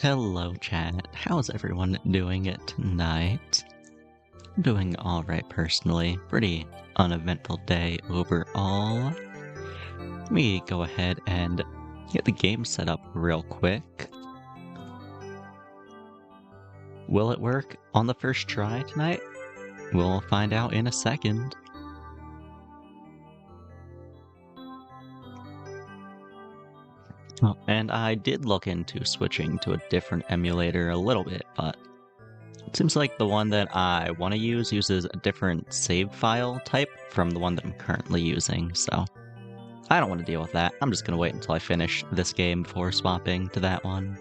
Hello, chat. How's everyone doing it tonight? I'm doing alright personally. Pretty uneventful day overall. Let me go ahead and get the game set up real quick. Will it work on the first try tonight? We'll find out in a second. Oh, and I did look into switching to a different emulator a little bit, but it seems like the one that I want to use uses a different save file type from the one that I'm currently using, so I don't want to deal with that. I'm just going to wait until I finish this game before swapping to that one.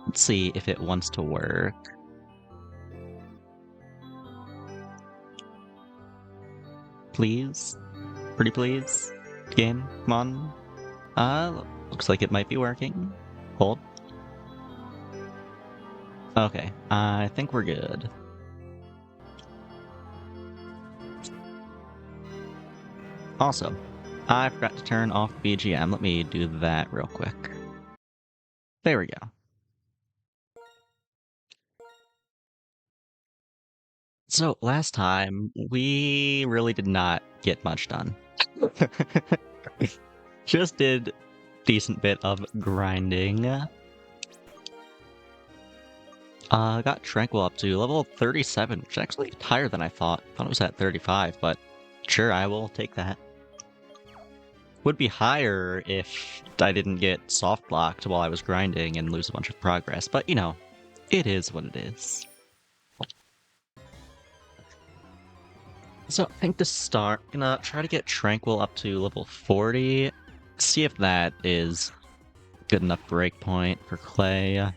Let's see if it wants to work. Please? Pretty please? Game? Come on? Looks like it might be working. Hold. Okay, I think we're good. Also, I forgot to turn off the BGM. Let me do that real quick. There we go. So, last time, we really did not get much done. Just did a decent bit of grinding. Got Tranquil up to level 37, which is actually higher than I thought. I thought it was at 35, but sure, I will take that. Would be higher if I didn't get soft blocked while I was grinding and lose a bunch of progress, but you know, it is what it is. So I think to start, I'm gonna try to get Tranquil up to level 40, see if that is good enough breakpoint for Clay.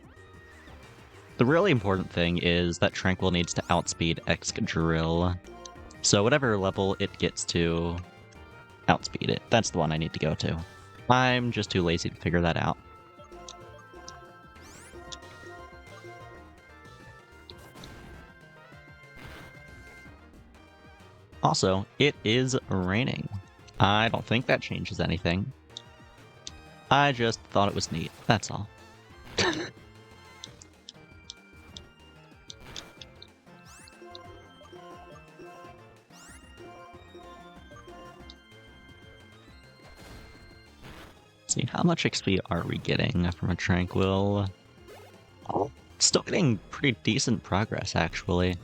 The really important thing is that Tranquil needs to outspeed Excadrill. So whatever level it gets to, outspeed it. That's the one I need to go to. I'm just too lazy to figure that out. Also, it is raining. I don't think that changes anything. I just thought it was neat, that's all. See, how much XP are we getting from a Tranquil? Still getting pretty decent progress, actually.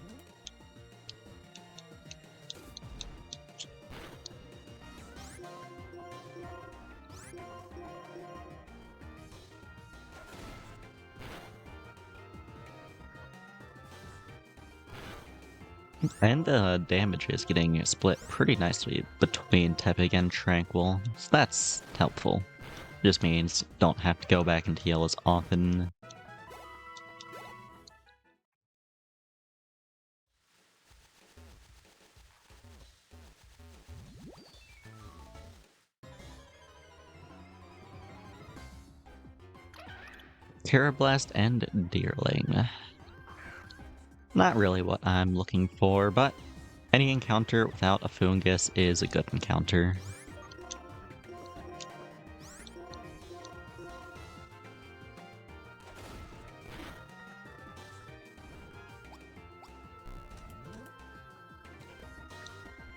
And the damage is getting split pretty nicely between Tepig and Tranquil, so that's helpful. Just means don't have to go back and heal as often. Terrablast and Deerling. Not really what I'm looking for, but any encounter without a Fungus is a good encounter.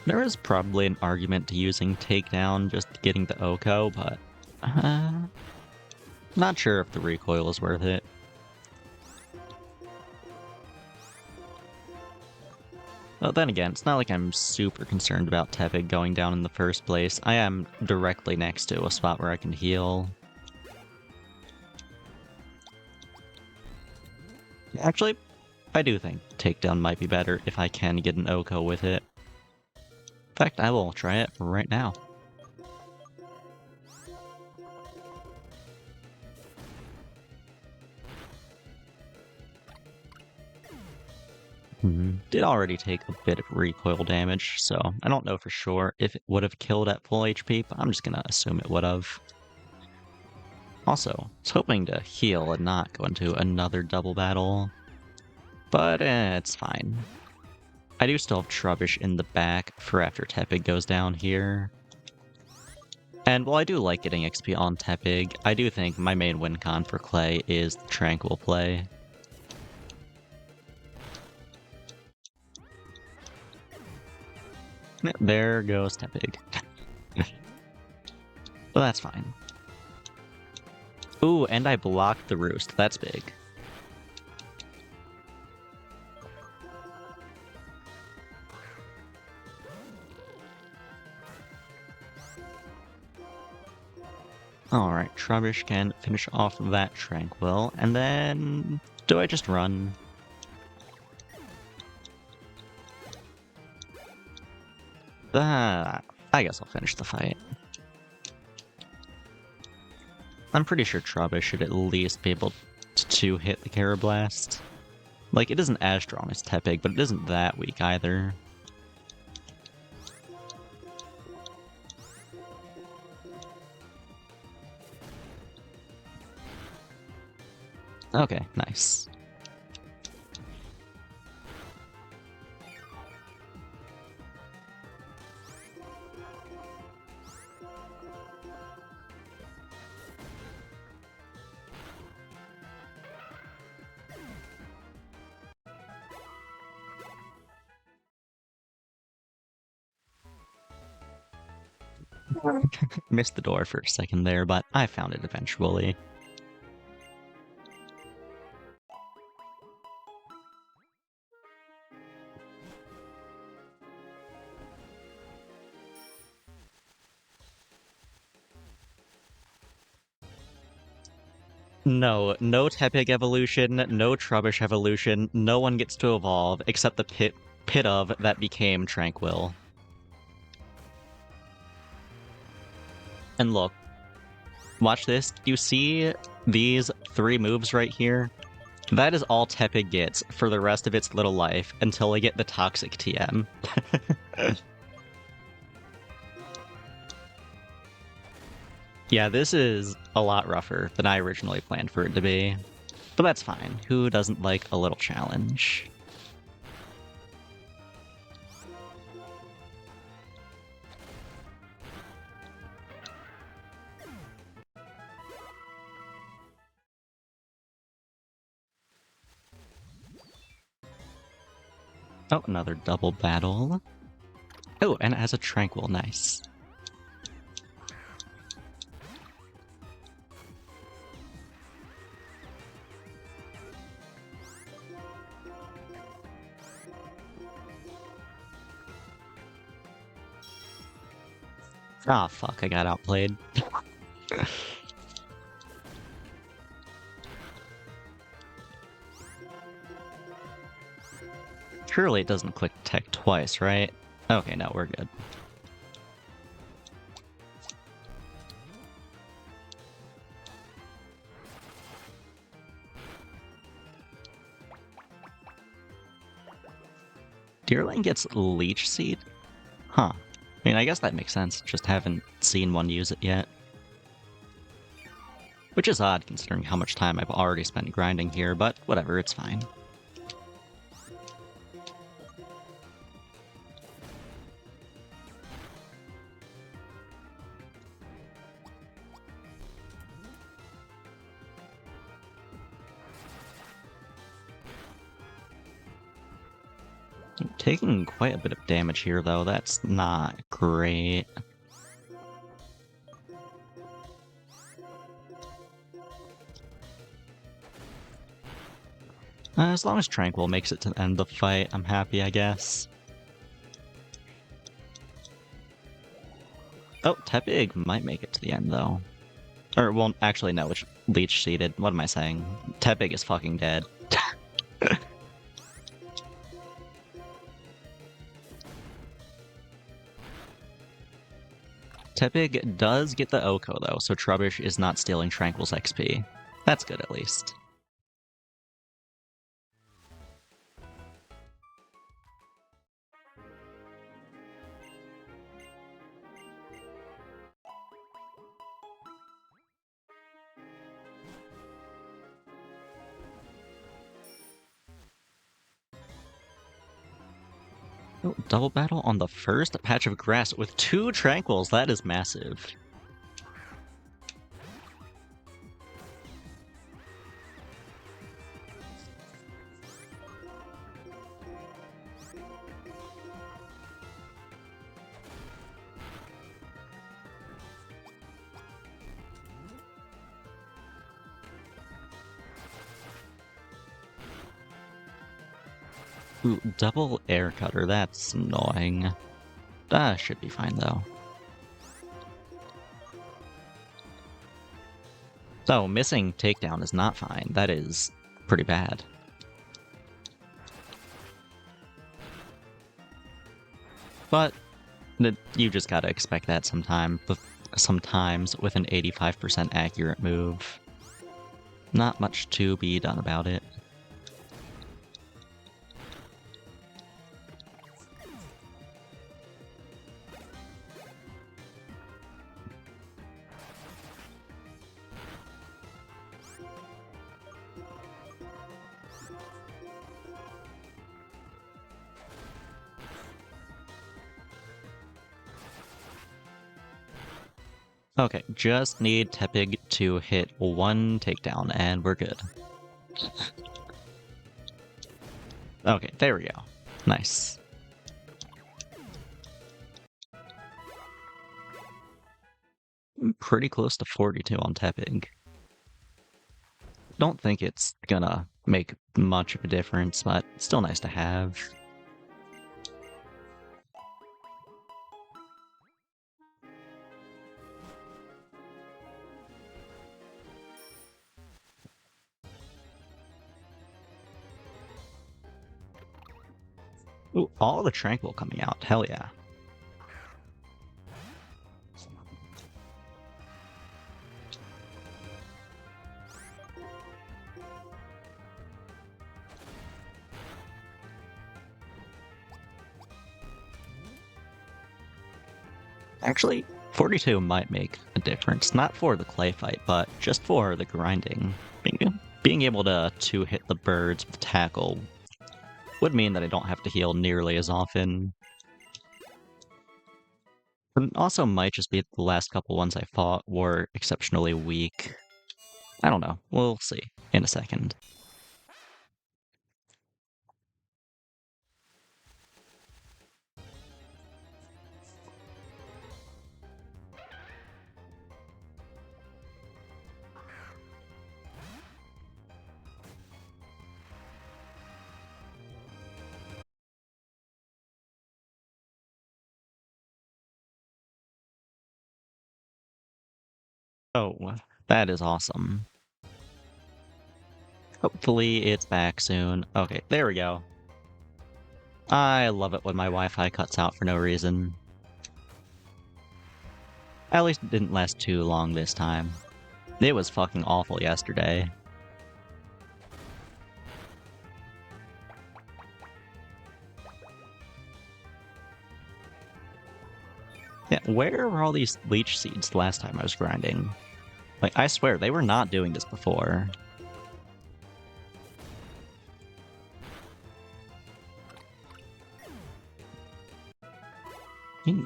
There is probably an argument to using Takedown just getting the Oko, but not sure if the recoil is worth it. Well, then again, it's not like I'm super concerned about Tepig going down in the first place. I am directly next to a spot where I can heal. Actually, I do think Takedown might be better if I can get an Oko with it. In fact, I will try it right now. Did already take a bit of recoil damage, so I don't know for sure if it would have killed at full HP, but I'm just gonna assume it would have. Also, I was hoping to heal and not go into another double battle, but it's fine. I do still have Trubbish in the back for after Tepig goes down here. And while I do like getting XP on Tepig, I do think my main win con for Clay is the Tranquil play. There goes Tepig. But that's fine. Ooh, and I blocked the Roost. That's big. Alright, Trubbish can finish off that Tranquil, and then... do I just run? I guess I'll finish the fight. I'm pretty sure Trubbish should at least be able to hit the Carablast. Like, it isn't as strong as Tepig, but it isn't that weak either. Okay, nice. Missed the door for a second there, but I found it eventually. No Tepig evolution, no Trubbish evolution, no one gets to evolve except the pit of that became Tranquil. And look, watch this. You see these 3 moves right here? That is all Tepig gets for the rest of its little life until I get the Toxic TM. Yeah, this is a lot rougher than I originally planned for it to be. But that's fine. Who doesn't like a little challenge? Oh, another double battle. Oh, and it has a Tranquil, nice. Ah, fuck, I got outplayed. Surely it doesn't click tech twice, right? Okay, no, we're good. Deerling gets Leech Seed? Huh. I mean, I guess that makes sense, just haven't seen one use it yet. Which is odd considering how much time I've already spent grinding here, but whatever, it's fine. I'm taking quite a bit of damage here, though. That's not great. As long as Tranquil makes it to the end of the fight, I'm happy, I guess. Oh, Tepig might make it to the end, though. Or, well, actually, no, it's Leech Seeded. What am I saying? Tepig is fucking dead. Tepig does get the Oko, though, so Trubbish is not stealing Tranquil's XP. That's good, at least. Oh, double battle on the first patch of grass with 2 Tranquils. That is massive. Ooh, double air cutter, that's annoying. Should be fine though. So, missing takedown is not fine. That is pretty bad. But you just gotta expect that sometimes with an 85% accurate move. Not much to be done about it. Okay, just need Tepig to hit one takedown, and we're good. Okay, there we go. Nice. Pretty close to 42 on Tepig. Don't think it's gonna make much of a difference, but still nice to have. Ooh, all the Tranquil coming out. Hell yeah. Actually, 42 might make a difference. Not for the clay fight, but just for the grinding. Being able to two-hit the birds with tackle would mean that I don't have to heal nearly as often. And also might just be the last couple ones I fought were exceptionally weak. I don't know. We'll see in a second. Oh, that is awesome. Hopefully it's back soon. Okay, there we go. I love it when my Wi-Fi cuts out for no reason. At least it didn't last too long this time. It was fucking awful yesterday. Yeah, where were all these leech seeds last time I was grinding? Like, I swear, they were not doing this before.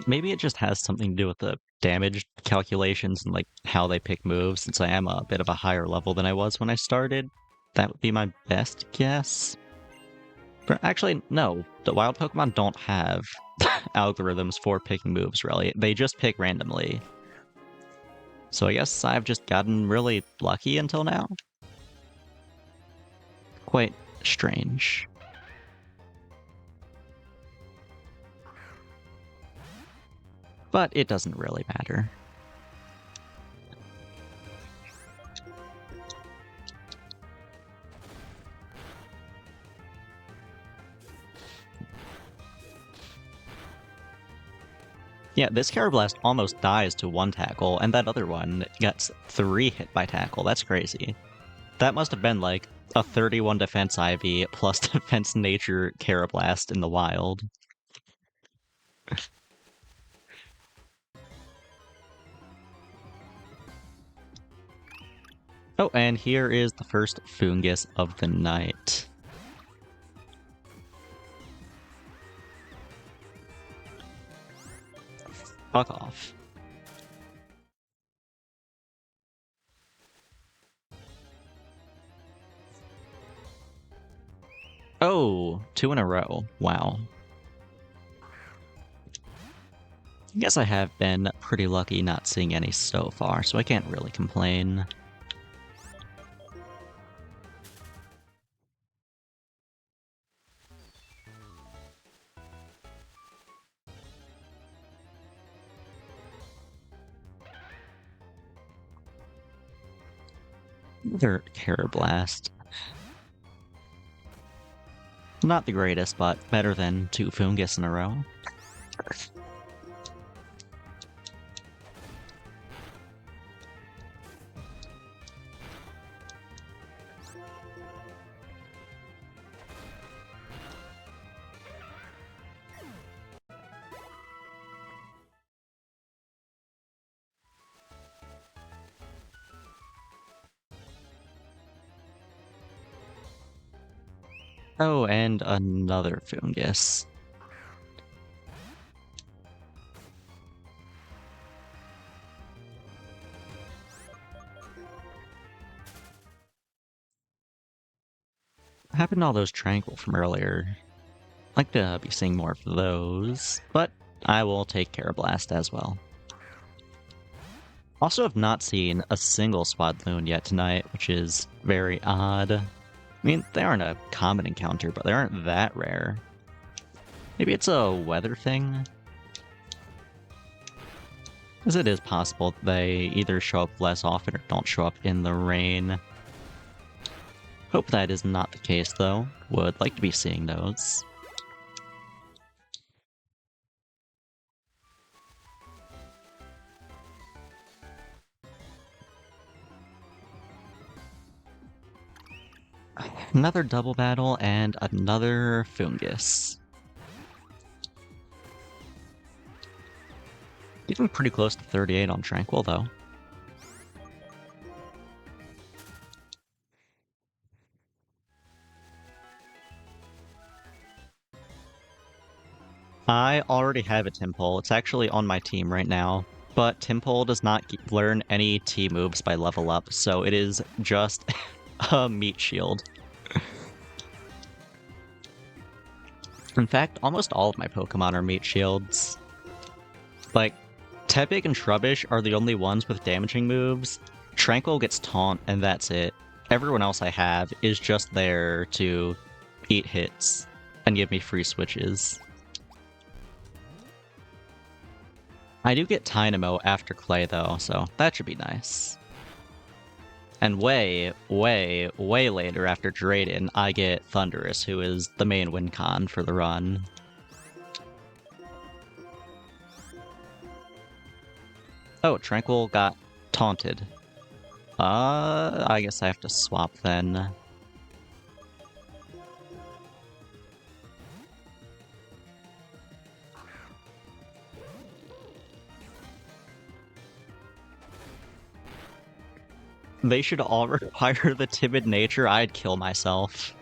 Maybe it just has something to do with the damage calculations and like how they pick moves, since I am a bit of a higher level than I was when I started. That would be my best guess. But actually, no. The wild Pokemon don't have algorithms for picking moves, really. They just pick randomly. So I guess I've just gotten really lucky until now. Quite strange. But it doesn't really matter. Yeah, this Carablast almost dies to one tackle, and that other one gets 3 hit by tackle. That's crazy. That must have been like a 31 defense IV plus defense nature Carablast in the wild. Oh, and here is the first Fungus of the night. Fuck off. Oh, 2 in a row. Wow. I guess I have been pretty lucky not seeing any so far, so I can't really complain. Another Blast. Not the greatest, but better than 2 Fungus in a row. Oh, and another Fungus. What happened to all those Tranquil from earlier? I'd like to be seeing more of those, but I will take Blast as well. Also have not seen a single Swadloon yet tonight, which is very odd. I mean, they aren't a common encounter, but they aren't that rare. Maybe it's a weather thing? Because it is possible they either show up less often or don't show up in the rain. Hope that is not the case, though. Would like to be seeing those. Another double battle and another Fungus. Getting pretty close to 38 on Tranquil, though. I already have a Timpole. It's actually on my team right now. But Timpole does not learn any T moves by level up, so it is just a meat shield. In fact, almost all of my Pokemon are meat shields. Like, Tepig and Trubbish are the only ones with damaging moves. Tranquil gets Taunt, and that's it. Everyone else I have is just there to eat hits and give me free switches. I do get Tynamo after Clay, though, so that should be nice. And way, way, way later after Drayden, I get Thundurus, who is the main win con for the run. Oh, Tranquil got taunted. I guess I have to swap then. They should all require the timid nature. I'd kill myself.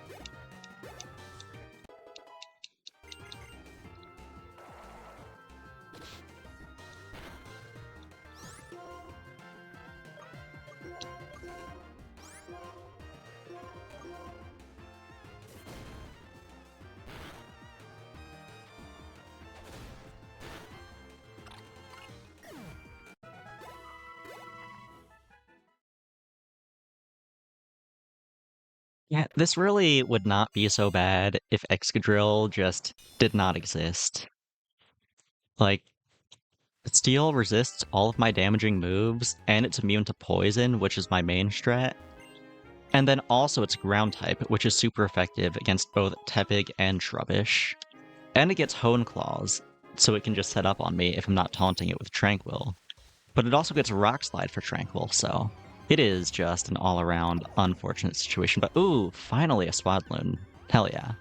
Yeah, this really would not be so bad if Excadrill just did not exist. Like, Steel resists all of my damaging moves, and it's immune to poison, which is my main strat. And then also it's ground type, which is super effective against both Tepig and Trubbish. And it gets Hone Claws, so it can just set up on me if I'm not taunting it with Tranquil. But it also gets Rock Slide for Tranquil, so it is just an all-around unfortunate situation. But ooh, finally a Swadloon. Hell yeah.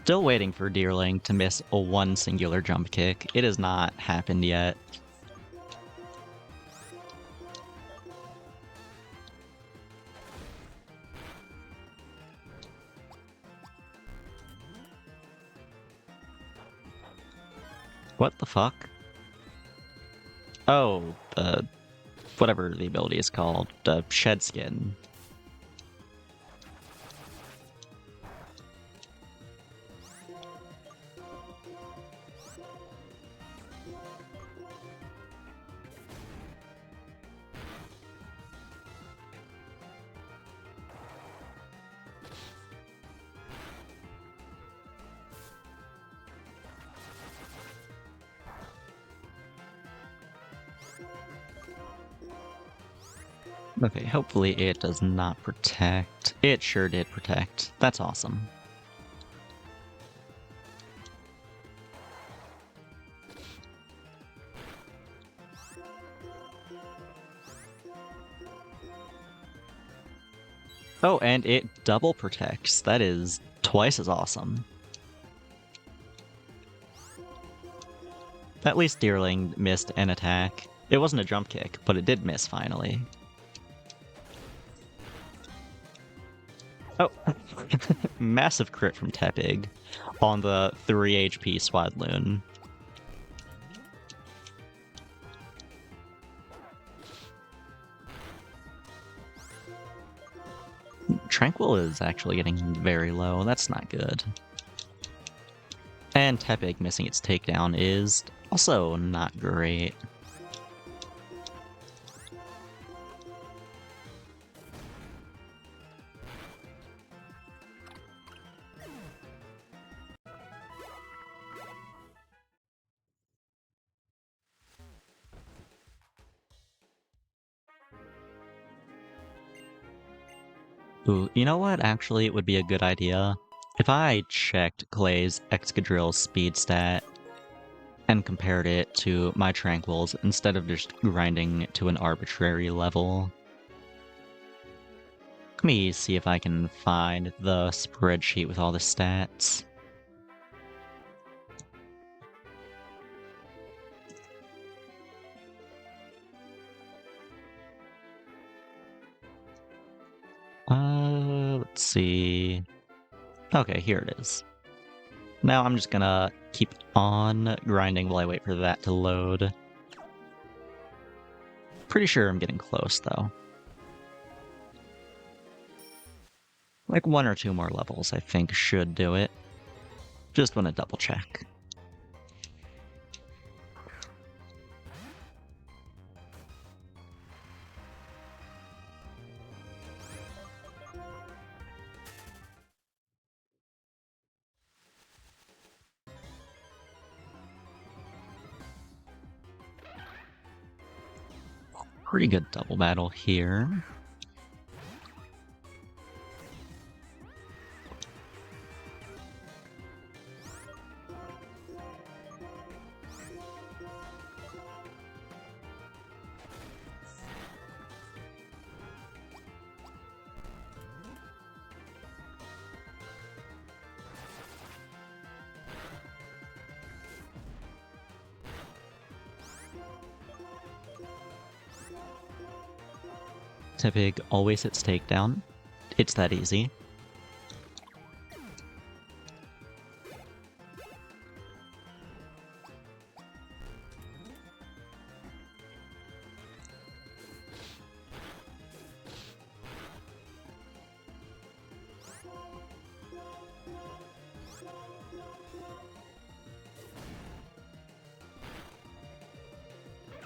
Still waiting for Deerling to miss a one singular jump kick. It has not happened yet. What the fuck? Oh, whatever the ability is called, the Shed Skin. Okay, hopefully it does not protect. It sure did protect. That's awesome. Oh, and it double protects. That is twice as awesome. At least Deerling missed an attack. It wasn't a jump kick, but it did miss finally. Oh, massive crit from Tepig on the 3 HP Swadloon. Tranquil is actually getting very low. That's not good. And Tepig missing its takedown is also not great. Ooh, you know what? Actually, it would be a good idea if I checked Clay's Excadrill speed stat and compared it to my Tranquils instead of just grinding to an arbitrary level. Let me see if I can find the spreadsheet with all the stats. Let's see. Okay, here it is. Now I'm just gonna keep on grinding while I wait for that to load. Pretty sure I'm getting close, though. Like 1 or 2 more levels, I think, should do it. Just want to double check. Pretty good double battle here. Tepig always hits takedown. It's that easy.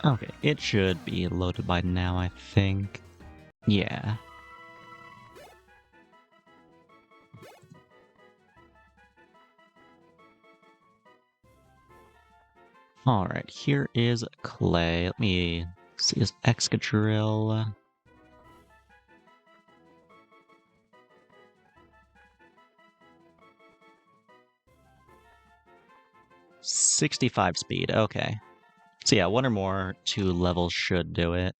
Okay, it should be loaded by now, I think. Yeah. Alright, here is Clay. Let me see his Excadrill. .65 speed, okay. So yeah, 1 or more 2 levels should do it.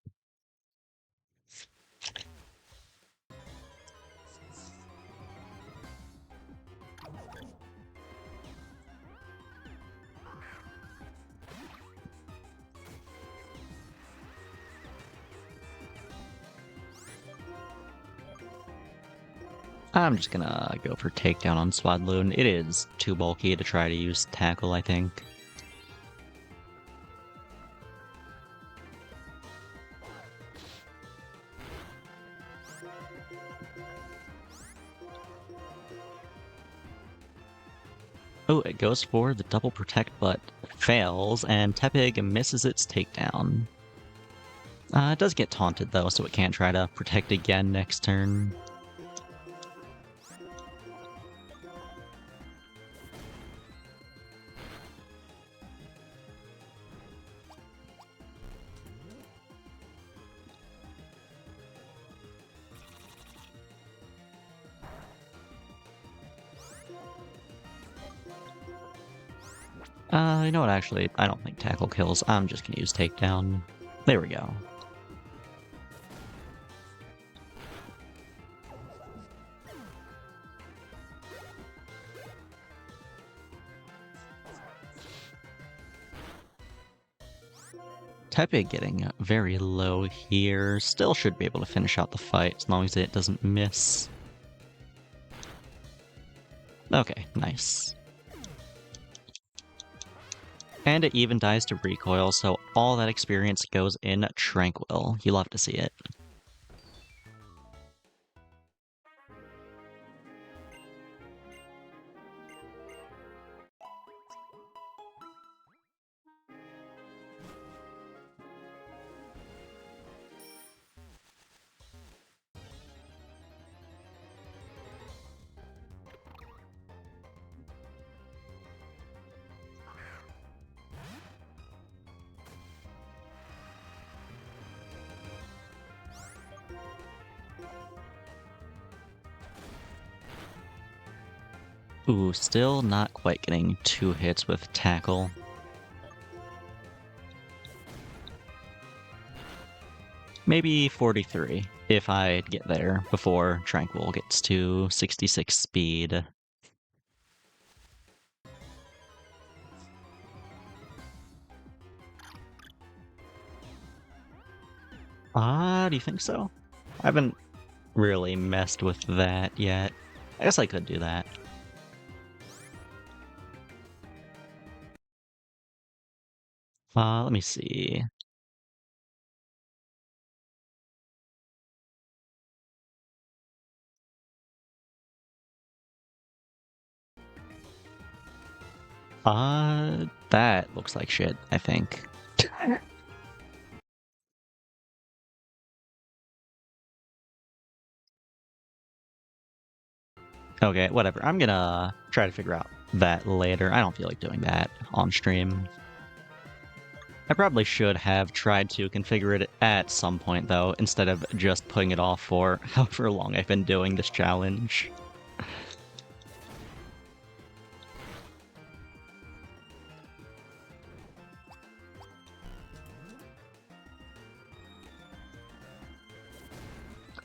I'm just gonna go for takedown on Swadloon. It is too bulky to try to use tackle, I think. Oh, it goes for the double protect, but fails, and Tepig misses its takedown. It does get taunted, though, so it can't try to protect again next turn. You know what, actually, I don't think tackle kills. I'm just gonna use takedown. There we go. Tepe getting very low here. Still should be able to finish out the fight as long as it doesn't miss. Okay, nice. And it even dies to recoil, so all that experience goes in Tranquil. You love to see it. Ooh, still not quite getting 2 hits with tackle. Maybe 43, if I get there before Tranquil gets to 66 speed. Do you think so? I haven't really messed with that yet. I guess I could do that. Let me see. That looks like shit, I think. Okay, whatever. I'm gonna try to figure out that later. I don't feel like doing that on stream. I probably should have tried to configure it at some point, though, instead of just putting it off for however long I've been doing this challenge.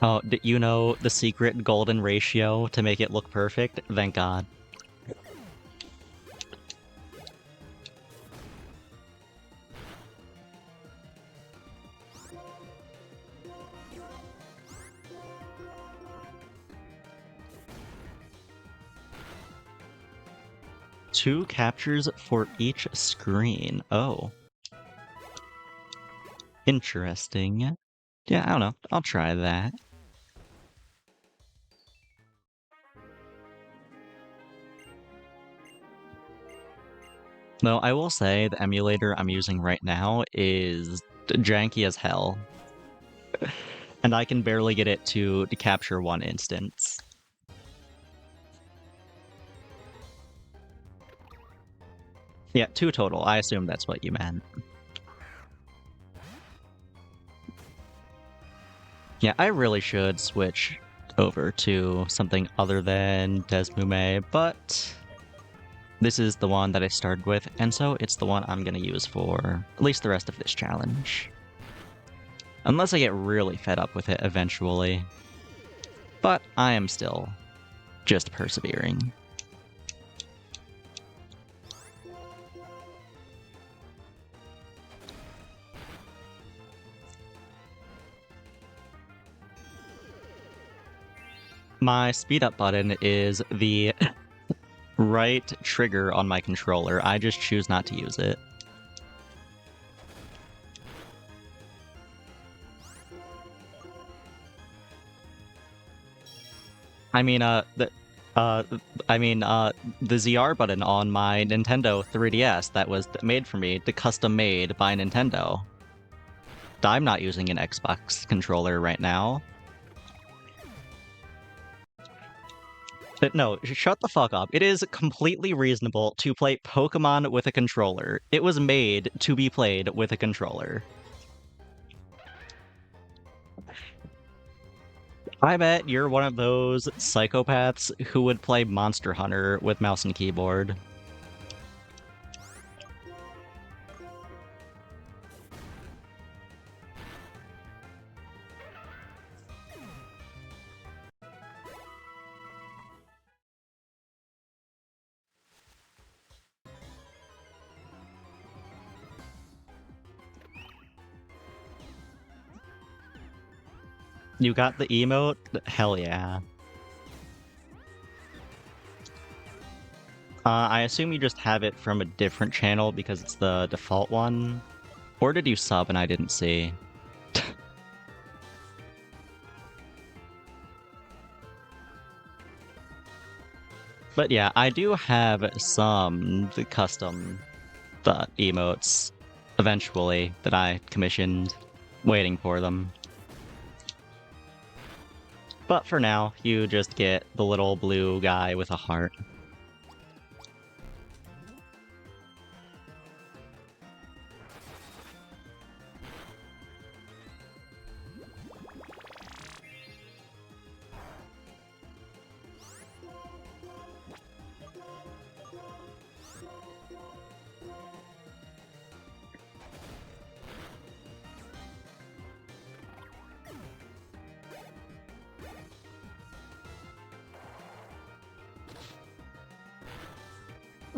Oh, you know the secret golden ratio to make it look perfect? Thank God. Two captures for each screen. Oh. Interesting. Yeah, I don't know. I'll try that. Though I will say the emulator I'm using right now is janky as hell. And I can barely get it to capture one instance. Yeah, 2 total. I assume that's what you meant. Yeah, I really should switch over to something other than Desmume, but this is the one that I started with, and so it's the one I'm going to use for at least the rest of this challenge. Unless I get really fed up with it eventually. But I am still just persevering. My speed up button is the right trigger on my controller. I just choose not to use it. I mean, the ZR button on my Nintendo 3DS that was made for me, the custom made by Nintendo. I'm not using an Xbox controller right now. But no, shut the fuck up. It is completely reasonable to play Pokemon with a controller. It was made to be played with a controller. I bet you're one of those psychopaths who would play Monster Hunter with mouse and keyboard. You got the emote? Hell yeah. I assume you just have it from a different channel because it's the default one. Or did you sub and I didn't see? But yeah, I do have some custom emotes eventually that I commissioned, waiting for them. But for now, you just get the little blue guy with a heart.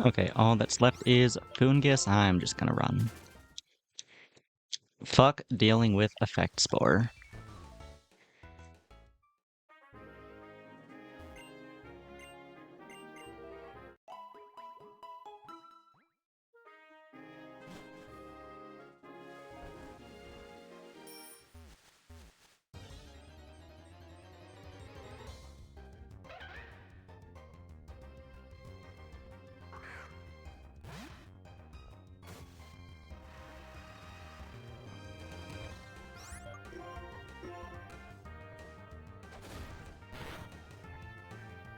Okay, all that's left is Fungus. I'm just gonna run. Fuck dealing with Effect Spore.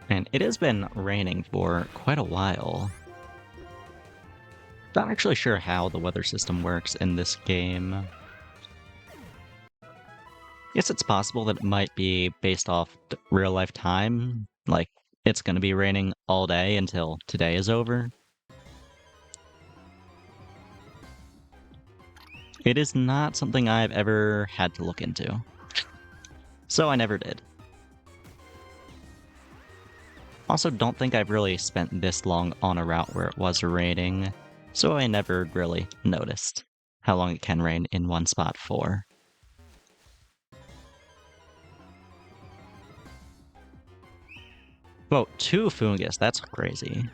And it has been raining for quite a while. Not actually sure how the weather system works in this game. Guess it's possible that it might be based off real life time. Like, it's gonna be raining all day until today is over. It is not something I've ever had to look into. So I never did. Also, don't think I've really spent this long on a route where it was raining, so I never really noticed how long it can rain in one spot for. Whoa, 2 Fungus, that's crazy.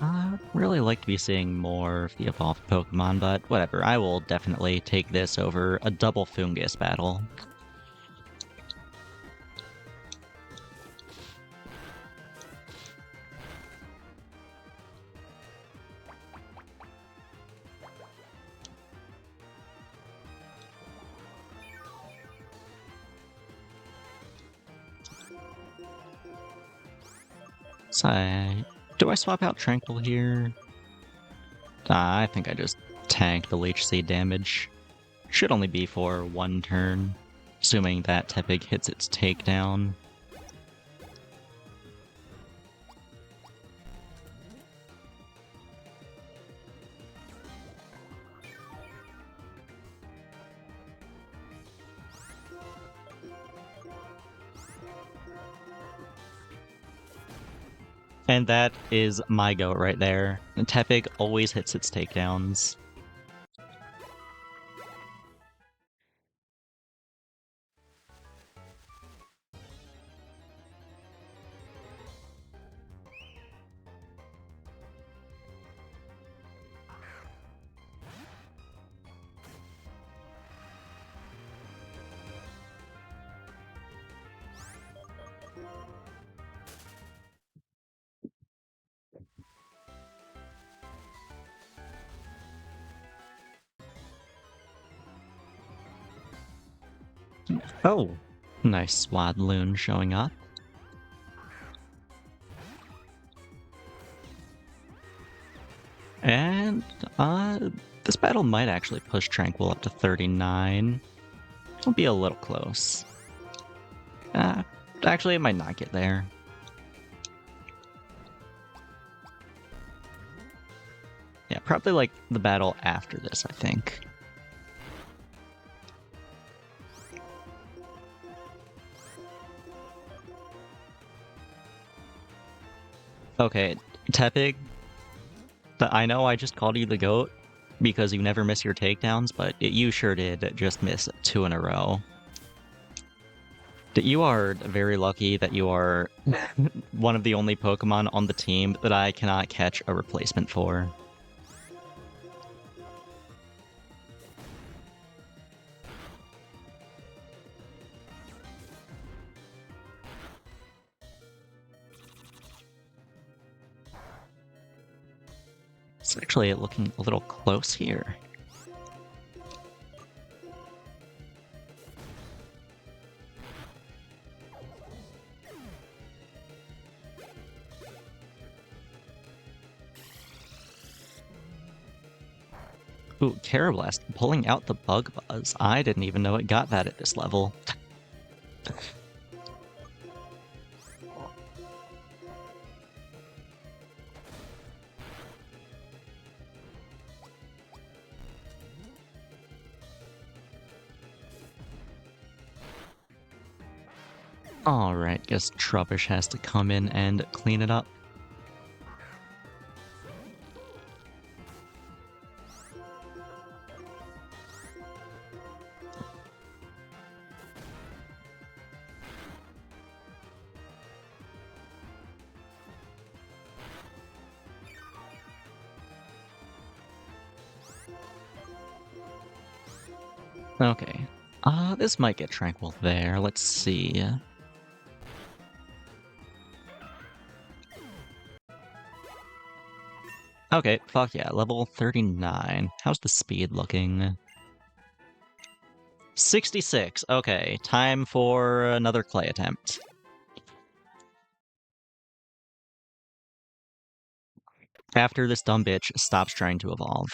I'd really like to be seeing more of the evolved Pokemon, but whatever, I will definitely take this over a double Fungus battle. So, do I swap out Tranquil here? I think I just tank the Leech Seed damage. Should only be for 1 turn, assuming that Tepig hits its takedown. And that is my goat right there. Tepig always hits its takedowns. Oh, nice Swadloon showing up. And this battle might actually push Tranquil up to 39. It'll be a little close. Actually, it might not get there. Yeah, probably like the battle after this, I think. Okay, Tepig, I know I just called you the GOAT because you never miss your takedowns, but you sure did just miss 2 in a row. You are very lucky that you are one of the only Pokemon on the team that I cannot catch a replacement for. It's actually looking a little close here. Ooh, Carablast pulling out the Bug Buzz. I didn't even know it got that at this level. Alright, guess Trubbish has to come in and clean it up. Okay. This might get Tranquil there. Let's see. Okay, fuck yeah, level 39. How's the speed looking? 66. Okay, time for another clay attempt. After this dumb bitch stops trying to evolve.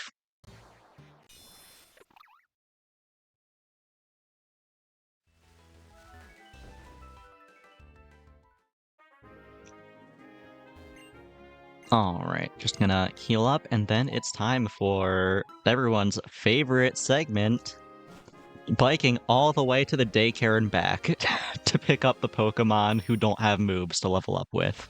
Alright, just gonna heal up, and then it's time for everyone's favorite segment, biking all the way to the daycare and back to pick up the Pokemon who don't have moves to level up with.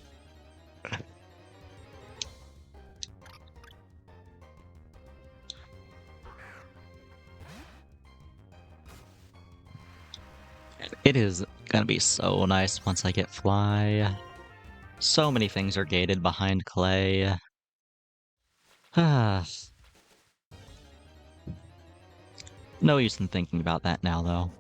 It is gonna be so nice once I get Fly. So many things are gated behind Clay. Ah. No use in thinking about that now, though.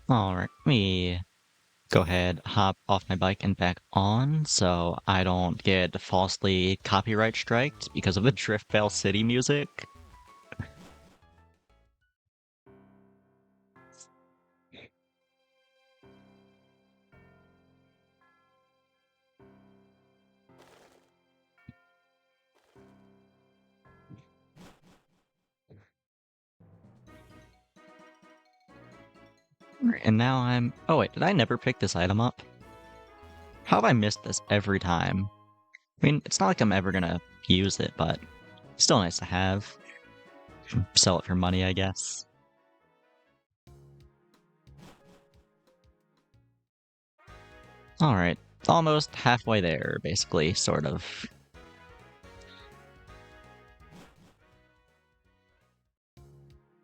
Alright, let me go ahead, hop off my bike and back on so I don't get falsely copyright striked because of the Driftvale City music. And now I'm... Oh wait, did I never pick this item up? How have I missed this every time? I mean, it's not like I'm ever gonna use it, but still nice to have. Sell it for money, I guess. Alright, almost halfway there, basically, sort of.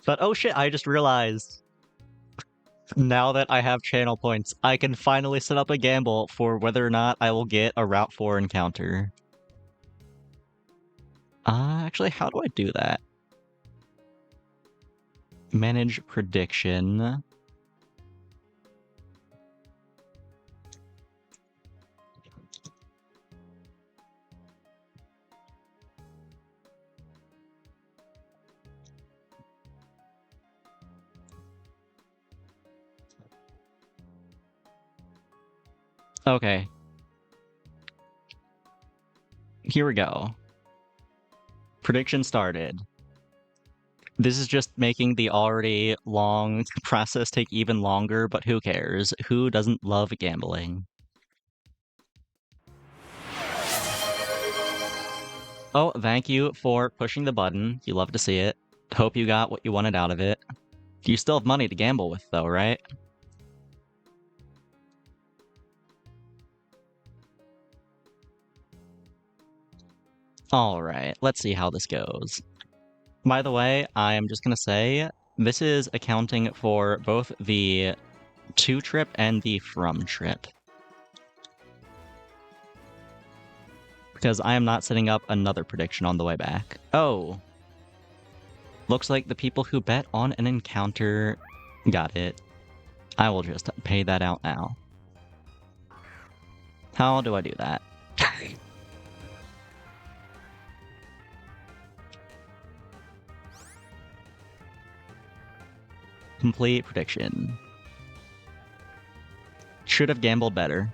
But oh shit, I just realized, now that I have channel points, I can finally set up a gamble for whether or not I will get a Route 4 encounter. Actually, how do I do that? Manage prediction. Okay. Here we go. Prediction started. This is just making the already long process take even longer, but who cares? Who doesn't love gambling? Oh, thank you for pushing the button. You love to see it. Hope you got what you wanted out of it. You still have money to gamble with, though, right? Alright, let's see how this goes. By the way, I am just gonna say, this is accounting for both the to trip and the from trip. Because I am not setting up another prediction on the way back. Oh. Looks like the people who bet on an encounter got it. I will just pay that out now. How do I do that? Complete prediction. Should have gambled better.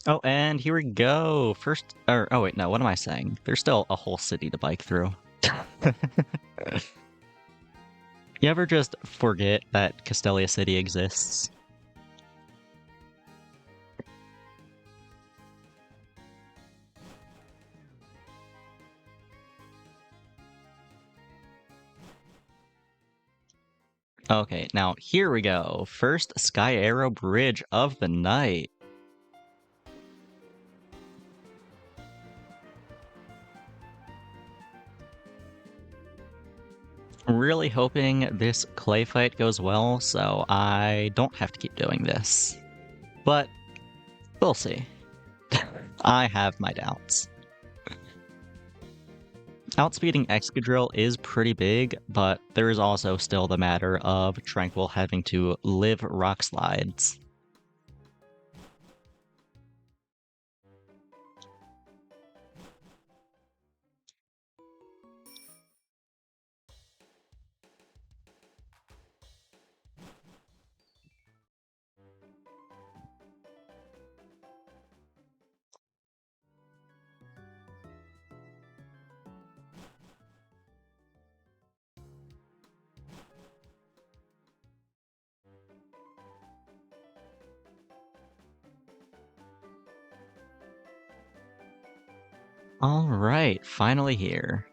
Oh, and here we go. Oh wait, no, what am I saying? There's still a whole city to bike through. You ever just forget that Castelia City exists? Okay, now here we go. First Sky Arrow Bridge of the night. Really hoping this clay fight goes well, so I don't have to keep doing this. But we'll see. I have my doubts. Outspeeding Excadrill is pretty big, but there is also still the matter of Tranquil having to live rock slides. Alright, finally here.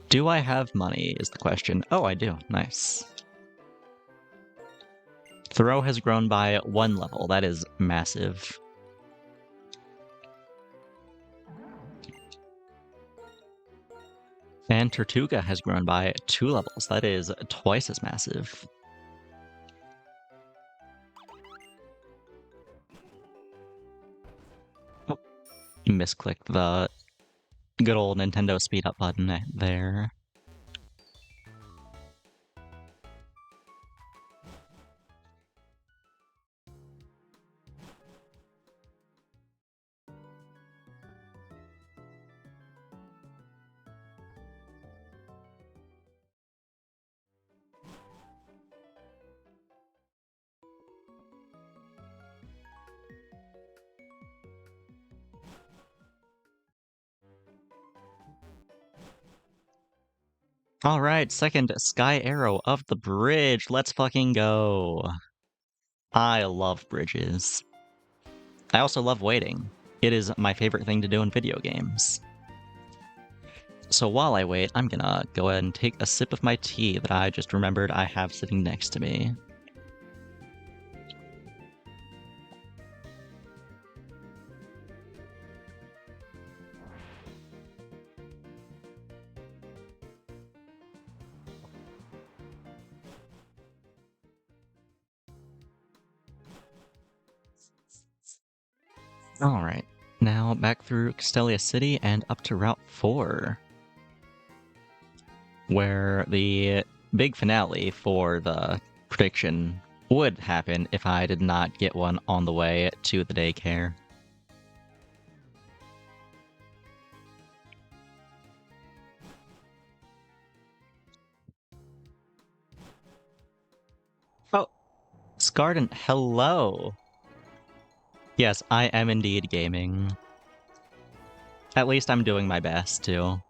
Do I have money is the question. Oh, I do. Nice. Throw has grown by 1 level. That is massive. And Tortuga has grown by 2 levels. That is twice as massive. Oh, misclicked the good old Nintendo speed up button there. Alright, second Sky Arrow of the bridge. Let's fucking go. I love bridges. I also love waiting. It is my favorite thing to do in video games. So while I wait, I'm gonna go ahead and take a sip of my tea that I just remembered I have sitting next to me. Alright, now back through Castelia City and up to Route 4, where the big finale for the prediction would happen if I did not get one on the way to the daycare. Oh, Scarden, hello! Yes, I am indeed gaming. At least I'm doing my best, too.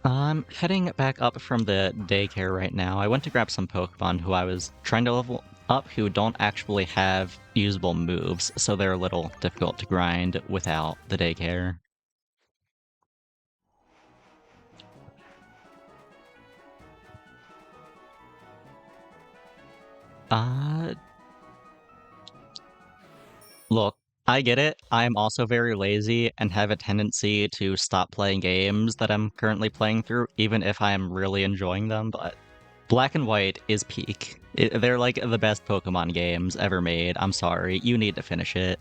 I'm heading back up from the daycare right now. I went to grab some Pokemon who I was trying to level up who don't actually have usable moves, so they're a little difficult to grind without the daycare. Uh, Look, I get it. I'm also very lazy and have a tendency to stop playing games that I'm currently playing through, even if I am really enjoying them, but Black and White is peak. They're like the best Pokemon games ever made. I'm sorry, you need to finish it.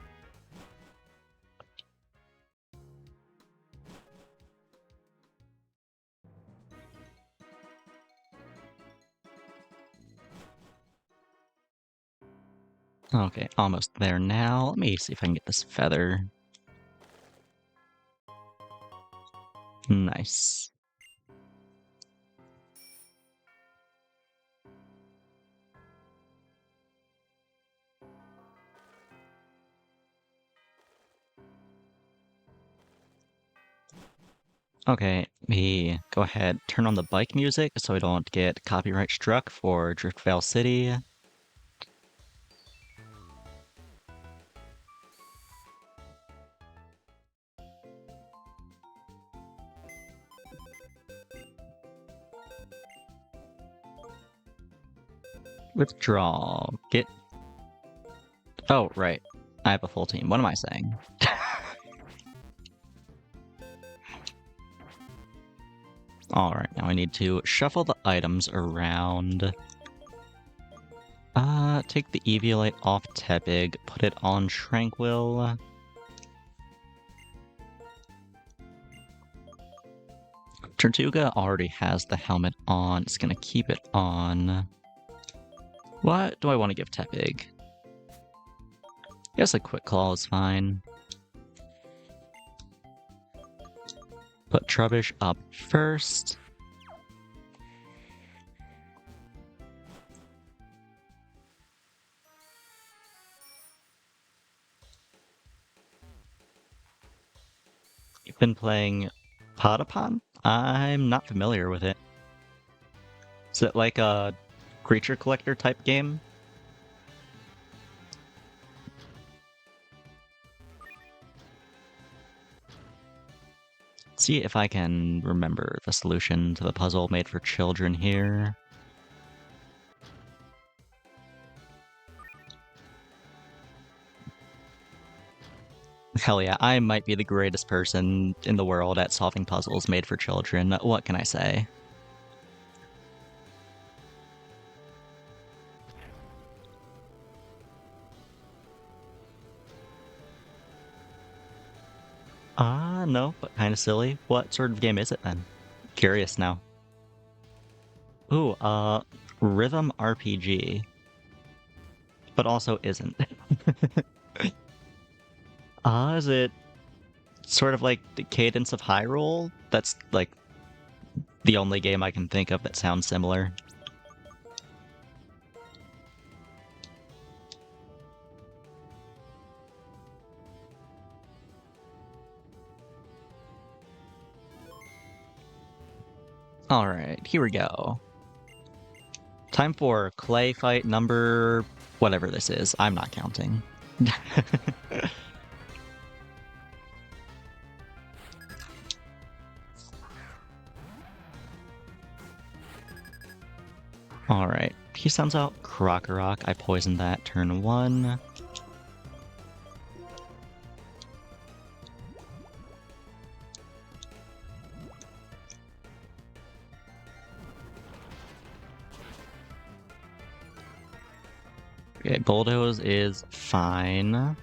Okay, almost there now. Let me see if I can get this feather. Nice. Okay, me go ahead, turn on the bike music so I don't get copyright struck for Driftvale City. Withdraw. Get... Oh, right. I have a full team. What am I saying? Alright, now I need to shuffle the items around. Take the Eviolite off Tepig, put it on Tranquil. Tortuga already has the helmet on, it's gonna keep it on. What do I want to give Tepig? I guess a Quick Claw is fine. Put Trubbish up first. You've been playing Potapon? I'm not familiar with it. Is it like a creature collector type game? See if I can remember the solution to the puzzle made for children here. Hell yeah, I might be the greatest person in the world at solving puzzles made for children. What can I say? No, but kinda silly. What sort of game is it then? Curious now. Ooh, rhythm RPG. But also isn't. Is it sort of like the Cadence of Hyrule? That's like the only game I can think of that sounds similar. Alright, here we go. Time for clay fight number whatever this is. I'm not counting. Alright. He sends out Krokorok. I poisoned that turn 1. Okay, Bulldoze is fine.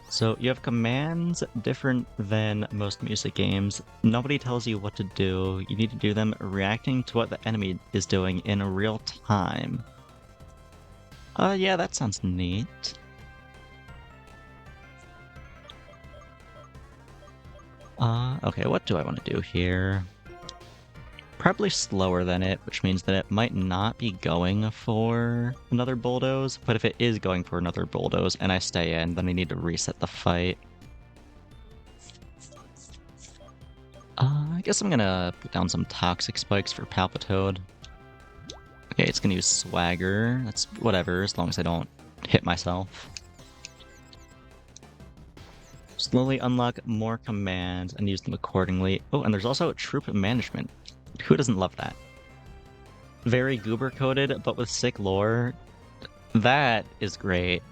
So you have commands different than most music games. Nobody tells you what to do. You need to do them reacting to what the enemy is doing in real time. Yeah, that sounds neat. Okay, what do I want to do here? Probably slower than it, which means that it might not be going for another Bulldoze, but if it is going for another Bulldoze and I stay in, then I need to reset the fight. I guess I'm gonna put down some Toxic Spikes for Palpitoad. Okay, it's gonna use Swagger. That's whatever, as long as I don't hit myself. Slowly unlock more commands and use them accordingly. Oh, and there's also Troop Management. Who doesn't love that? Very goober-coded, but with sick lore. That is great.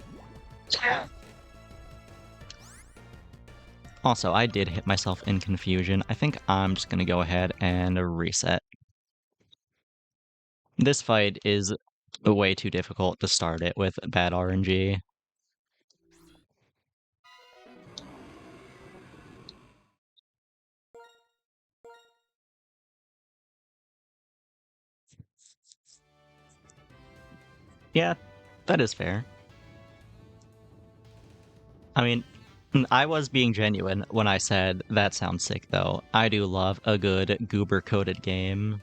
Also, I did hit myself in confusion. I think I'm just gonna go ahead and reset. This fight is way too difficult to start it with bad RNG. Yeah, that is fair. I mean, I was being genuine when I said that sounds sick, though. I do love a good goober-coded game.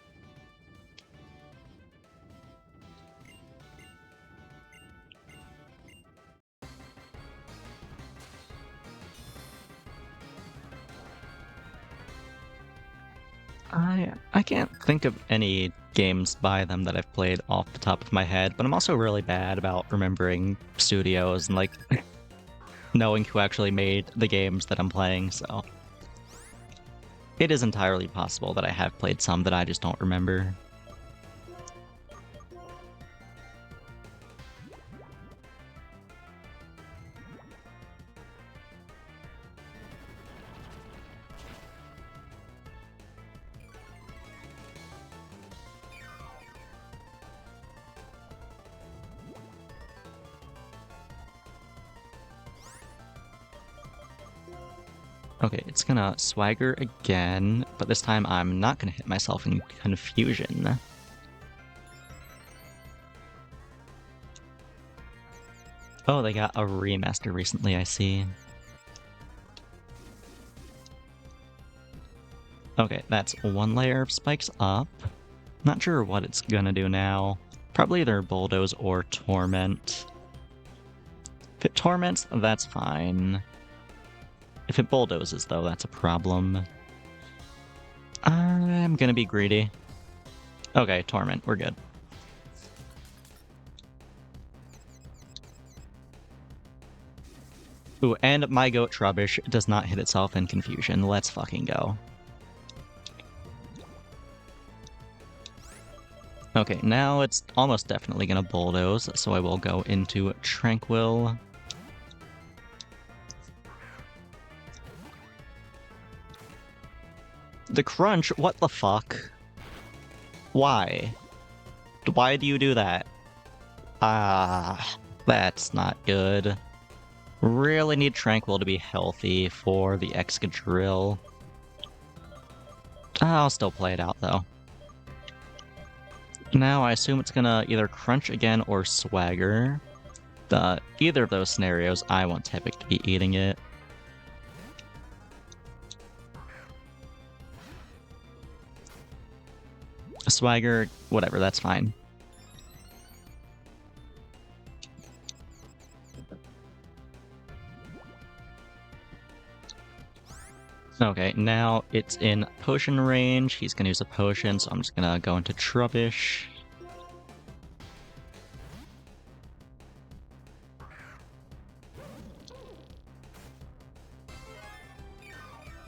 I can't think of any games by them that I've played off the top of my head, but I'm also really bad about remembering studios and, like, knowing who actually made the games that I'm playing, so... It is entirely possible that I have played some that I just don't remember. Okay, it's gonna Swagger again, but this time I'm not gonna hit myself in confusion. Oh, they got a remaster recently, I see. Okay, that's one layer of spikes up. Not sure what it's gonna do now. Probably either Bulldoze or Torment. If it Torments, that's fine. If it Bulldozes, though, that's a problem. I'm gonna be greedy. Okay, Torment, we're good. Ooh, and my Goat Trubbish does not hit itself in confusion. Let's fucking go. Okay, now it's almost definitely gonna Bulldoze, so I will go into Tranquil. The Crunch? What the fuck? Why? Why do you do that? That's not good. Really need Tranquil to be healthy for the Excadrill. I'll still play it out, though. Now I assume it's gonna either Crunch again or Swagger. Either of those scenarios, I want Tepic to be eating it. Swagger, whatever, that's fine. Okay, now it's in potion range. He's gonna use a potion, so I'm just gonna go into Trubbish.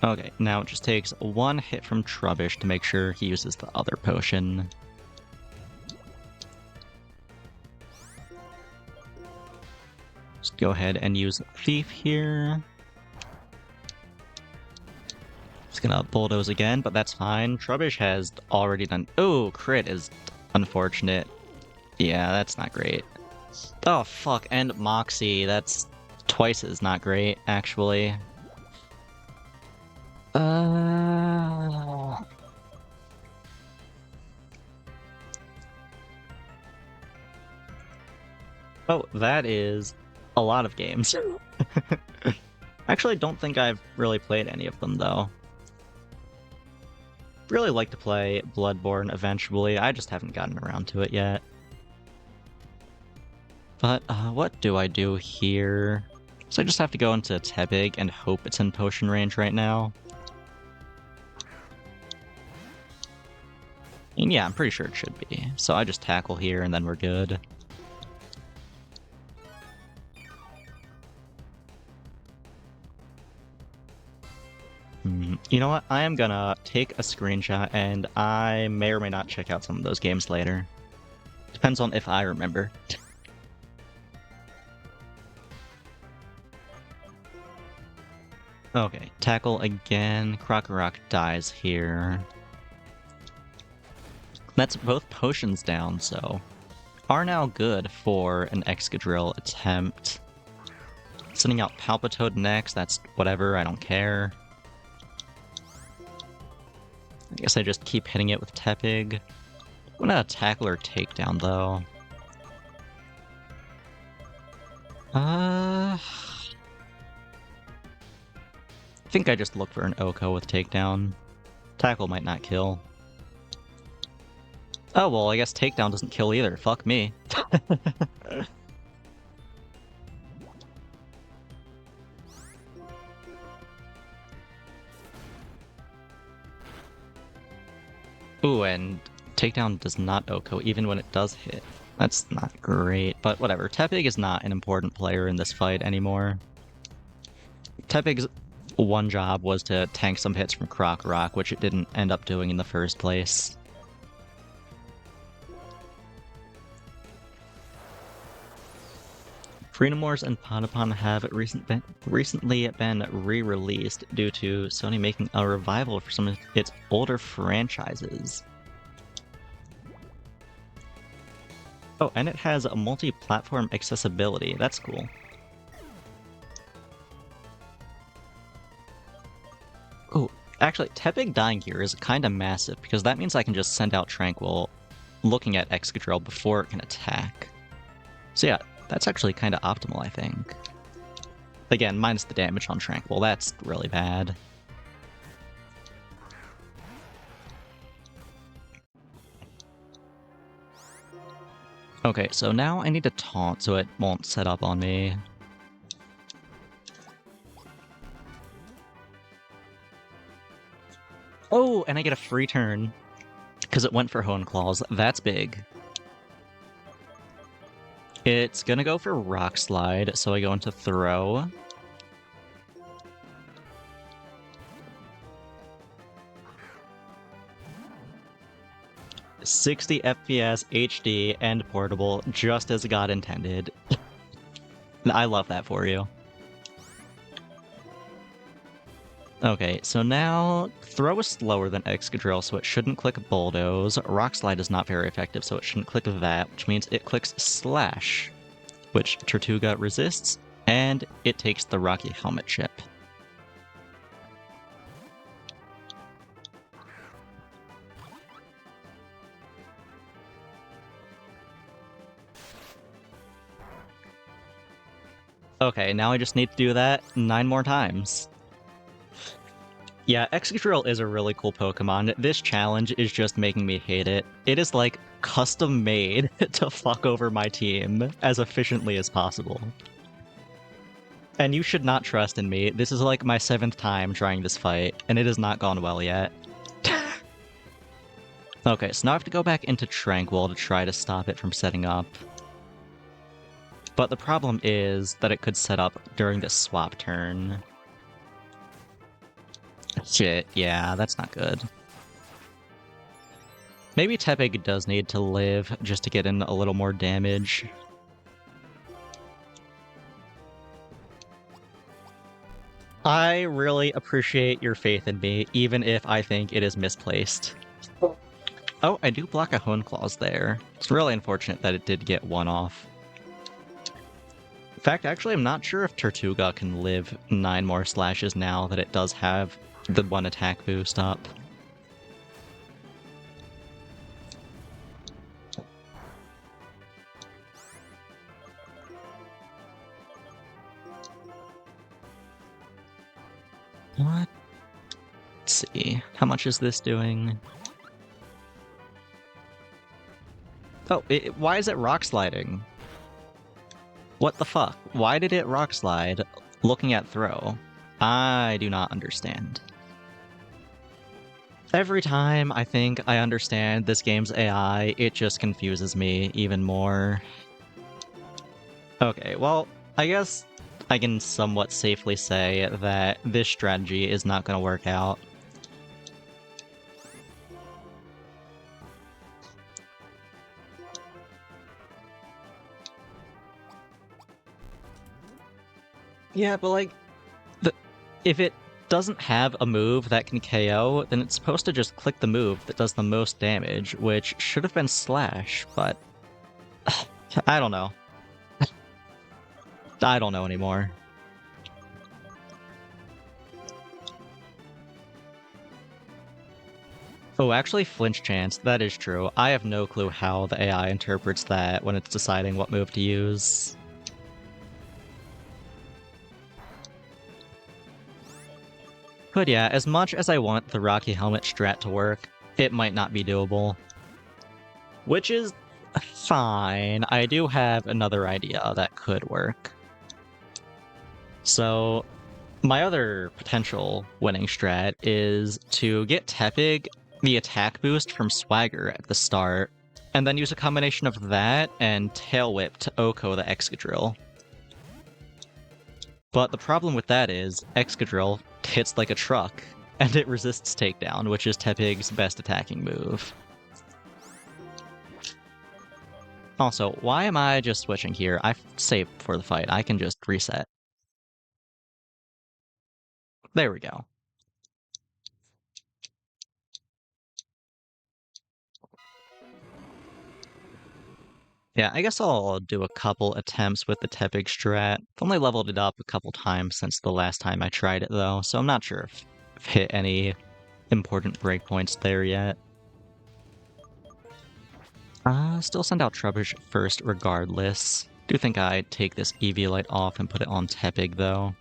Okay, now it just takes one hit from Trubbish to make sure he uses the other potion. Just go ahead and use Thief here. Just gonna bulldoze again, but that's fine. Trubbish has already done. Oh, crit is unfortunate. Yeah, that's not great. Oh, fuck, and Moxie. That's twice as not great, actually. Oh, that is a lot of games. Actually, I don't think I've really played any of them, though. Really like to play Bloodborne eventually, I just haven't gotten around to it yet. But, what do I do here? So I just have to go into Tebig and hope it's in potion range right now. And yeah, I'm pretty sure it should be. So I just tackle here and then we're good. You know what? I am gonna take a screenshot and I may or may not check out some of those games later. Depends on if I remember. Okay, tackle again. Krokorok dies here. That's both potions down, so are now good for an Excadrill attempt. Sending out Palpitoad next, that's whatever, I don't care. I guess I just keep hitting it with Tepig. I'm gonna tackle or takedown though. I think I just look for an Oko with takedown. Tackle might not kill. Oh well, I guess takedown doesn't kill either. Fuck me. Ooh, and takedown does not Oko even when it does hit. That's not great, but whatever. Tepig is not an important player in this fight anymore. Tepig's one job was to tank some hits from Krokorok, which it didn't end up doing in the first place. Freedomores and Potapon have recently been re-released due to Sony making a revival for some of its older franchises. Oh, and it has a multi-platform accessibility. That's cool. Oh, actually, Tepig dying here is kind of massive, because that means I can just send out Tranquil looking at Excadrill before it can attack. So yeah, that's actually kind of optimal, I think. Again, minus the damage on Tranquil, that's really bad. Okay, so now I need to taunt so it won't set up on me. Oh, and I get a free turn, because it went for Hone Claws. That's big. It's gonna go for Rock Slide, so I go into Throw. "60 FPS, HD, and portable, just as God intended." I love that for you. Okay, so now Throw is slower than Excadrill, so it shouldn't click Bulldoze. Rock Slide is not very effective, so it shouldn't click that, which means it clicks Slash, which Tortuga resists, and it takes the Rocky Helmet chip. Okay, now I just need to do that 9 more times. Yeah, Excadrill is a really cool Pokemon. This challenge is just making me hate it. It is like custom made to fuck over my team as efficiently as possible. And you should not trust in me. This is like my 7th time trying this fight, and it has not gone well yet. Okay, so now I have to go back into Tranquil to try to stop it from setting up. But the problem is that it could set up during this swap turn. Shit, yeah, that's not good. Maybe Tepig does need to live just to get in a little more damage. I really appreciate your faith in me, even if I think it is misplaced. Oh, I do block a Hone Claws there. It's really unfortunate that it did get one off. In fact, actually, I'm not sure if Tortuga can live 9 more slashes now that it does have the 1 attack boost up. What? Let's see. How much is this doing? Oh, why is it rock sliding? What the fuck? Why did it rock slide looking at throw? I do not understand. Every time I think I understand this game's AI, it just confuses me even more. Okay, well, I guess I can somewhat safely say that this strategy is not going to work out. Yeah, but like, if it doesn't have a move that can KO, then it's supposed to just click the move that does the most damage, which should have been Slash, but I don't know. I don't know anymore. Oh, actually, Flinch Chance, that is true. I have no clue how the AI interprets that when it's deciding what move to use. But yeah, as much as I want the Rocky Helmet strat to work, it might not be doable. Which is fine. I do have another idea that could work. So, my other potential winning strat is to get Tepig the attack boost from Swagger at the start, and then use a combination of that and Tail Whip to Oko the Excadrill. But the problem with that is, Excadrill hits like a truck, and it resists takedown, which is Tepig's best attacking move. Also, why am I just switching here? I've saved for the fight. I can just reset. There we go. Yeah, I guess I'll do a couple attempts with the Tepig strat. I've only leveled it up a couple times since the last time I tried it, though, so I'm not sure if I've hit any important breakpoints there yet. Still send out Trubbish first regardless. Do think I'd take this Eviolite off and put it on Tepig, though.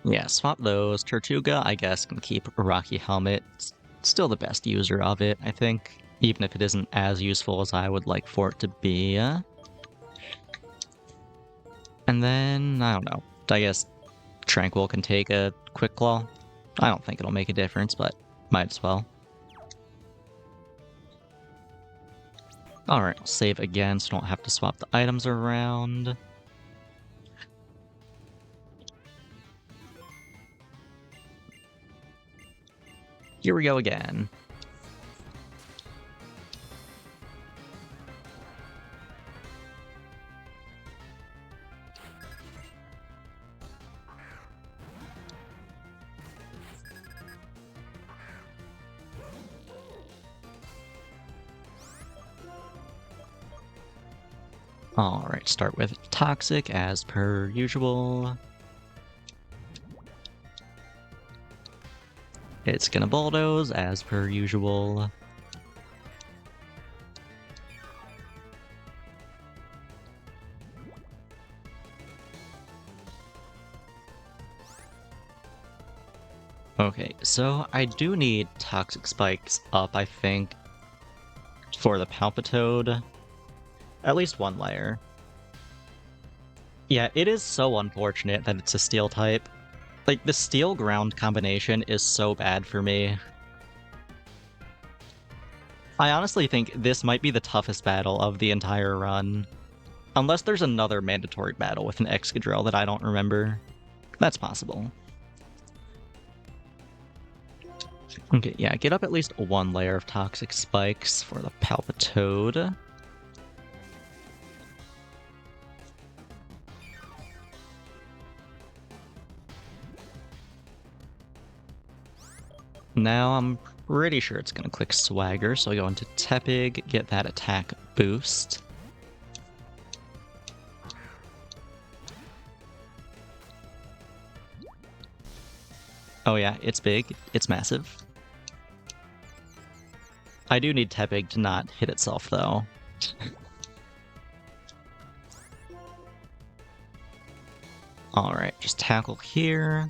Yeah, swap those. Tortuga, I guess, can keep Rocky Helmet. It's still the best user of it, I think. Even if it isn't as useful as I would like for it to be. And then, I don't know. I guess Tranquil can take a Quick Claw. I don't think it'll make a difference, but might as well. Alright, I'll save again so I don't have to swap the items around. Here we go again. Alright, start with Toxic as per usual. It's gonna Bulldoze as per usual. Okay, so I do need Toxic Spikes up, I think, for the Palpitoad. At least one layer. Yeah, it is so unfortunate that it's a steel type. Like, the steel ground combination is so bad for me. I honestly think this might be the toughest battle of the entire run. Unless there's another mandatory battle with an Excadrill that I don't remember. That's possible. Okay, yeah, get up at least one layer of toxic spikes for the Palpitoad. Now I'm pretty sure it's gonna click Swagger, so I go into Tepig, get that attack boost. Oh yeah, it's big, it's massive. I do need Tepig to not hit itself though. Alright, just tackle here.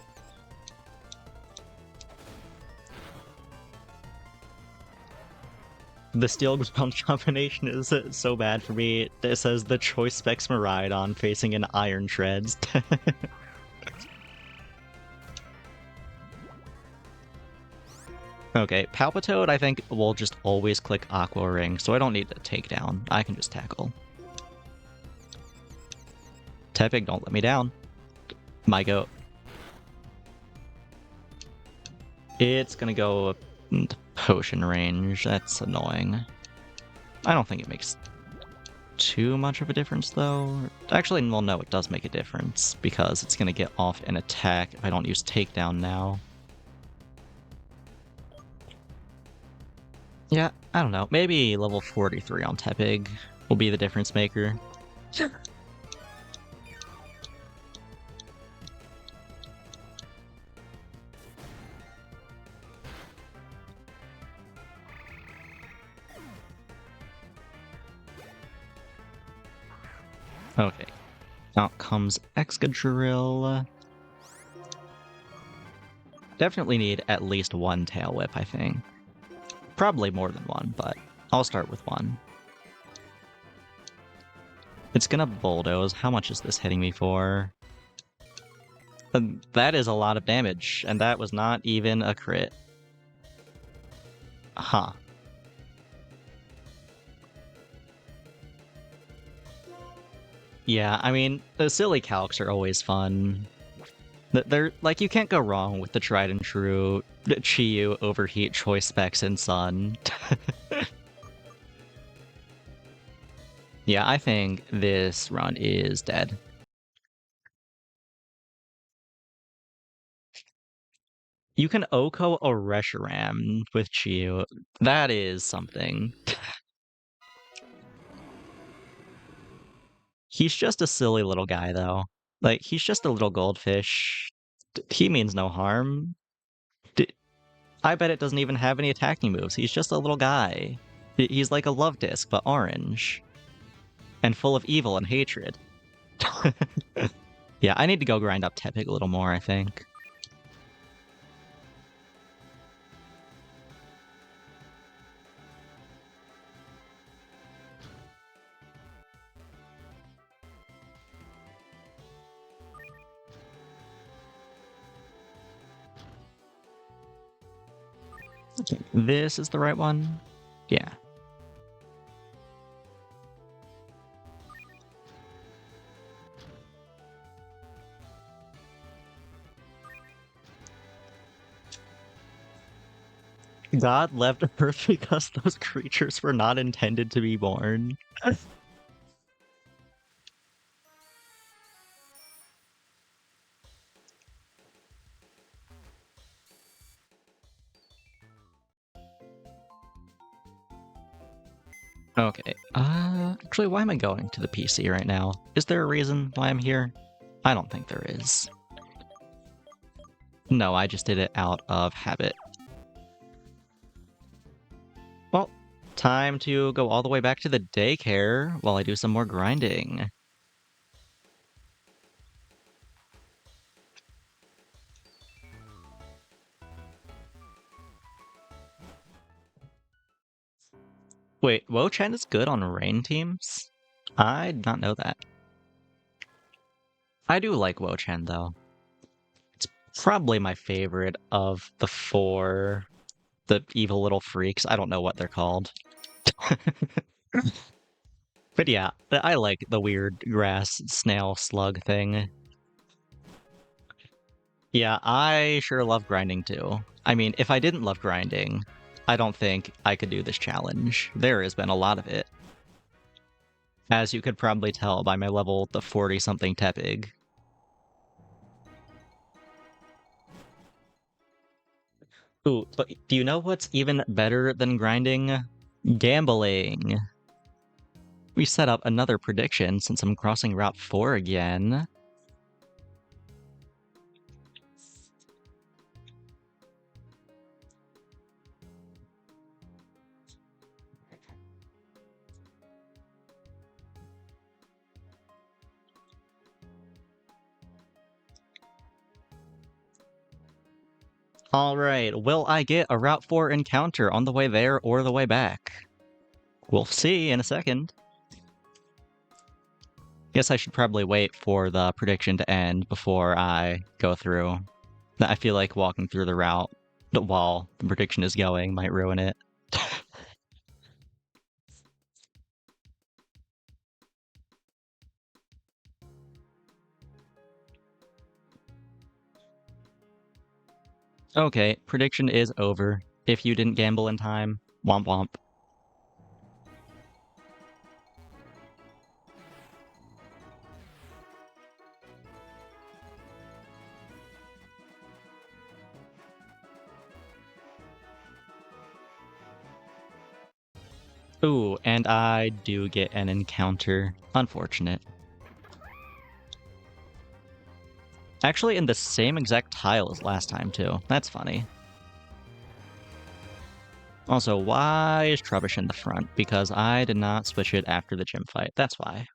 The steel ground combination is so bad for me. It says the choice specs Miraidon facing an Iron Treads. Okay, Palpitoad I think will just always click Aqua Ring, so I don't need to take down. I can just tackle. Tepig, don't let me down. My goat. It's gonna go into potion range. That's annoying. I don't think it makes too much of a difference, though. Actually, well, no, it does make a difference, because it's gonna get off an attack if I don't use takedown now. Yeah, I don't know. Maybe level 43 on Tepig will be the difference maker. Okay. Out comes Excadrill. Definitely need at least one Tail Whip, I think. Probably more than one, but I'll start with one. It's gonna Bulldoze. How much is this hitting me for? That is a lot of damage, and that was not even a crit. Huh. Yeah, I mean, the silly calcs are always fun. They're like, you can't go wrong with the tried and true Chi-Yu overheat choice specs in Sun. Yeah, I think this run is dead. You can Oko a Reshiram with Chi-Yu. That is something. He's just a silly little guy, though. Like, he's just a little goldfish. He means no harm. I bet it doesn't even have any attacking moves. He's just a little guy. He's like a love disc, but orange. And full of evil and hatred. Yeah, I need to go grind up Tepig a little more, I think. Okay, this is the right one? Yeah. God left Earth because those creatures were not intended to be born. Okay, actually, why am I going to the PC right now? Is there a reason why I'm here? I don't think there is. No, I just did it out of habit. Well, time to go all the way back to the daycare while I do some more grinding. Wait, Wo-Chen is good on rain teams? I did not know that. I do like Wo-Chen, though. It's probably my favorite of the four. The evil little freaks. I don't know what they're called. But yeah, I like the weird grass snail slug thing. Yeah, I sure love grinding too. I mean, if I didn't love grinding, I don't think I could do this challenge. There has been a lot of it. As you could probably tell by my level, the 40-something Tepig. Ooh, but do you know what's even better than grinding? Gambling. We set up another prediction since I'm crossing Route 4 again. Alright, will I get a Route 4 encounter on the way there or the way back? We'll see in a second. Guess I should probably wait for the prediction to end before I go through. I feel like walking through the route while the prediction is going might ruin it. Okay, prediction is over. If you didn't gamble in time, womp womp. Ooh, and I do get an encounter. Unfortunate. Actually, in the same exact tile as last time, too. That's funny. Also, why is Trubbish in the front? Because I did not switch it after the gym fight. That's why.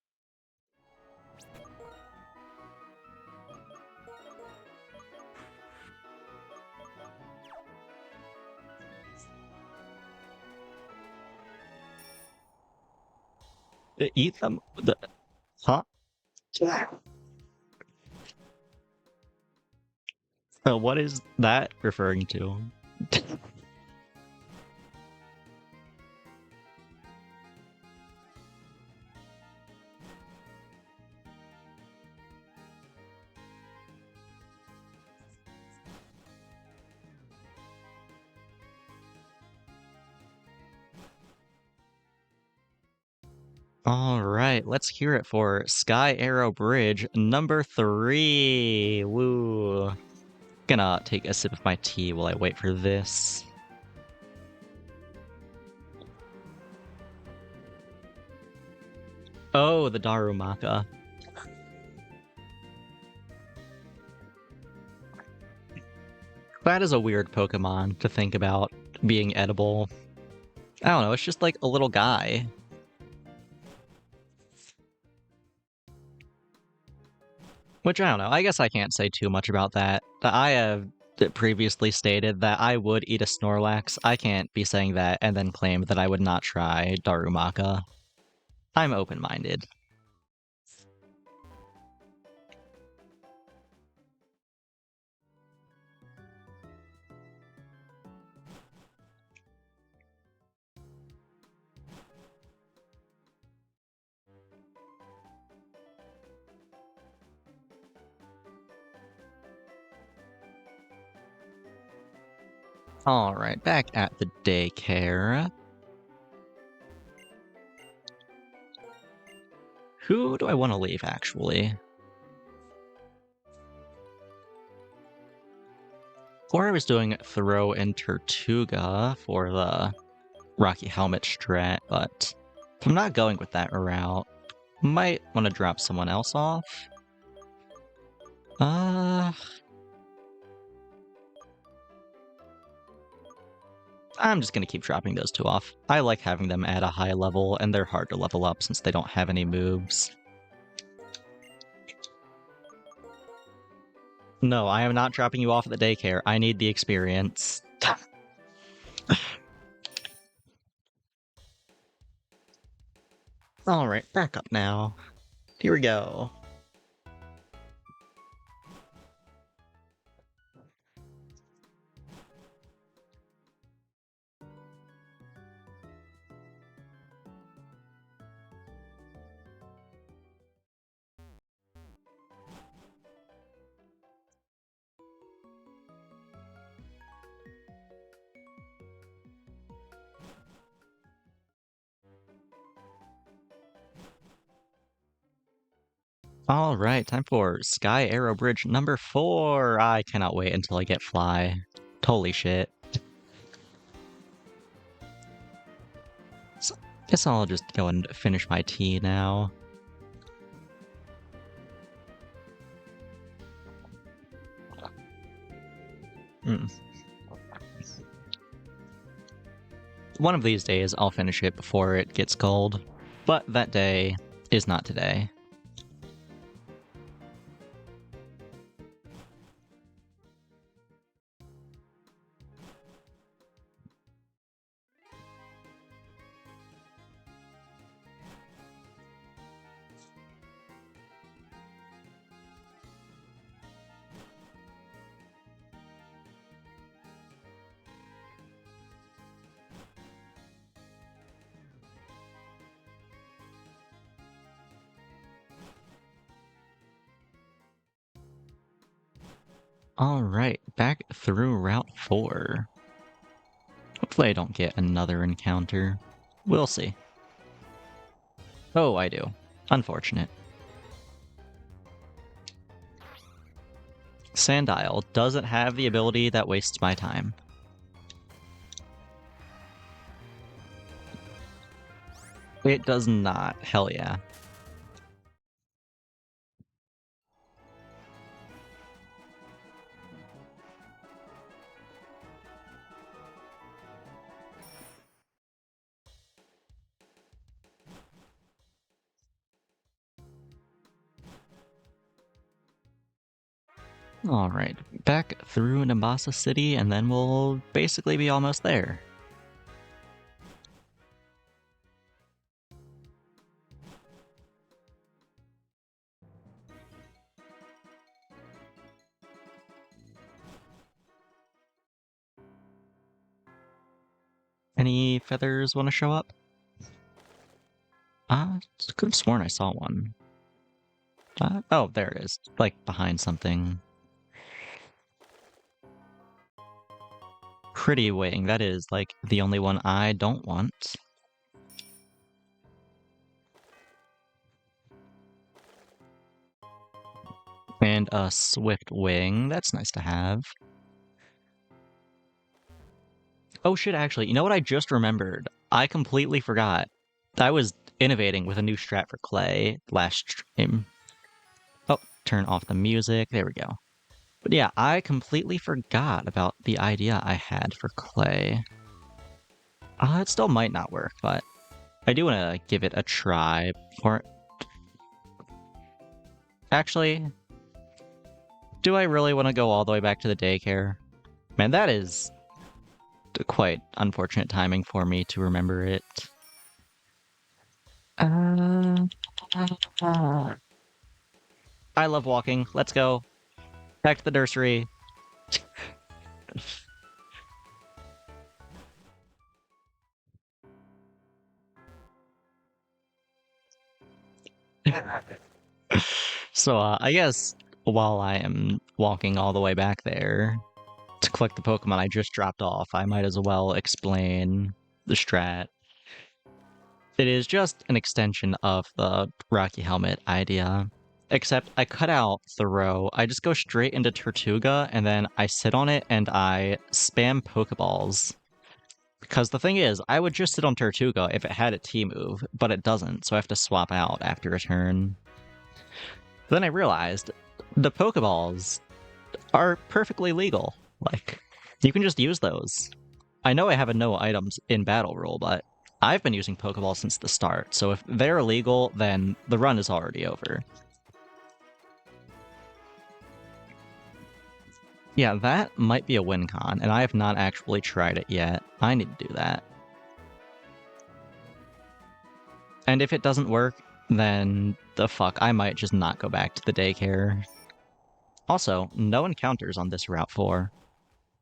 Eat them? Huh? What is that referring to? Alright, let's hear it for Sky Arrow Bridge number 3. Woo. Gonna take a sip of my tea while I wait for this. Oh, the Darumaka. That is a weird Pokemon to think about being edible. I don't know, it's just like a little guy. Which, I don't know, I guess I can't say too much about that. I have previously stated that I would eat a Snorlax. I can't be saying that and then claim that I would not try Darumaka. I'm open-minded. Alright, back at the daycare. Who do I want to leave, actually? Or I was doing Throw and Tortuga for the Rocky Helmet strat, but if I'm not going with that route, might want to drop someone else off. I'm just gonna keep dropping those two off. I like having them at a high level, and they're hard to level up since they don't have any moves. No, I am not dropping you off at the daycare. I need the experience. Alright, back up now. Here we go. Alright, time for Sky Arrow Bridge number 4. I cannot wait until I get Fly. Holy shit. So, guess I'll just go and finish my tea now. Mm. One of these days I'll finish it before it gets cold, but that day is not today. Alright, back through Route 4. Hopefully I don't get another encounter. We'll see. Oh, I do. Unfortunate. Sandile doesn't have the ability that wastes my time. It does not. Hell yeah. Alright, back through Nambasa City, and then we'll basically be almost there. Any feathers want to show up? Could have sworn I saw one. Oh, there it is. Like, behind something. Pretty wing. That is, like, the only one I don't want. And a swift wing. That's nice to have. Oh shit, actually, you know what I just remembered? I completely forgot. I was innovating with a new strat for Clay last stream. Oh, turn off the music. There we go. But yeah, I completely forgot about the idea I had for Clay. It still might not work, but I do want to give it a try. Actually, do I really want to go all the way back to the daycare? Man, that is quite unfortunate timing for me to remember it. I love walking. Let's go. Back to the nursery. So, I guess while I am walking all the way back there to collect the Pokemon I just dropped off, I might as well explain the strat. It is just an extension of the Rocky Helmet idea, except I cut out the row. I just go straight into Tortuga, and then I sit on it and I spam Pokeballs. Because the thing is, I would just sit on Tortuga if it had a T-move, but it doesn't, so I have to swap out after a turn. Then I realized the Pokeballs are perfectly legal. Like, you can just use those. I know I have a no items in battle rule, but I've been using Pokeballs since the start, so if they're illegal, then the run is already over. Yeah, that might be a win con, and I have not actually tried it yet. I need to do that. And if it doesn't work, then the fuck, I might just not go back to the daycare. Also, no encounters on this Route 4.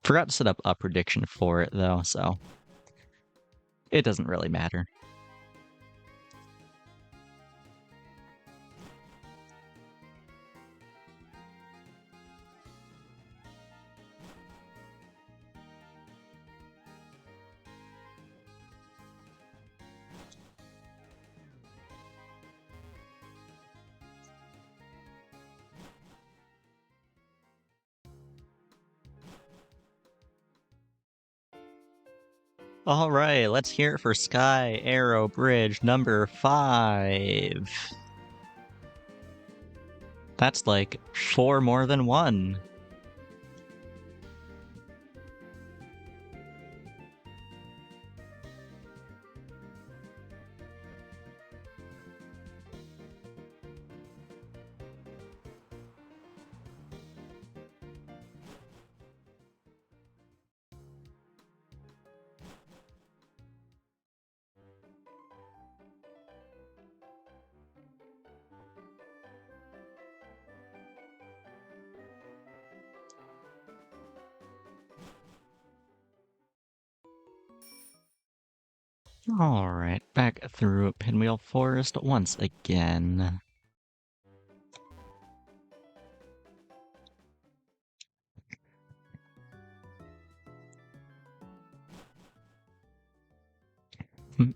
Forgot to set up a prediction for it, though, so it doesn't really matter. Alright, let's hear it for Sky Arrow Bridge number 5. That's like 4 more than 1. Alright, back through Pinwheel Forest once again.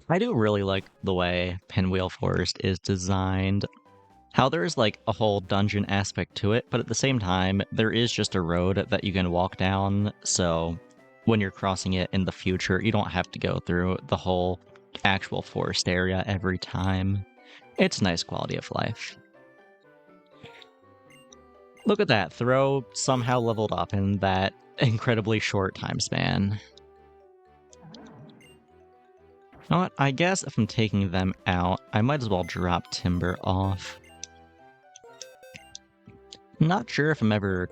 I do really like the way Pinwheel Forest is designed. How there is like a whole dungeon aspect to it, but at the same time, there is just a road that you can walk down, so when you're crossing it in the future, you don't have to go through the whole actual forest area every time. It's nice quality of life. Look at that, Throw somehow leveled up in that incredibly short time span. You know what, I guess if I'm taking them out, I might as well drop Timber off. Not sure if I'm ever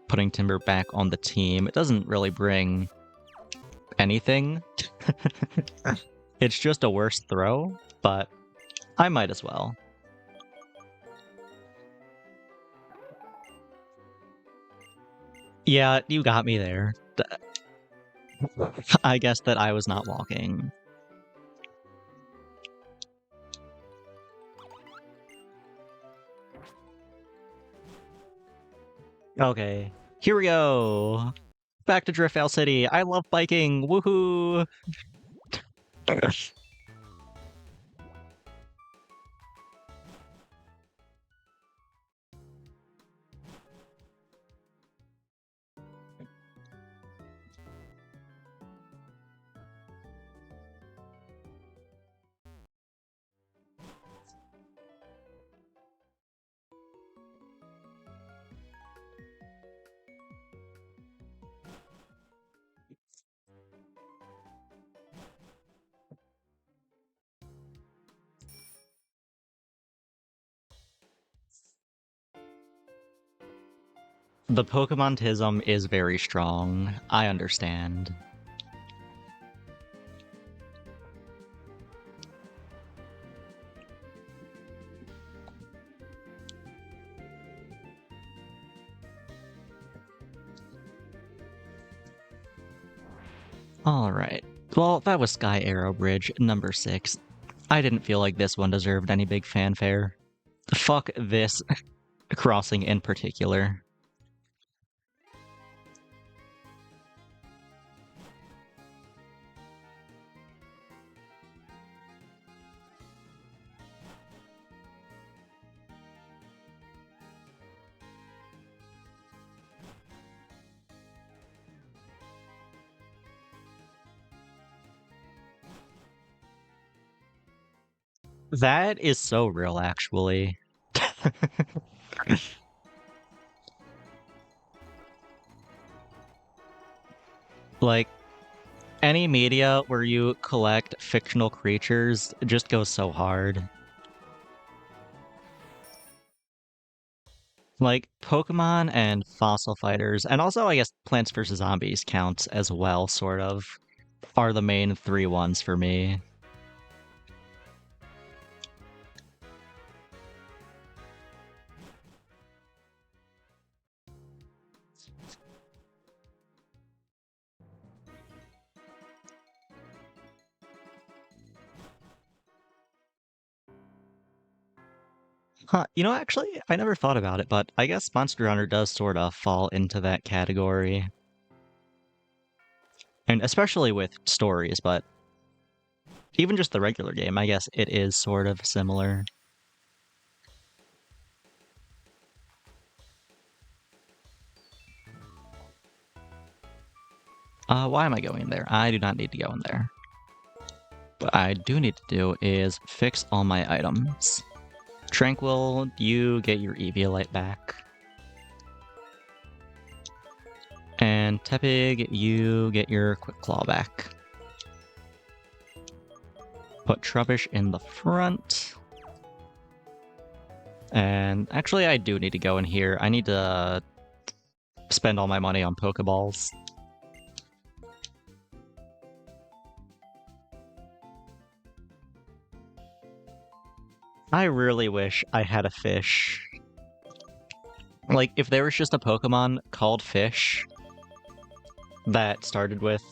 putting Timber back on the team. It doesn't really bring anything. It's just a worse throw, but I might as well. Yeah, you got me there. I guess that I was not walking. Okay, here we go. Back to Driftveil City. I love biking. Woohoo! The Pokemontism is very strong. I understand. Alright. Well, that was Sky Arrow Bridge number 6. I didn't feel like this one deserved any big fanfare. Fuck this crossing in particular. That is so real, actually. Like, any media where you collect fictional creatures just goes so hard. Like, Pokemon and fossil fighters, and also I guess Plants vs. Zombies counts as well, sort of, are the main 3 ones for me. Huh, actually, I never thought about it, but I guess Monster Hunter does sort of fall into that category. And especially with stories, but even just the regular game, I guess it is sort of similar. Why am I going there? I do not need to go in there. What I do need to do is fix all my items. Tranquil, you get your Eviolite back. And Tepig, you get your Quick Claw back. Put Trubbish in the front. And actually, I do need to go in here. I need to spend all my money on Pokeballs. I really wish I had a fish. Like, if there was just a Pokemon called Fish that started with,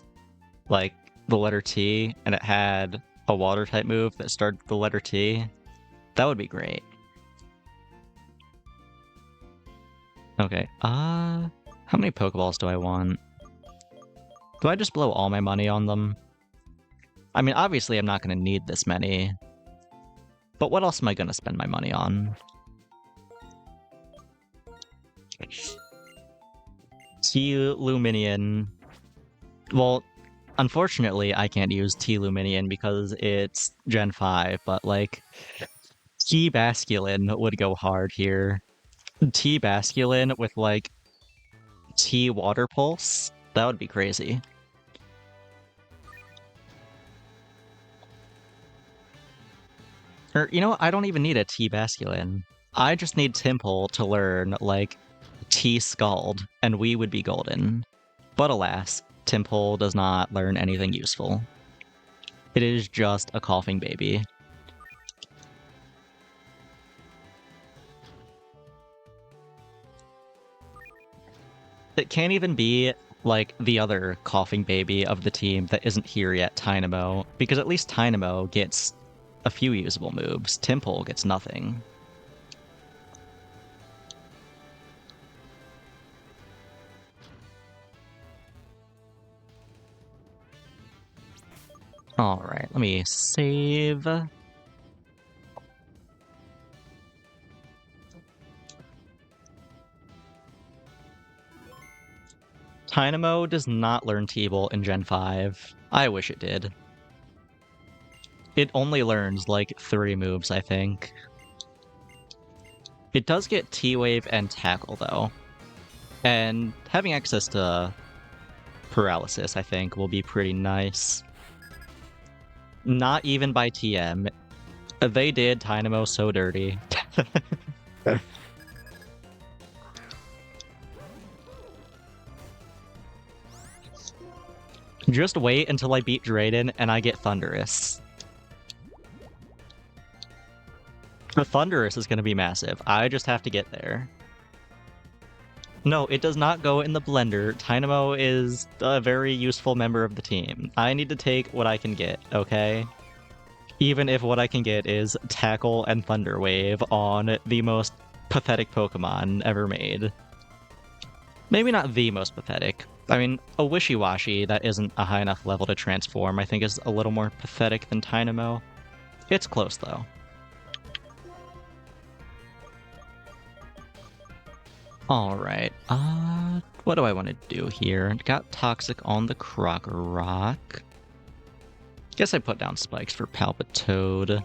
like, the letter T, and it had a water-type move that started with the letter T, that would be great. Okay, how many Pokeballs do I want? Do I just blow all my money on them? I mean, obviously I'm not going to need this many, but what else am I going to spend my money on? T-Luminion. Well, unfortunately, I can't use T-Luminion because it's Gen 5, but, like, T-Basculin would go hard here. T-Basculin with, like, T-Water Pulse? That would be crazy. Or, I don't even need a T-Basculin. I just need Temple to learn, like, T-Scald, and we would be golden. But alas, Temple does not learn anything useful. It is just a coughing baby. It can't even be, like, the other coughing baby of the team that isn't here yet, Tynamo, because at least Tynamo gets a few usable moves. Temple gets nothing. Alright, let me save. Tynamo does not learn T-Bolt in Gen 5. I wish it did. It only learns, like, 3 moves, I think. It does get T-Wave and Tackle, though. And having access to Paralysis, I think, will be pretty nice. Not even by TM. They did Tynamo so dirty. Just wait until I beat Drayden and I get Thundurus. The Thundurus is going to be massive. I just have to get there. No, it does not go in the blender. Tynamo is a very useful member of the team. I need to take what I can get, okay? Even if what I can get is Tackle and Thunder Wave on the most pathetic Pokemon ever made. Maybe not the most pathetic. I mean, a Wishy-Washy that isn't a high enough level to transform, I think is a little more pathetic than Tynamo. It's close, though. Alright, what do I want to do here? Got Toxic on the Krokorok. Guess I put down Spikes for Palpitoad.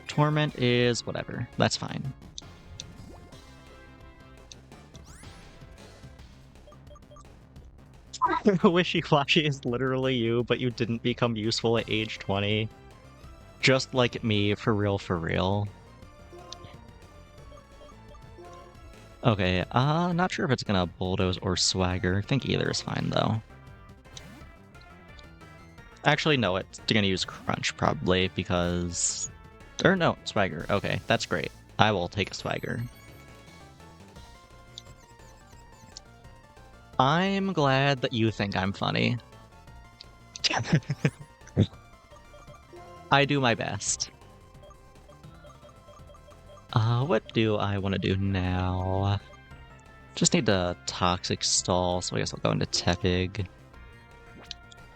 Torment is whatever. That's fine. Wishy-Washy is literally you, but you didn't become useful at age 20. Just like me, for real, for real. Okay, not sure if it's gonna Bulldoze or Swagger. I think either is fine, though. Actually, no, it's gonna use Crunch, probably, because... Or no, Swagger. Okay, that's great. I will take a Swagger. I'm glad that you think I'm funny. I do my best. What do I want to do now? Just need to Toxic Stall, so I guess I'll go into Tepig.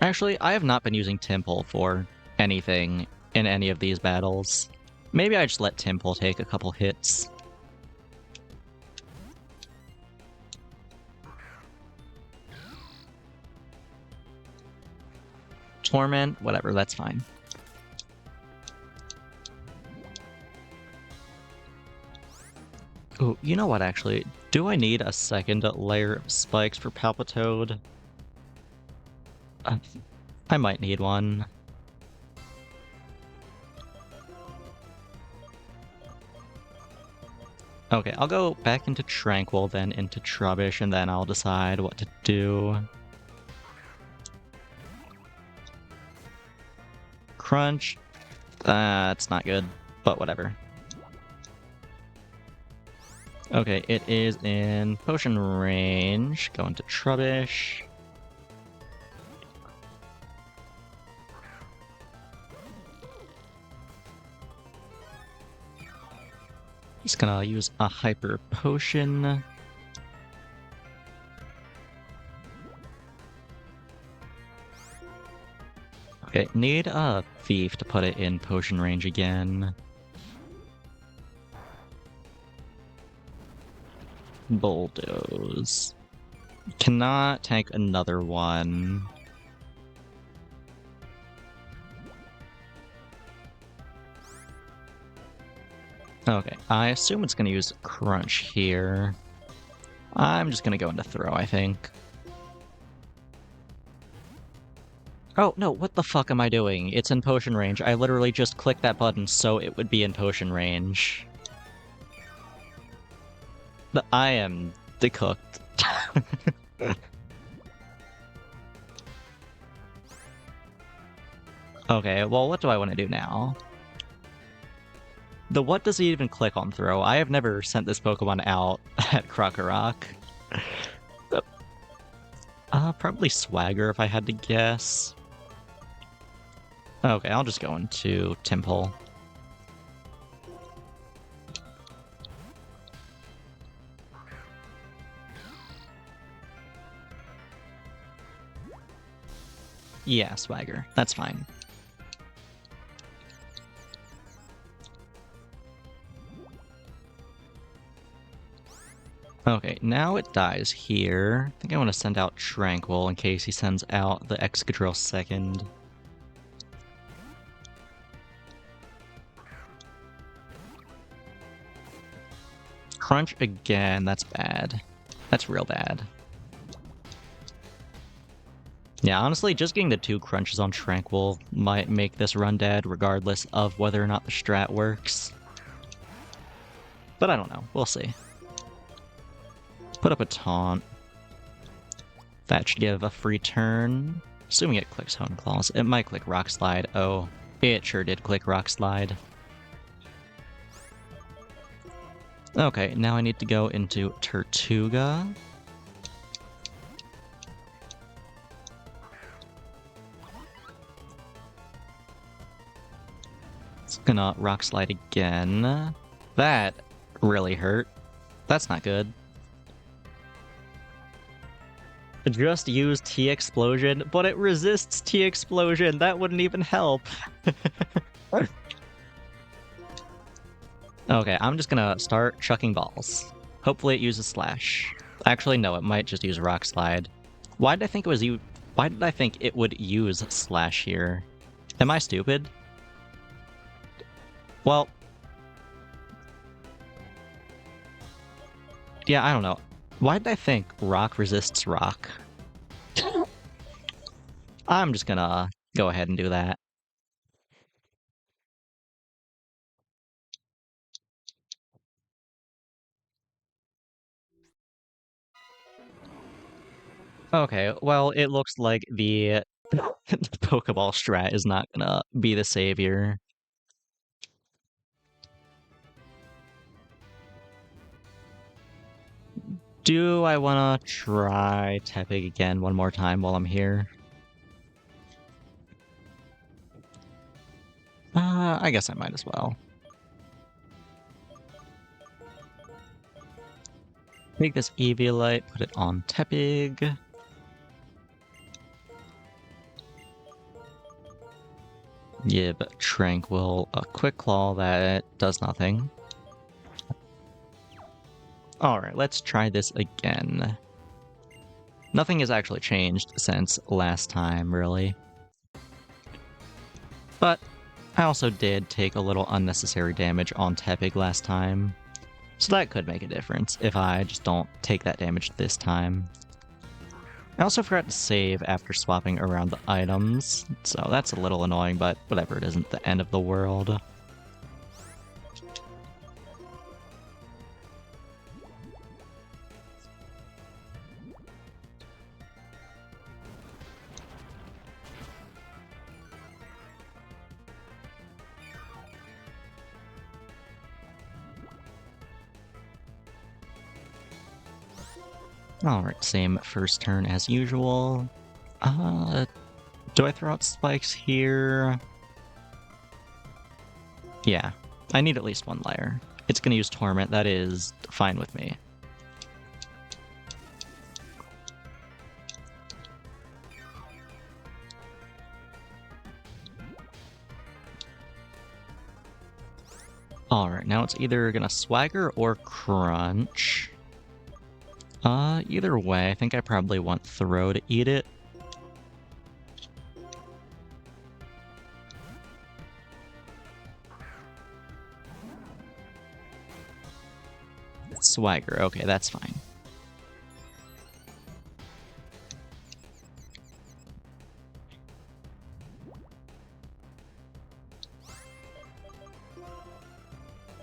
Actually, I have not been using Temple for anything in any of these battles. Maybe I just let Temple take a couple hits. Torment, whatever, that's fine. Ooh, you know what, actually? Do I need a second layer of spikes for Palpitoad? I might need one. Okay, I'll go back into Tranquil, then into Trubbish, and then I'll decide what to do. Crunch. That's not good, but whatever. Okay, it is in potion range. Go into Trubbish. Just gonna use a hyper potion. Okay, need a thief to put it in potion range again. Bulldoze. Cannot tank another one. Okay, I assume it's gonna use Crunch here. I'm just gonna go into Throw, I think. Oh, no, what the fuck am I doing? It's in potion range. I literally just clicked that button so it would be in potion range. I am decooked. Okay, well, what do I want to do now? What does he even click on Throw? I have never sent this Pokemon out at Krokorok. Probably Swagger if I had to guess. Okay, I'll just go into Temple. Yeah, Swagger. That's fine. Okay, now it dies here. I think I want to send out Tranquil in case he sends out the Excadrill second. Crunch again, that's bad. That's real bad. Yeah, honestly, just getting the 2 crunches on Tranquil might make this run dead, regardless of whether or not the strat works. But I don't know. We'll see. Put up a taunt. That should give a free turn. Assuming it clicks Hone Claws. It might click Rock Slide. Oh, it sure did click Rock Slide. Okay, now I need to go into Tortuga. It's gonna Rock Slide again. That really hurt. That's not good. Just use T-Explosion, but it resists T-Explosion. That wouldn't even help. Okay, I'm just gonna start chucking balls. Hopefully it uses Slash. Actually, no, it might just use Rock Slide. Why did I think it was you? Why did I think it would use Slash here? Am I stupid? Well... yeah, I don't know. Why did I think Rock resists Rock? I'm just gonna go ahead and do that. Okay, well, it looks like the Pokeball strat is not gonna be the savior. Do I want to try Tepig again one more time while I'm here? I guess I might as well. Take this Eviolite, put it on Tepig. Give Tranquil a Quick Claw that does nothing. Alright, let's try this again. Nothing has actually changed since last time, really. But I also did take a little unnecessary damage on Tepig last time, so that could make a difference if I just don't take that damage this time. I also forgot to save after swapping around the items, so that's a little annoying, but whatever, it isn't the end of the world. Alright, same first turn as usual. Do I throw out spikes here? Yeah, I need at least one layer. It's gonna use Torment, that is fine with me. Alright, now it's either gonna Swagger or Crunch. Either way, I think I probably want Throw to eat it. Swagger, okay, that's fine.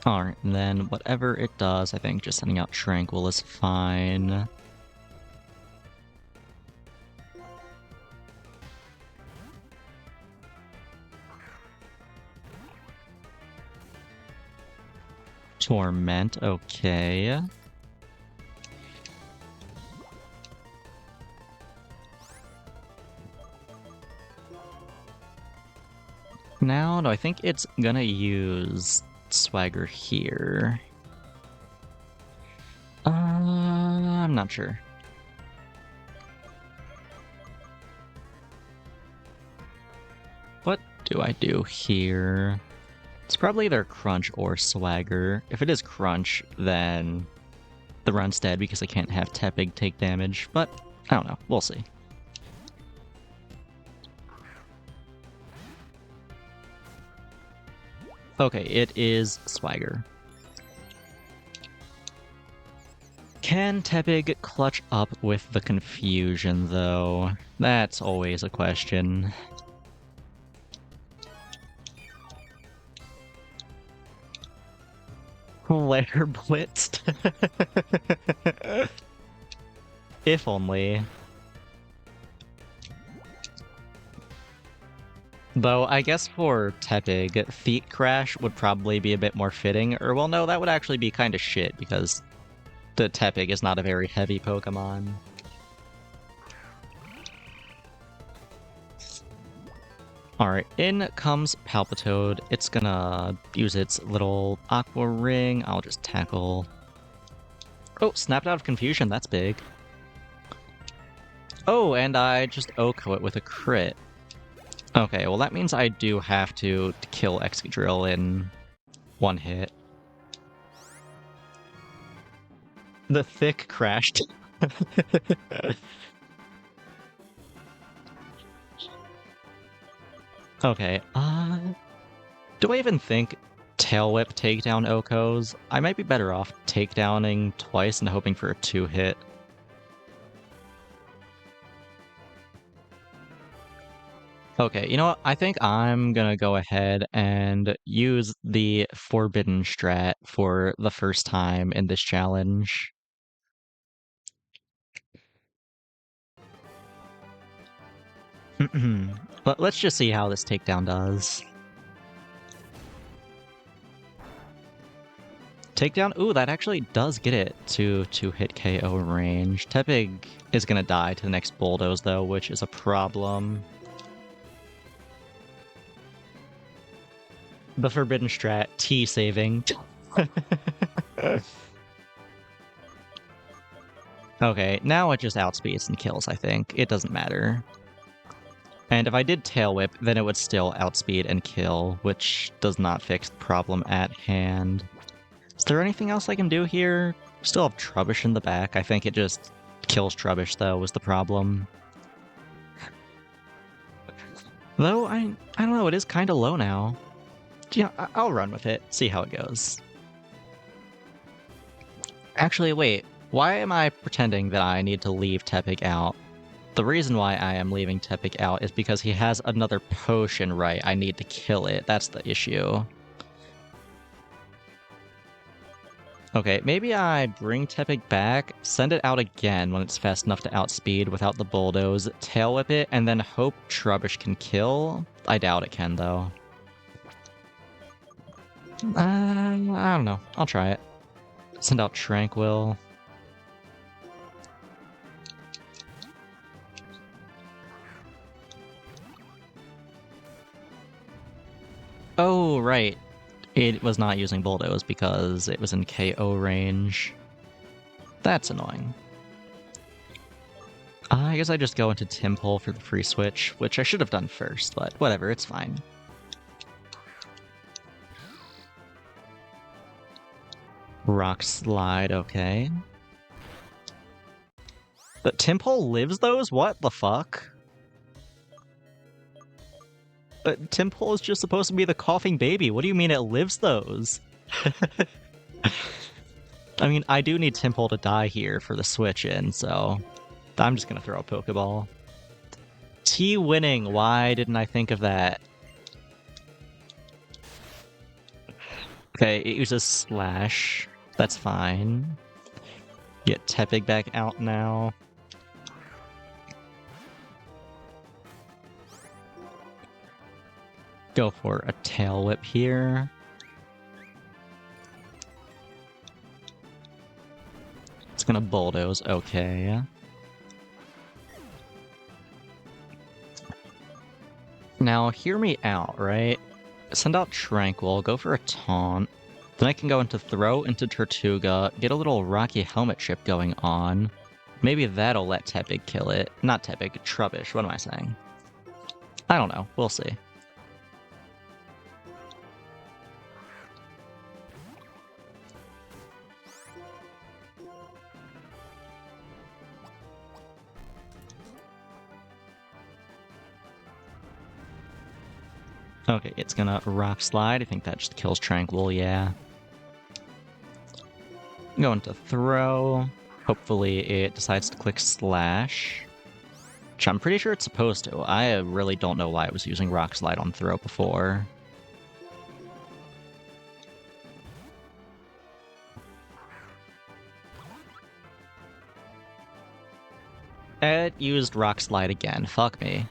Alright, and then whatever it does, I think just sending out Tranquil is fine. Torment, okay. Now, no, I think it's gonna use Swagger here. I'm not sure. What do I do here? It's probably either Crunch or Swagger. If it is Crunch, then the run's dead because I can't have Tepig take damage, but I don't know. We'll see. Okay, it is Swagger. Can Tepig clutch up with the confusion, though? That's always a question. Flare blitzed. If only. Though, I guess for Tepig, Feet Crash would probably be a bit more fitting, or well, no, that would actually be kind of shit, because the Tepig is not a very heavy Pokemon. Alright, in comes Palpitoad. It's gonna use its little Aqua Ring. I'll just tackle... Oh, snapped out of confusion, that's big. Oh, and I just OHKO it with a crit. Okay, well that means I do have to kill Excadrill in one hit. The thick crashed. Okay, do I even think Tail Whip takedown OHKOs? I might be better off takedowning twice and hoping for a 2-hit. Okay, you know what? I think I'm gonna go ahead and use the Forbidden Strat for the first time in this challenge. Let's just see how this takedown does. Takedown, ooh, that actually does get it to hit KO range. Tepig is gonna die to the next bulldoze though, which is a problem. The forbidden strat, T saving. Okay, now it just outspeeds and kills, I think. It doesn't matter. And if I did Tail Whip, then it would still outspeed and kill, which does not fix the problem at hand. Is there anything else I can do here? Still have Trubbish in the back. I think it just kills Trubbish, though, was the problem. Though, I don't know, it is kind of low now. Yeah, I'll run with it, see how it goes. Actually, wait. Why am I pretending that I need to leave Tepig out? The reason why I am leaving Tepig out is because he has another potion right. I need to kill it. That's the issue. Okay, maybe I bring Tepig back, send it out again when it's fast enough to outspeed without the bulldoze, tail whip it, and then hope Trubbish can kill? I doubt it can, though. I don't know. I'll try it. Send out Tranquil. Oh, right. It was not using Bulldoze because it was in KO range. That's annoying. I guess I just go into Timple for the free switch, which I should have done first, but whatever, it's fine. Rock Slide, okay. But Timple lives those? What the fuck? But Timple is just supposed to be the coughing baby. What do you mean it lives those? I mean, I do need Timple to die here for the switch in, so I'm just gonna throw a Pokeball. T winning, why didn't I think of that? Okay, it uses Slash. That's fine. Get Tepig back out now. Go for a Tail Whip here. It's gonna Bulldoze, okay. Now, hear me out, right? Send out Tranquil, go for a Taunt. Then I can go into Throw into Tortuga, get a little Rocky Helmet chip going on. Maybe that'll let Tepig kill it. Not Tepig, Trubbish, what am I saying? I don't know, we'll see. Okay, it's gonna Rock Slide. I think that just kills Tranquil, yeah. Going to Throw. Hopefully it decides to click Slash. Which I'm pretty sure it's supposed to. I really don't know why it was using Rock Slide on Throw before. It used Rock Slide again. Fuck me.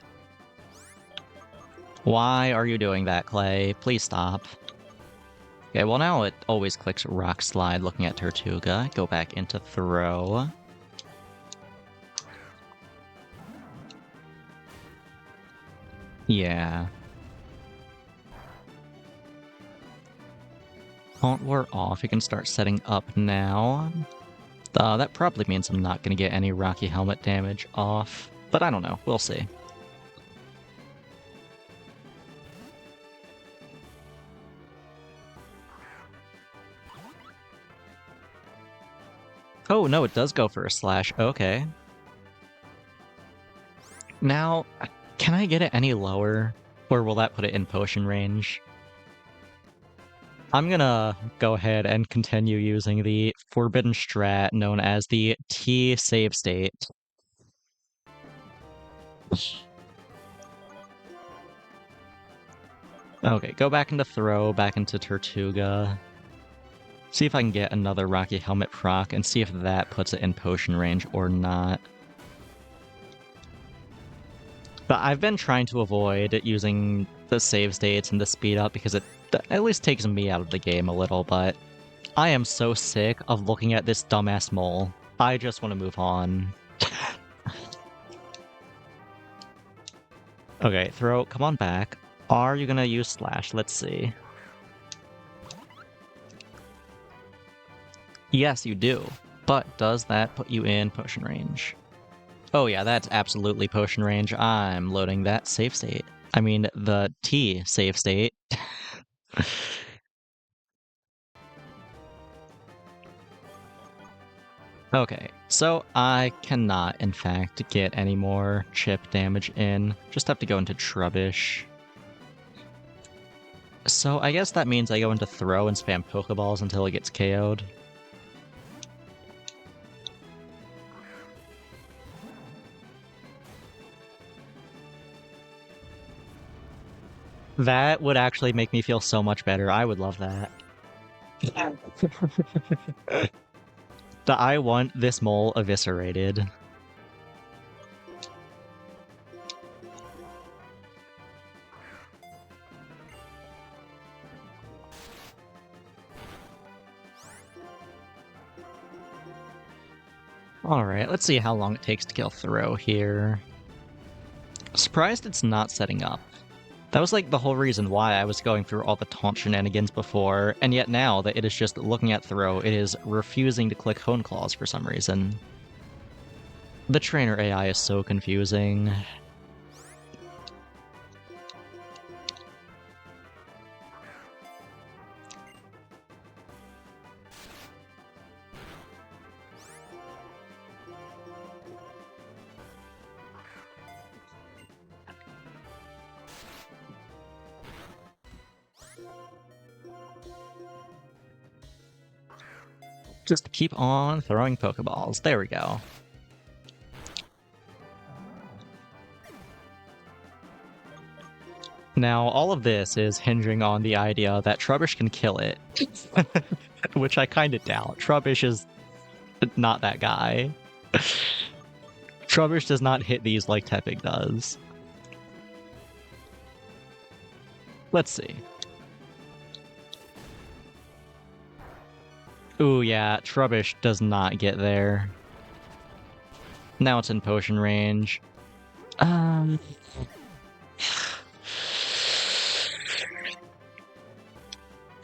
Why are you doing that, Clay? Please stop. Okay, well now it always clicks Rock Slide looking at Tortuga. Go back into Throw. Yeah. Taunt War off. You can start setting up now. That probably means I'm not going to get any Rocky Helmet damage off. But I don't know. We'll see. Oh, no, it does go for a Slash. Okay. Now, can I get it any lower? Or will that put it in potion range? I'm gonna go ahead and continue using the forbidden strat known as the T save state. Okay, go back into Throw, back into Tortuga. See if I can get another Rocky Helmet proc and see if that puts it in potion range or not. But I've been trying to avoid using the save states and the speed up because it at least takes me out of the game a little, but I am so sick of looking at this dumbass mole. I just want to move on. Okay, throw, come on back. Are you gonna use slash? Let's see. Yes, you do. But does that put you in potion range? Oh yeah, that's absolutely potion range. I'm loading that save state. I mean, the T save state. Okay, so I cannot, in fact, get any more chip damage in. Just have to go into Trubbish. So I guess that means I go into Throw and spam Pokeballs until it gets KO'd. That would actually make me feel so much better. I would love that. I want this mole eviscerated. Alright, let's see how long it takes to kill Throw here. Surprised it's not setting up. That was like the whole reason why I was going through all the taunt shenanigans before, and yet now that it is just looking at Throw, it is refusing to click Hone Claws for some reason. The trainer AI is so confusing. Just keep on throwing Pokeballs. There we go. Now, all of this is hinging on the idea that Trubbish can kill it. Which I kind of doubt. Trubbish is not that guy. Trubbish does not hit these like Tepig does. Let's see. Ooh, yeah, Trubbish does not get there. Now it's in potion range.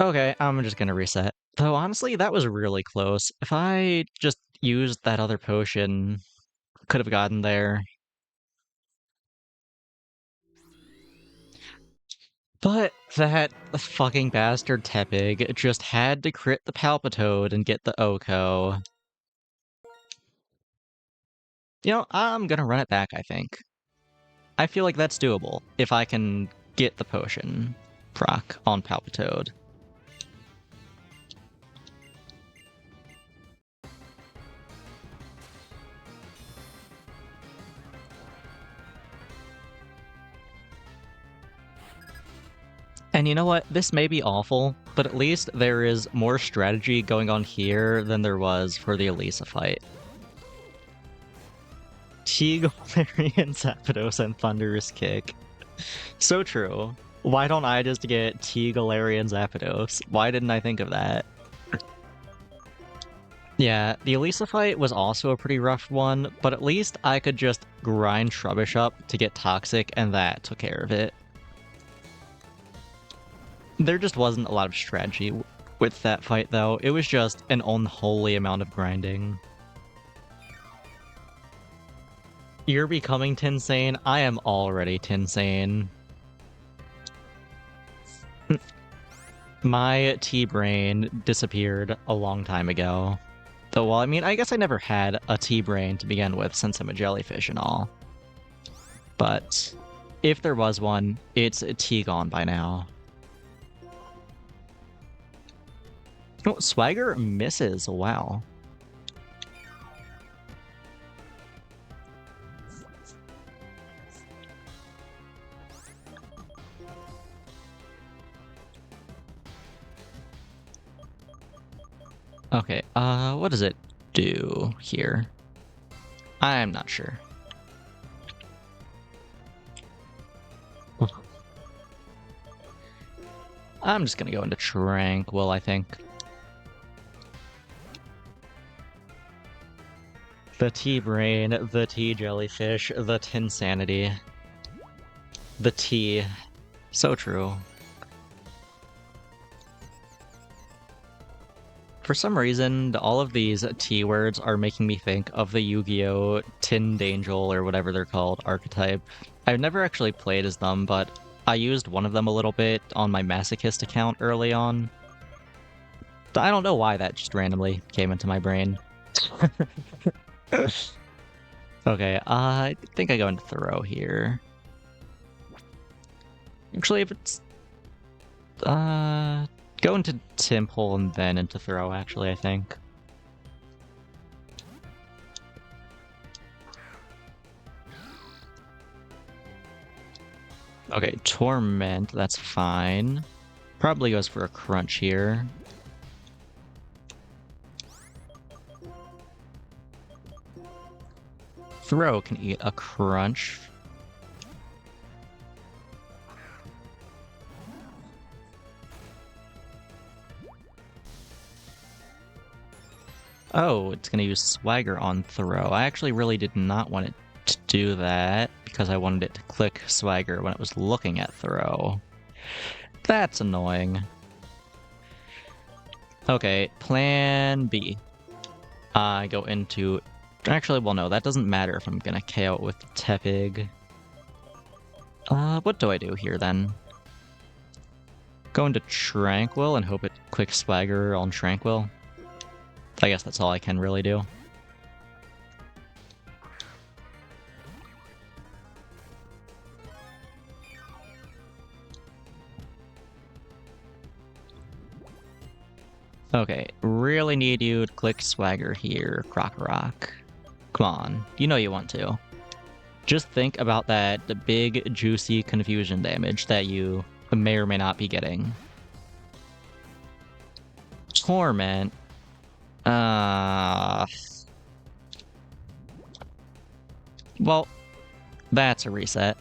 Okay, I'm just gonna reset. Though honestly, that was really close. If I just used that other potion, could have gotten there. But that fucking bastard Tepig just had to crit the Palpitoad and get the Oko. You know, I'm gonna run it back, I think. I feel like that's doable, if I can get the potion proc on Palpitoad. And you know what? This may be awful, but at least there is more strategy going on here than there was for the Elisa fight. T-Galarian, Zapdos, and Thunderous Kick. So true. Why don't I just get T-Galarian Zapdos? Why didn't I think of that? Yeah, the Elisa fight was also a pretty rough one, but at least I could just grind Trubbish up to get Toxic, and that took care of it. There just wasn't a lot of strategy with that fight, though. It was just an unholy amount of grinding. You're becoming Tinsane? I am already Tinsane. My T-Brain disappeared a long time ago. Though, well, I mean, I guess I never had a T-Brain to begin with, since I'm a jellyfish and all. But if there was one, it's T-gone by now. Oh, Swagger misses. Wow. Okay, what does it do here? I'm not sure. I'm just gonna go into Tranquil, I think. The tea brain, the tea jellyfish, the tinsanity. The tea. So true. For some reason, all of these T words are making me think of the Yu-Gi-Oh! Tin Angel or whatever they're called archetype. I've never actually played as them, but I used one of them a little bit on my Masochist account early on. I don't know why that just randomly came into my brain. Okay, I think I go into throw here. Actually, if it's go into Temple and then into throw, actually, I think. Okay, Torment, that's fine. Probably goes for a crunch here. Throw can eat a crunch. Oh, it's going to use Swagger on Throw. I actually really did not want it to do that because I wanted it to click Swagger when it was looking at Throw. That's annoying. Okay, plan B. I go into... Actually, well, no, that doesn't matter if I'm going to KO it with Tepig. What do I do here, then? Go into Tranquil and hope it clicks Swagger on Tranquil. I guess that's all I can really do. Okay, really need you to click Swagger here, Crocorock. Come on, you know you want to. Just think about that big, juicy confusion damage that you may or may not be getting. Torment. Well, that's a reset.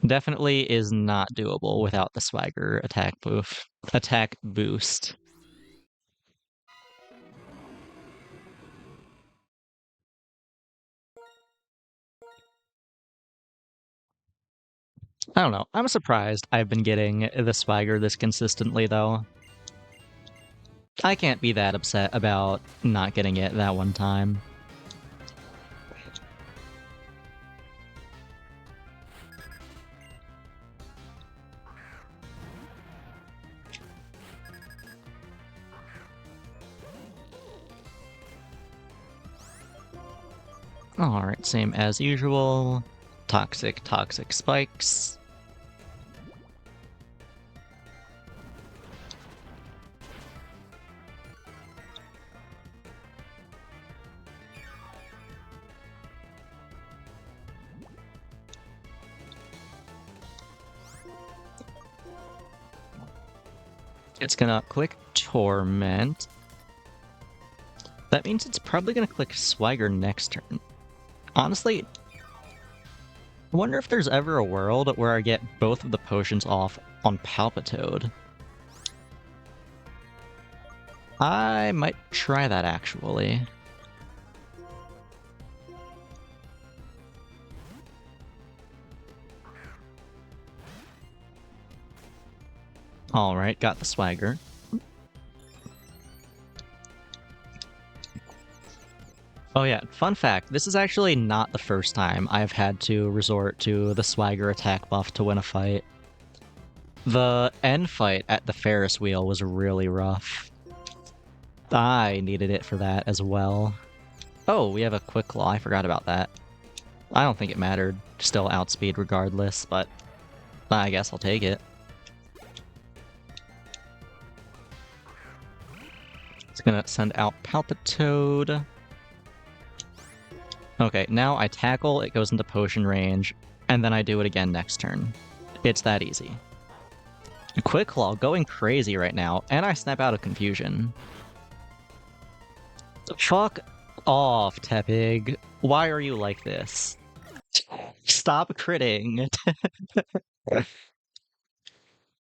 Definitely is not doable without the Swagger attack boost. I don't know. I'm surprised I've been getting the Swagger this consistently, though. I can't be that upset about not getting it that one time. Alright, same as usual. Toxic spikes. It's gonna click Torment. That means it's probably gonna click Swagger next turn. Honestly, I wonder if there's ever a world where I get both of the potions off on Palpitoad. I might try that, actually. Alright, got the Swagger. Oh yeah, fun fact, this is actually not the first time I've had to resort to the Swagger attack buff to win a fight. The end fight at the Ferris wheel was really rough. I needed it for that as well. Oh, we have a Quick Claw, I forgot about that. I don't think it mattered. Still outspeed regardless, but I guess I'll take it. It's gonna send out Palpitoad. Okay, now I tackle, it goes into potion range, and then I do it again next turn. It's that easy. Quick Claw going crazy right now, and I snap out of Confusion. Fuck off, Tepig. Why are you like this? Stop critting.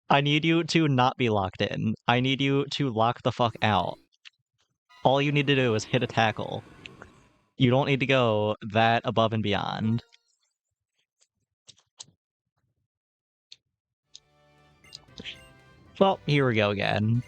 I need you to not be locked in. I need you to lock the fuck out. All you need to do is hit a tackle. You don't need to go that above and beyond. Well, here we go again.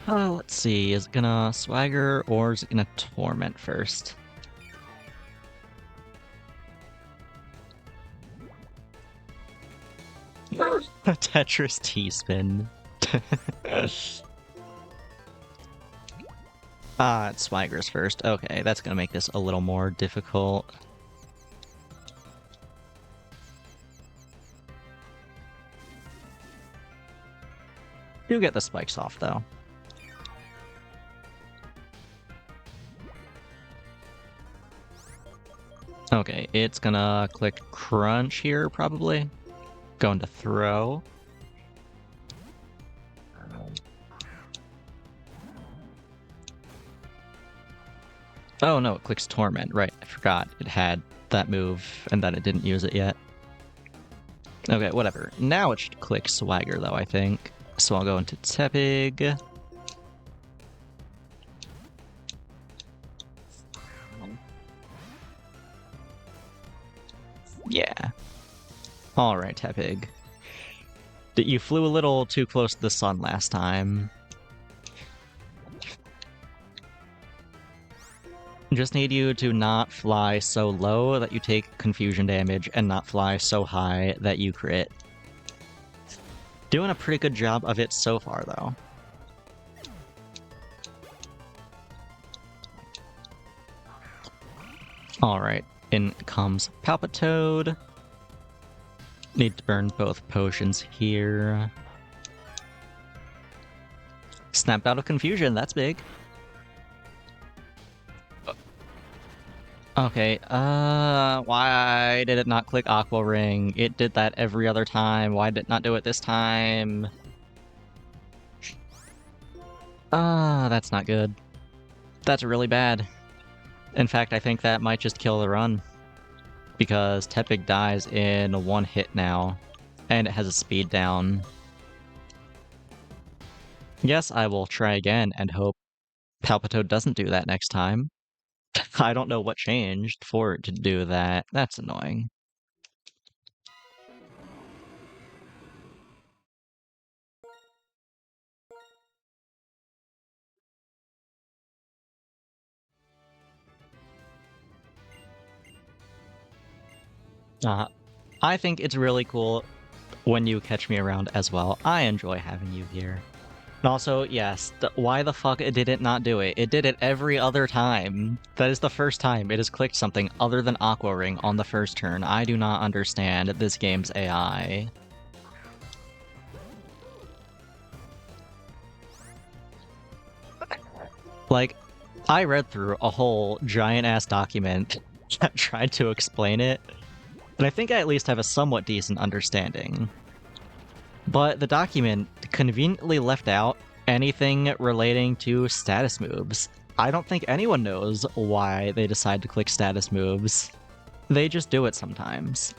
Let's see. Is it gonna Swagger or is it gonna Torment first? Tetris T-Spin. It's Swagger's first. Okay, that's gonna make this a little more difficult. Do get the spikes off, though. Okay, it's gonna click Crunch here, probably. Going to throw. Oh no, it clicks Torment. Right, I forgot it had that move and that it didn't use it yet. Okay, whatever. Now it should click Swagger, though, I think. So I'll go into Tepig. Yeah. Alright, Tepig. You flew a little too close to the sun last time. Just need you to not fly so low that you take confusion damage and not fly so high that you crit. Doing a pretty good job of it so far, though. Alright, in comes Palpitoad. Need to burn both potions here. Snapped out of confusion, that's big. Okay, why did it not click Aqua Ring? It did that every other time. Why did it not do it this time? That's not good. That's really bad. In fact, I think that might just kill the run. Because Tepig dies in one hit now, and it has a speed down. Yes, I will try again and hope Palpitoad doesn't do that next time. I don't know what changed for it to do that. That's annoying. I think it's really cool when you catch me around as well. I enjoy having you here. And also, yes, why the fuck did it not do it? It did it every other time. That is the first time it has clicked something other than Aqua Ring on the first turn. I do not understand this game's AI. Like, I read through a whole giant-ass document that tried to explain it, and I think I at least have a somewhat decent understanding. But the document conveniently left out anything relating to status moves. I don't think anyone knows why they decide to click status moves. They just do it sometimes.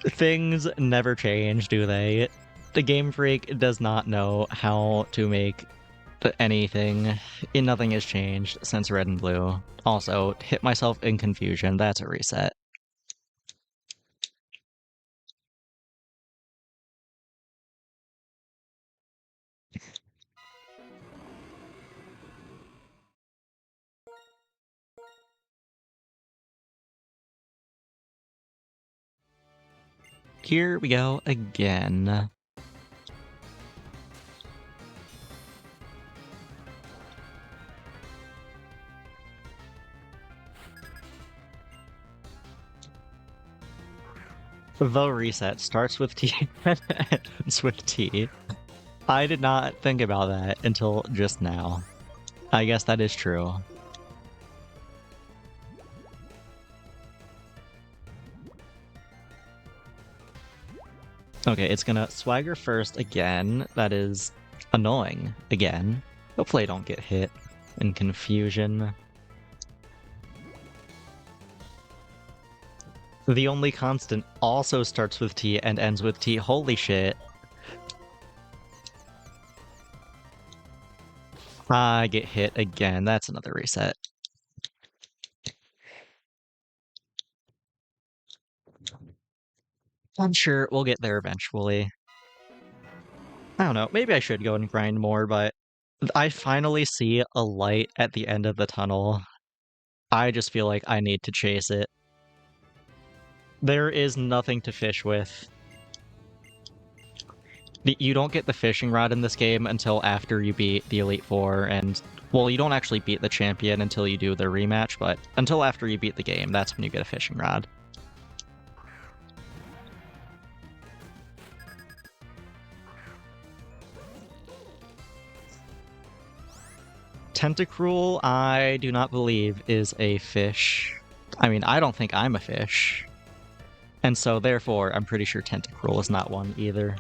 Things never change, do they? The Game Freak does not know how to make anything. Nothing has changed since Red and Blue. Also, hit myself in confusion. That's a reset. Here we go again. The reset starts with T and ends with T. I did not think about that until just now. I guess that is true. Okay, it's gonna swagger first again. That is annoying again. Hopefully I don't get hit in confusion. The only constant also starts with T and ends with T. Holy shit. I get hit again. That's another reset. I'm sure we'll get there eventually. I don't know. Maybe I should go and grind more, but I finally see a light at the end of the tunnel. I just feel like I need to chase it. There is nothing to fish with. You don't get the fishing rod in this game until after you beat the Elite Four, and, well, you don't actually beat the champion until you do the rematch, but until after you beat the game, that's when you get a fishing rod. Tentacruel, I do not believe is a fish. I mean, I don't think I'm a fish. And so, therefore, I'm pretty sure Tentacruel is not one either.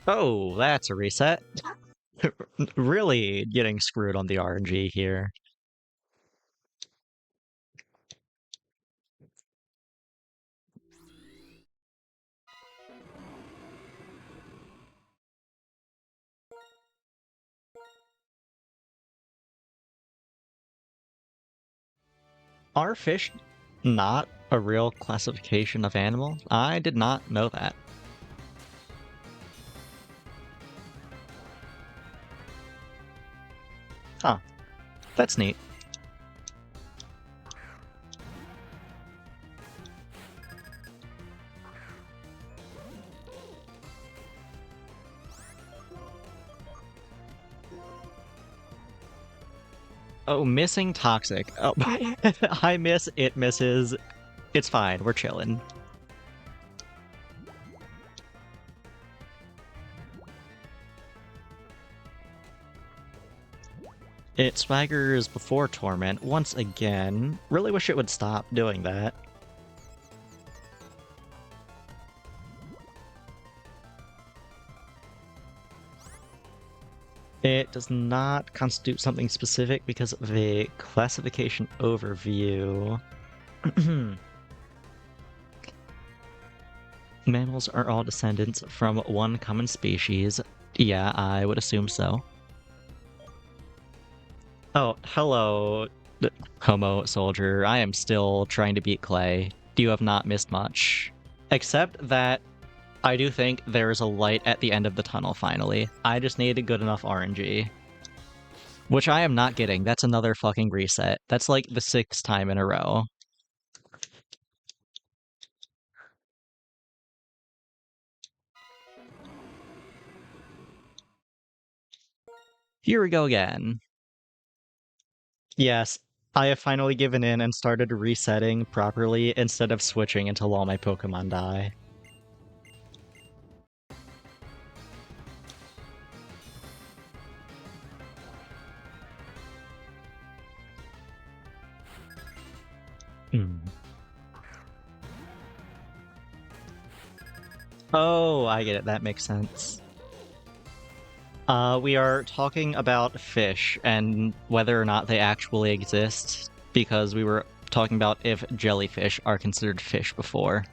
Oh, that's a reset. Really getting screwed on the RNG here. Are fish not a real classification of animal? I did not know that. Huh. That's neat. Oh, missing toxic. Oh, I miss, it misses. It's fine, we're chilling. It swaggers before Torment once again. Really wish it would stop doing that. It does not constitute something specific because of a classification overview. Mammals are all descendants from one common species. Yeah, I would assume so. Oh, hello, Homo Soldier. I am still trying to beat Clay. You have not missed much. Except that I do think there is a light at the end of the tunnel, finally. I just needed good enough RNG. Which I am not getting. That's another fucking reset. That's like the 6th time in a row. Here we go again. Yes, I have finally given in and started resetting properly instead of switching until all my Pokemon die. Hmm. Oh, I get it. That makes sense. We are talking about fish and whether or not they actually exist, because we were talking about if jellyfish are considered fish before.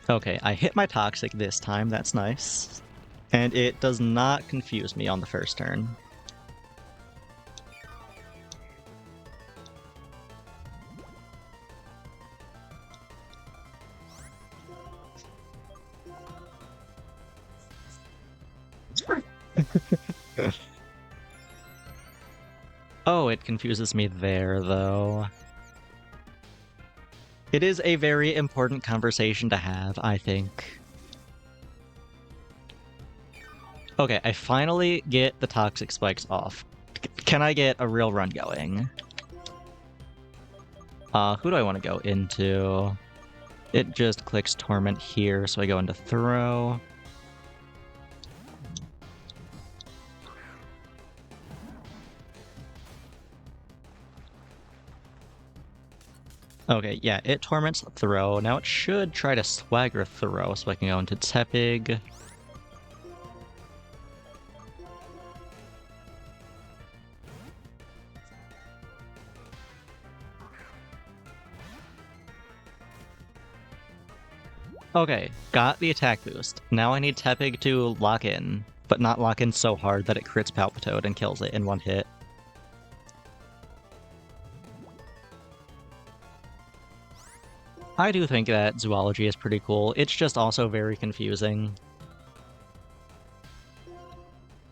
Okay, I hit my Toxic this time, that's nice. And it does not confuse me on the first turn. Oh, it confuses me there, though. It is a very important conversation to have, I think. Okay, I finally get the toxic spikes off. Can I get a real run going? Who do I want to go into? It just clicks Torment here, so I go into Throw. Okay, yeah, it Torments Throw. Now it should try to Swagger Throw, so I can go into Tepig. Okay, got the attack boost. Now I need Tepig to lock in, but not lock in so hard that it crits Palpitoad and kills it in one hit. I do think that Zoology is pretty cool. It's just also very confusing.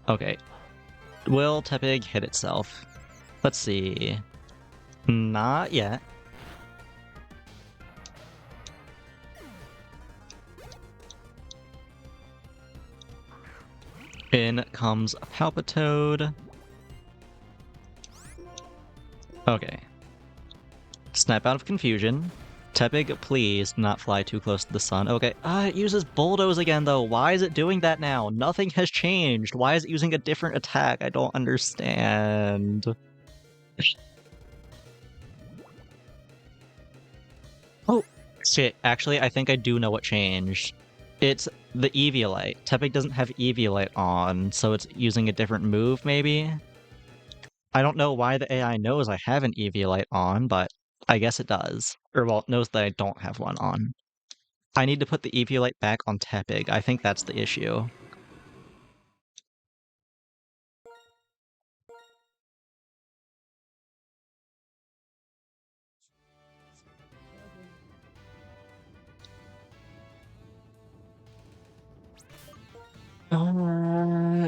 Okay. Will Tepig hit itself? Let's see. Not yet. In comes Palpitoad. Okay. Snap out of confusion. Tepig, please not fly too close to the sun. Okay, it uses Bulldoze again, though. Why is it doing that now? Nothing has changed. Why is it using a different attack? I don't understand. Oh, shit. Actually, I think I do know what changed. It's the Eviolite. Tepig doesn't have Eviolite on, so it's using a different move, maybe? I don't know why the AI knows I have an Eviolite on, but I guess it does. Or, well, it knows that I don't have one on. I need to put the Eviolite back on Tepig. I think that's the issue.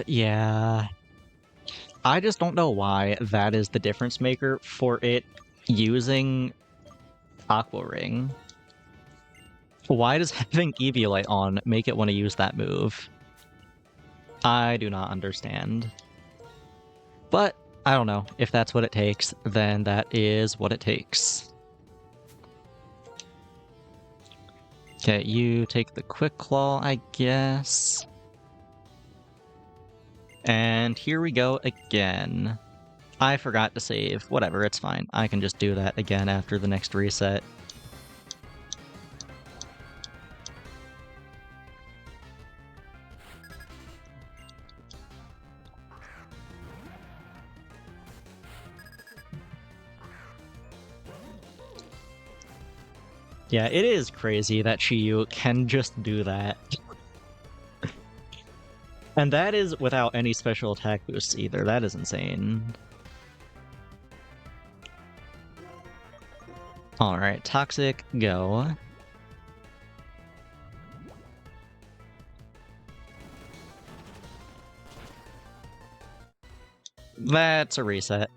Yeah. I just don't know why that is the difference maker for it using Aqua Ring. Why does having Eviolite on make it want to use that move? I do not understand. But, I don't know. If that's what it takes, then that is what it takes. Okay, you take the Quick Claw, I guess. And here we go again. I forgot to save. Whatever, it's fine. I can just do that again after the next reset. Yeah, it is crazy that Chiyu can just do that. And that is without any special attack boosts either. That is insane. Alright, Toxic, go. That's a reset.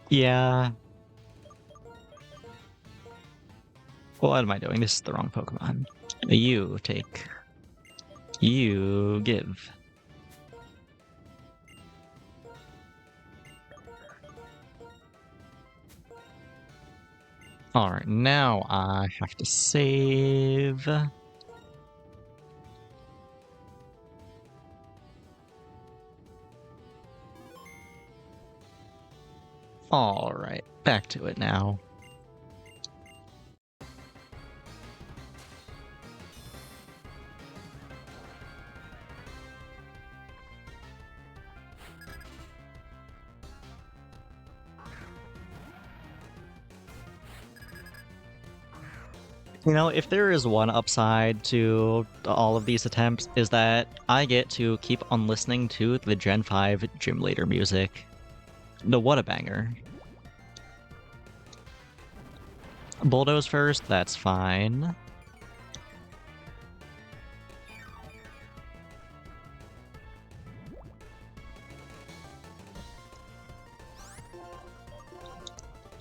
Yeah. What am I doing? This is the wrong Pokemon. You take. You give. Alright, now I have to save. Alright, back to it now. You know, if there is one upside to all of these attempts, is that I get to keep on listening to the Gen 5 gym leader music. No, what a banger. Bulldoze first, that's fine.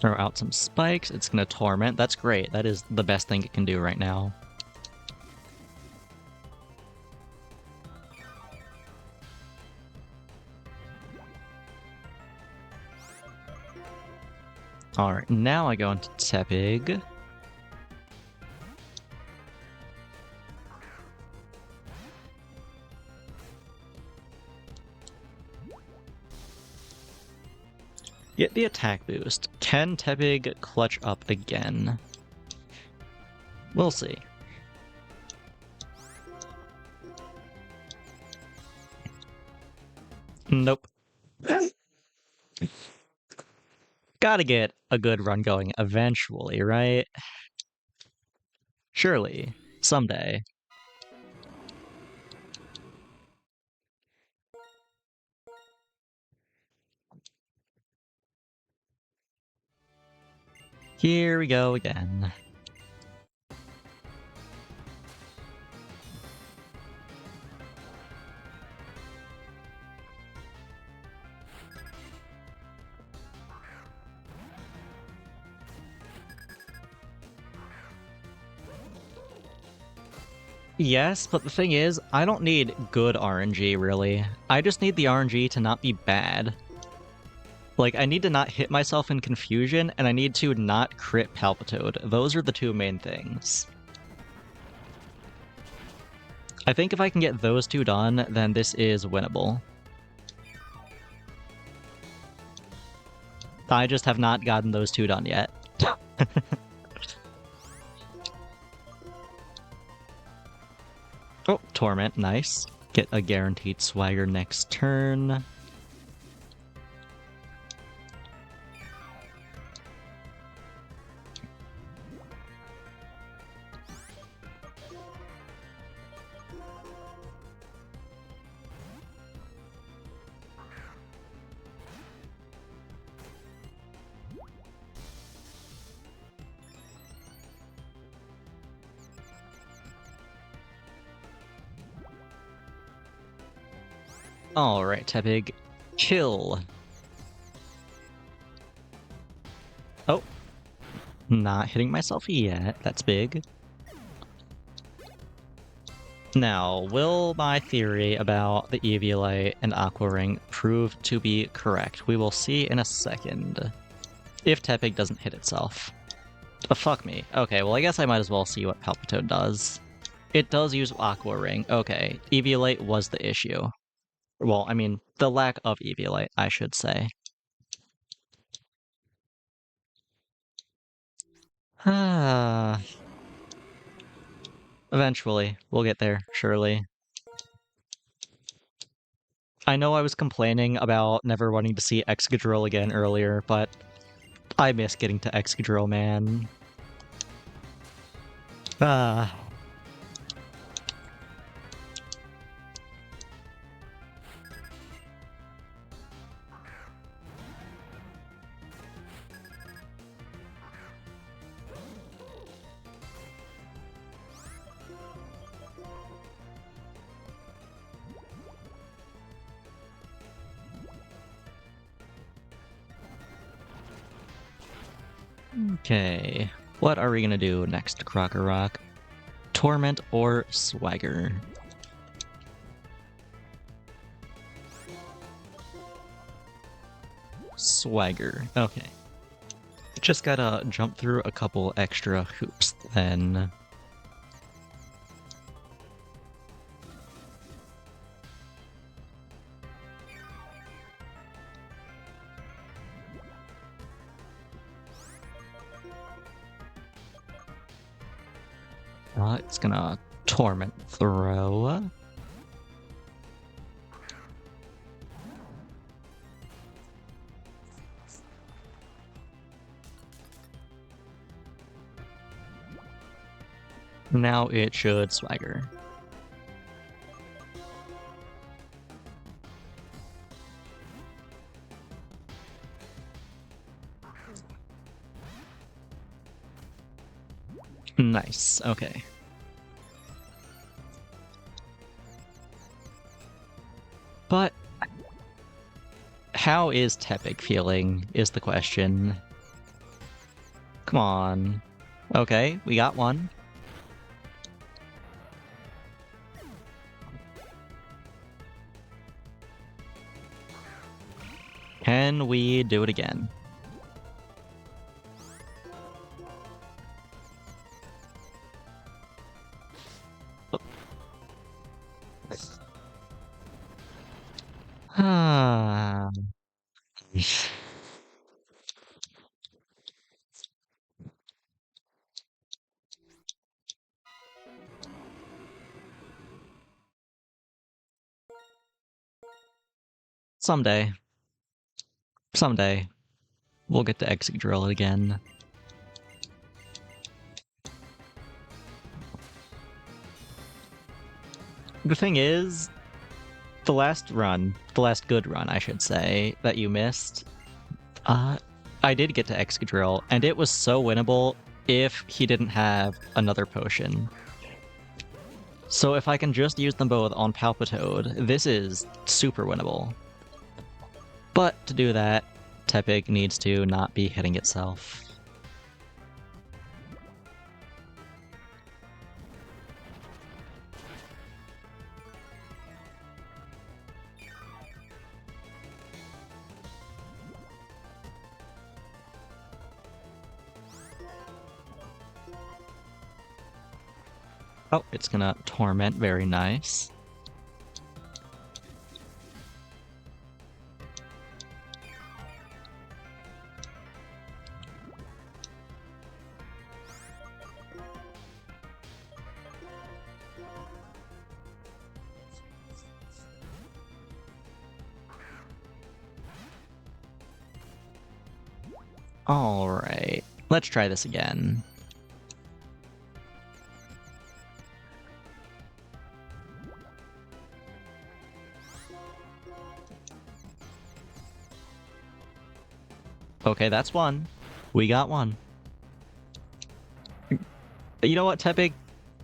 Throw out some spikes. It's gonna torment. That's great. That is the best thing it can do right now. Alright, now I go into Tepig. Get the attack boost. Can Tepig clutch up again? We'll see. Nope. Gotta get a good run going eventually, right? Surely. Someday. Here we go again. Yes, but the thing is, I don't need good RNG, really. I just need the RNG to not be bad. Like, I need to not hit myself in confusion, and I need to not crit Palpitoad. Those are the two main things. I think if I can get those two done, then this is winnable. I just have not gotten those two done yet. Oh, Torment, nice. Get a guaranteed swagger next turn. Alright, Tepig. Kill. Oh. Not hitting myself yet. That's big. Now, will my theory about the Eviolite and Aqua Ring prove to be correct? We will see in a second. If Tepig doesn't hit itself. Oh, fuck me. Okay, well I guess I might as well see what Palpitoad does. It does use Aqua Ring. Okay, Eviolite was the issue. Well, I mean, the lack of Eviolite, I should say. Ah. Eventually, we'll get there, surely. I know I was complaining about never wanting to see Excadrill again earlier, but I miss getting to Excadrill, man. Ah. Okay, what are we gonna do next, Krokorok? Torment or Swagger? Swagger, okay. Just gotta jump through a couple extra hoops, then. It's gonna Torment throw. Now it should swagger. Nice, okay. But how is Tepig feeling is the question. Come on. Okay, we got one. Can we do it again? Ah. Someday. Someday. We'll get to exit drill again. The thing is, the last good run, I should say, that you missed, I did get to Excadrill, and it was so winnable if he didn't have another potion. So if I can just use them both on Palpitoad, this is super winnable. But to do that, Tepig needs to not be hitting itself. Oh, it's gonna Torment, very nice. Alright, let's try this again. Okay, that's one. We got one. You know what, Tepig?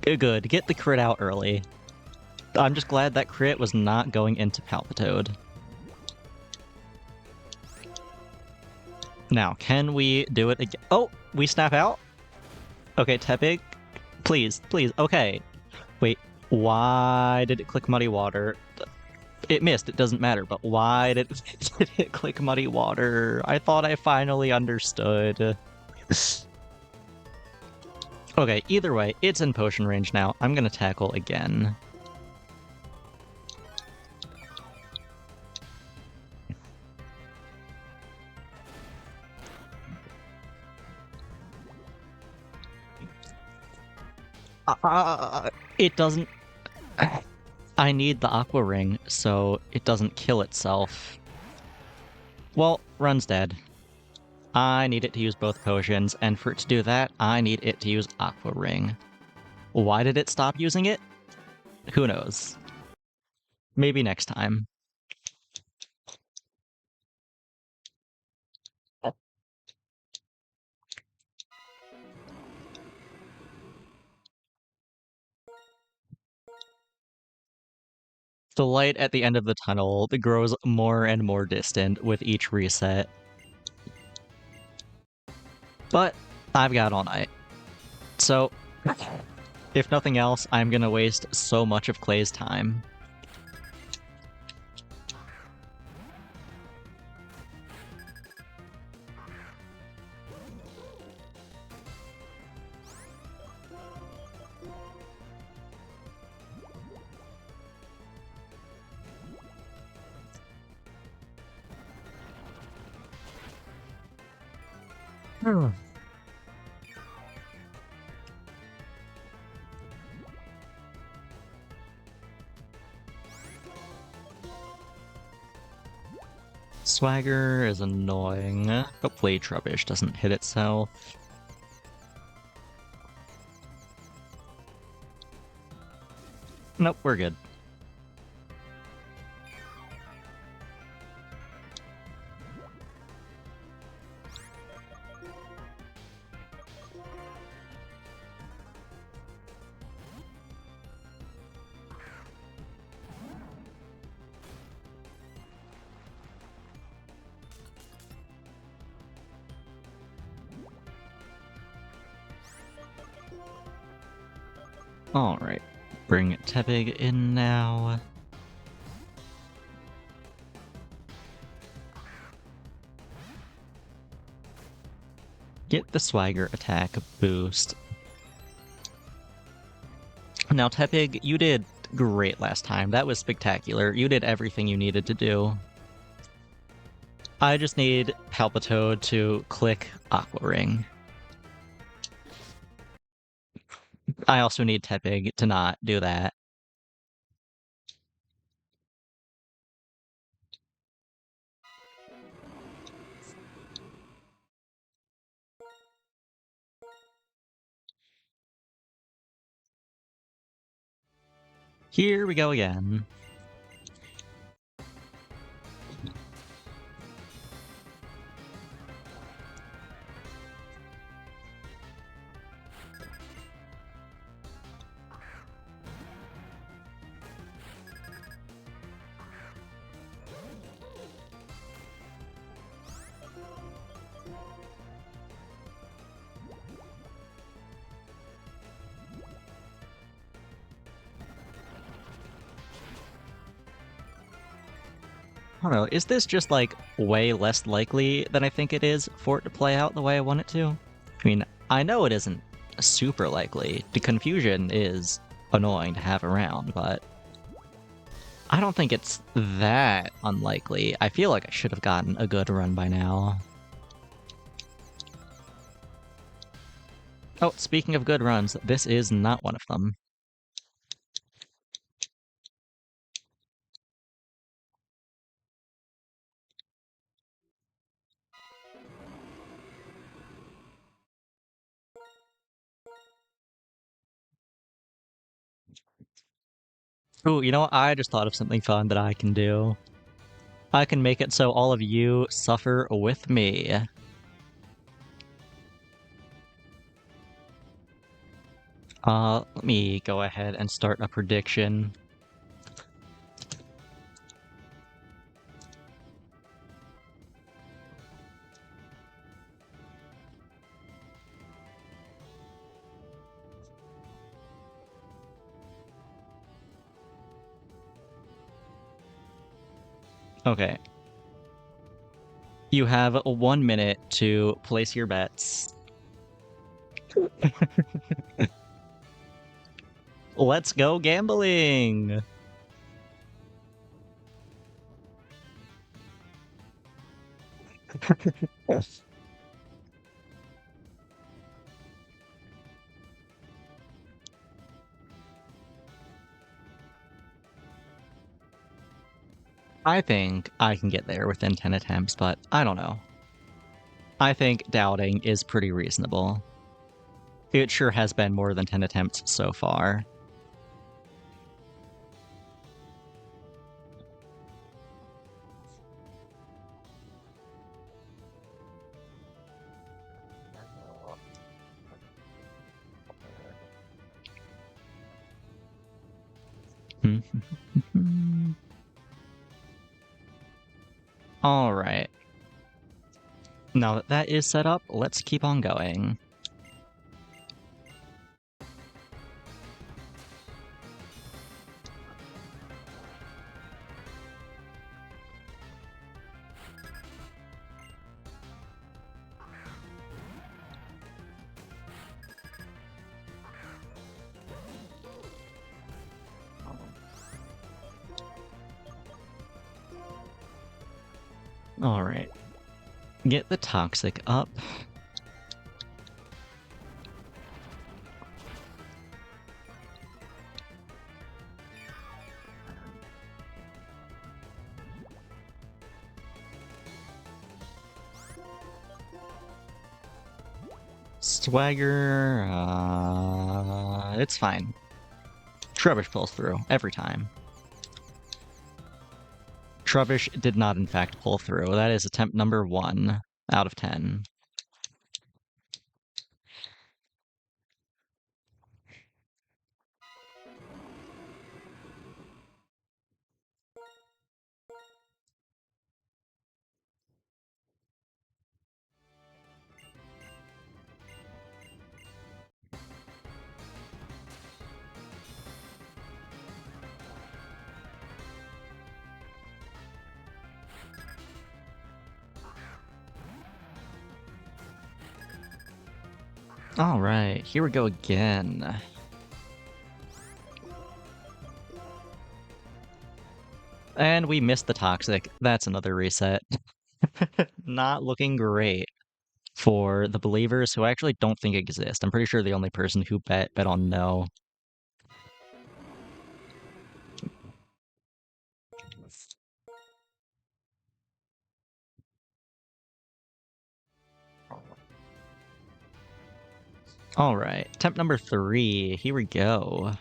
Good. Get the crit out early. I'm just glad that crit was not going into Palpitoad. Now, can we do it again? Oh, we snap out? Okay, Tepig. Please, please. Okay. Wait, why did it click Muddy Water? It missed, it doesn't matter, but why did it click Muddy Water? I thought I finally understood. Okay, either way, it's in potion range now. I'm gonna tackle again. It doesn't... I need the Aqua Ring, so it doesn't kill itself. Well, Run's dead. I need it to use both potions, and for it to do that, I need it to use Aqua Ring. Why did it stop using it? Who knows? Maybe next time. The light at the end of the tunnel grows more and more distant with each reset. But I've got all night. So, if nothing else, I'm gonna waste so much of Clay's time. Swagger is annoying. Hopefully Trubbish doesn't hit itself. Nope, we're good. Alright, bring Tepig in now. Get the Swagger attack boost. Now, Tepig, you did great last time. That was spectacular. You did everything you needed to do. I just need Palpitoad to click Aqua Ring. I also need Tepig to not do that. Here we go again. I don't know, is this just like way less likely than I think it is for it to play out the way I want it to? I mean, I know it isn't super likely. The confusion is annoying to have around, but I don't think it's that unlikely. I feel like I should have gotten a good run by now. Oh, speaking of good runs, this is not one of them. Ooh, you know what? I just thought of something fun that I can do. I can make it so all of you suffer with me. Let me go ahead and start a prediction. Okay. You have 1 minute to place your bets. Let's go gambling! I think I can get there within 10 attempts, but I don't know. I think doubting is pretty reasonable. It sure has been more than 10 attempts so far. Alright. Now that that is set up, let's keep on going. Alright. Get the toxic up. Swagger, it's fine. Trubbish pulls through every time. Trubbish did not, in fact, pull through. That is attempt number 1 out of 10. Alright, here we go again. And we missed the Toxic. That's another reset. Not looking great for the believers who I actually don't think exist. I'm pretty sure the only person who bet on no. Alright, attempt number 3. Here we go.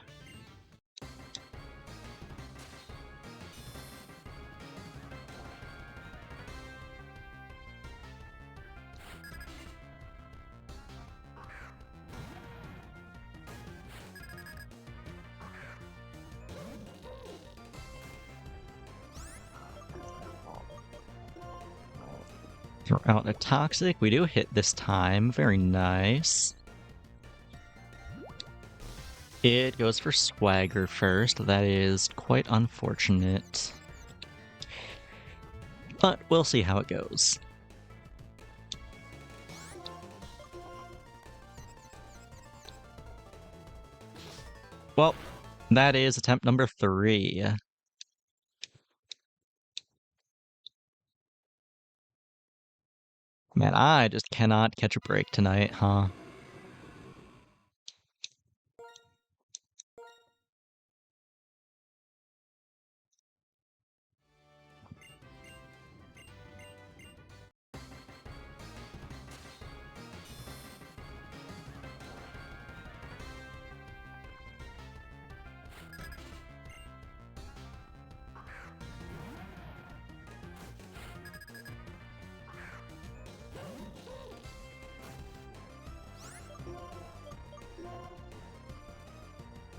Throw out a Toxic. We do hit this time. Very nice. It goes for Swagger first. That is quite unfortunate. But we'll see how it goes. Well, that is attempt number 3. Man, I just cannot catch a break tonight, huh?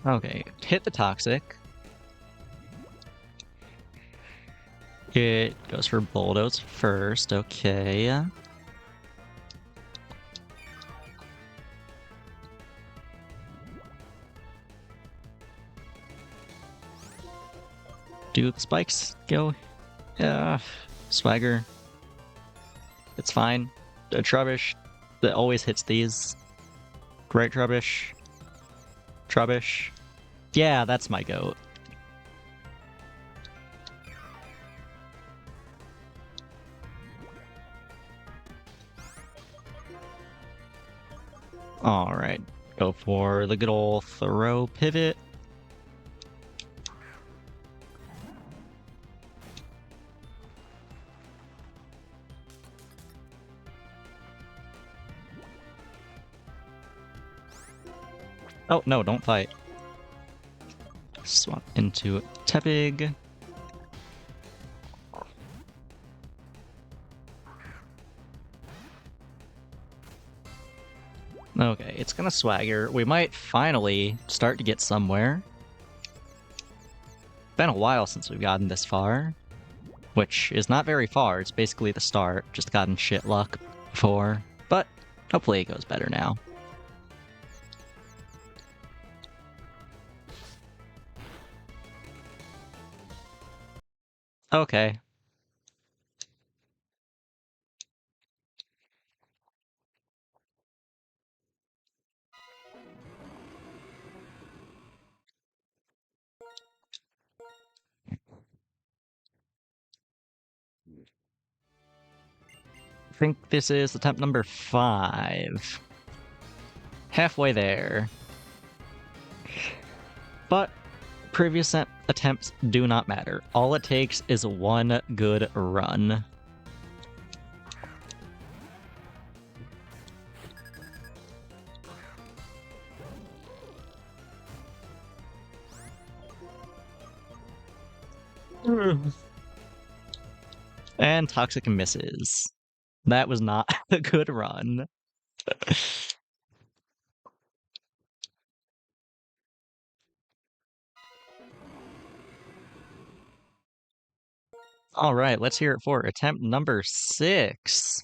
Okay, hit the Toxic. It goes for Bulldoze first, okay. Do the spikes go? Yeah, Swagger. It's fine. Trubbish that always hits these. Great Trubbish. Trubbish. Yeah, that's my goat. Alright, go for the good old throw pivot. Oh, no, don't fight. Swap into Tepig. Okay, it's gonna Swagger. We might finally start to get somewhere. Been a while since we've gotten this far, which is not very far. It's basically the start. Just gotten shit luck before, but hopefully it goes better now. Okay. I think this is attempt number 5. Halfway there. But previous attempts do not matter. All it takes is one good run. And Toxic misses. That was not a good run. All right, let's hear it for attempt number 6.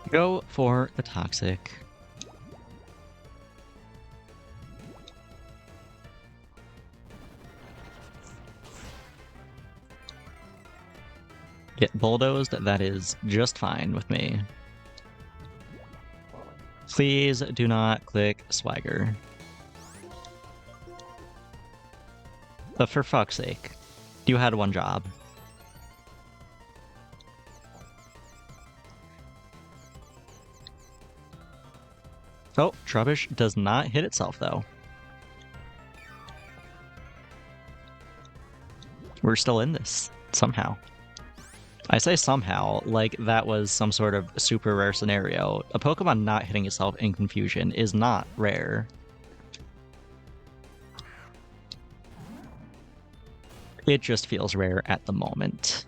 Go for the Toxic. Get bulldozed, that is just fine with me. Please do not click Swagger. But for fuck's sake, you had one job. Oh, Trubbish does not hit itself, though. We're still in this, somehow. I say somehow, like that was some sort of super rare scenario. A Pokemon not hitting itself in confusion is not rare. It just feels rare at the moment.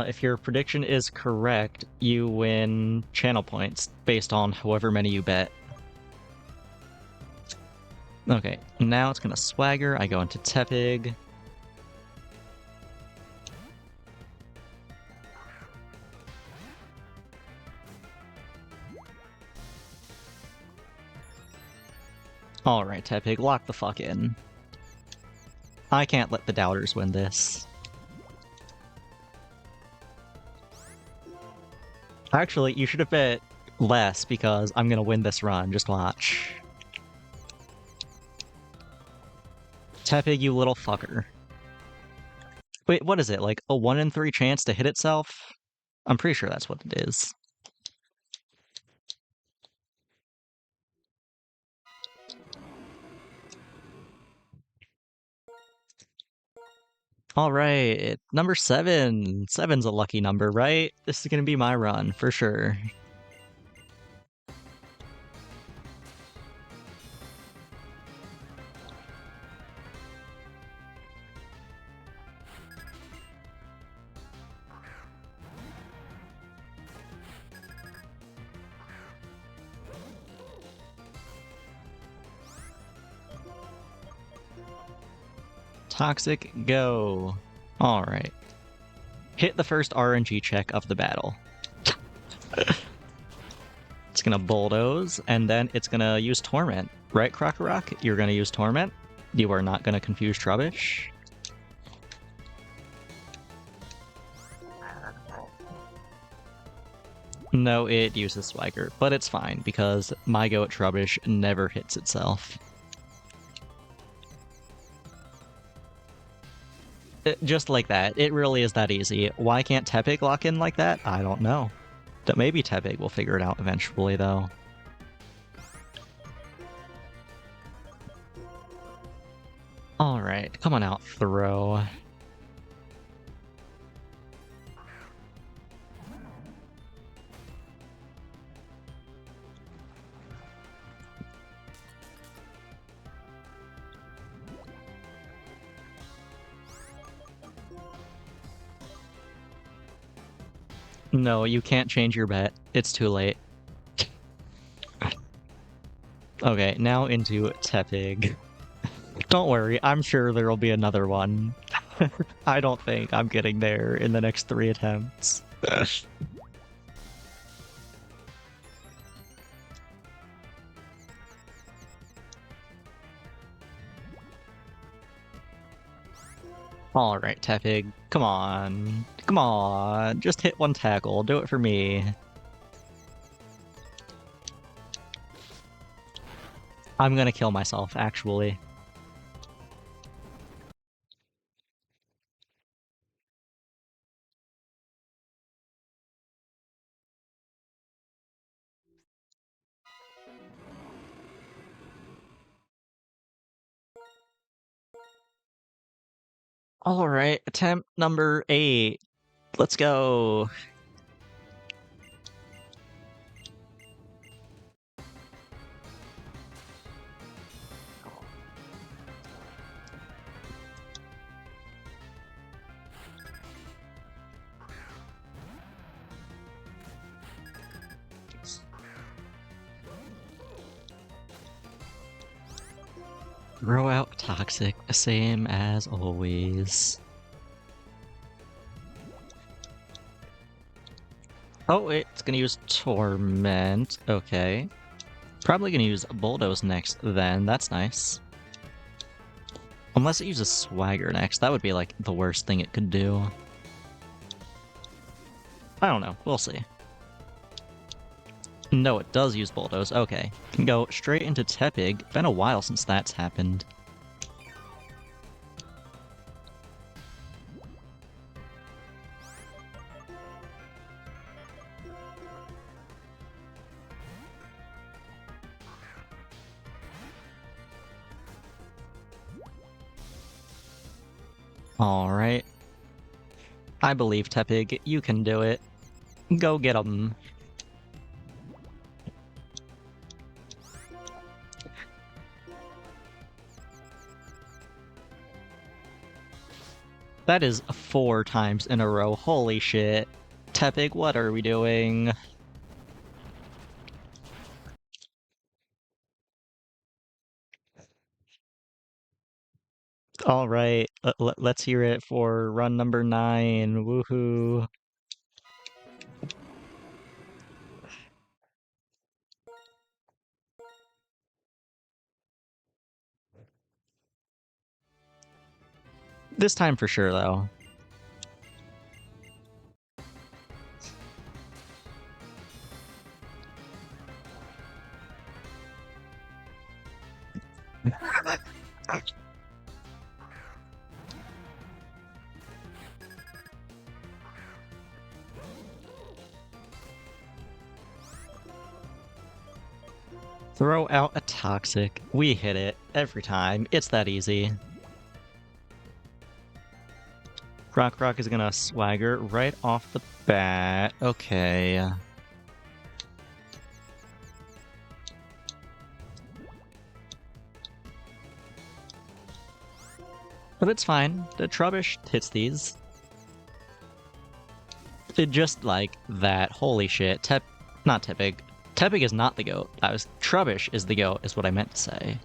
If your prediction is correct, you win channel points based on however many you bet. Okay, now it's gonna Swagger. I go into Tepig. Alright, Tepig, lock the fuck in. I can't let the doubters win this. Actually, you should have bet less because I'm gonna win this run. Just watch. Tepig, you little fucker. Wait, what is it? Like a 1 in 3 chance to hit itself? I'm pretty sure that's what it is. Alright, number 7. 7's a lucky number, right? This is gonna be my run, for sure. Toxic, go. Alright. Hit the first RNG check of the battle. It's gonna Bulldoze, and then it's gonna use Torment. Right, Krokorok? You're gonna use Torment? You are not gonna confuse Trubbish? No, it uses Swagger, but it's fine, because my go at Trubbish never hits itself. Just like that. It really is that easy. Why can't Tepig lock in like that? I don't know. Maybe Tepig will figure it out eventually, though. Alright, come on out, Throw. No, you can't change your bet. It's too late. Okay, now into Tepig. Don't worry, I'm sure there'll be another one. I don't think I'm getting there in the next 3 attempts. Alright, Tepig, come on. Come on, just hit one tackle, do it for me. I'm gonna kill myself, actually. Alright, attempt number 8. Let's go. Throw out Toxic, same as always. Oh, it's gonna use Torment. Okay. Probably gonna use Bulldoze next then. That's nice. Unless it uses Swagger next. That would be like the worst thing it could do. I don't know. We'll see. No, it does use Bulldoze. Okay. Can go straight into Tepig. Been a while since that's happened. Alright. I believe, Tepig. You can do it. Go get him. That is 4 times in a row. Holy shit. Tepig, what are we doing? Alright, let's hear it for run number 9. Woohoo. This time for sure, though. Throw out a Toxic. We hit it every time. It's that easy. Rock is gonna Swagger right off the bat. Okay. But it's fine. The Trubbish hits these. It just like that. Holy shit. Not Tepig. Tepig is not the GOAT. Trubbish is the GOAT, is what I meant to say.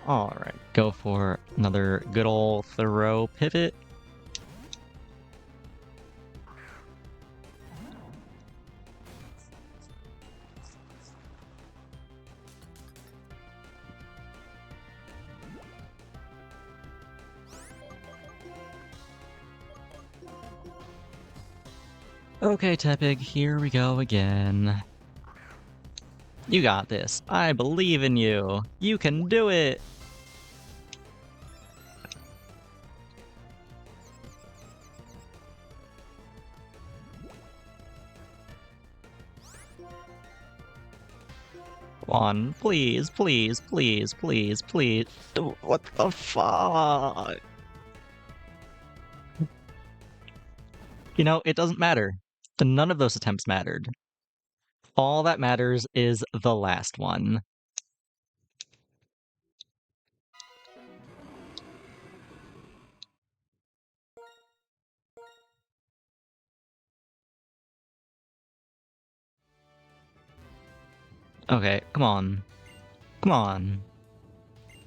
Alright, go for another good ol' throw pivot. Okay, Tepig, here we go again. You got this. I believe in you. You can do it! Come on, please, please, please, please, please. What the fuck? You know, it doesn't matter. None of those attempts mattered. All that matters is the last one. Okay, come on. Come on.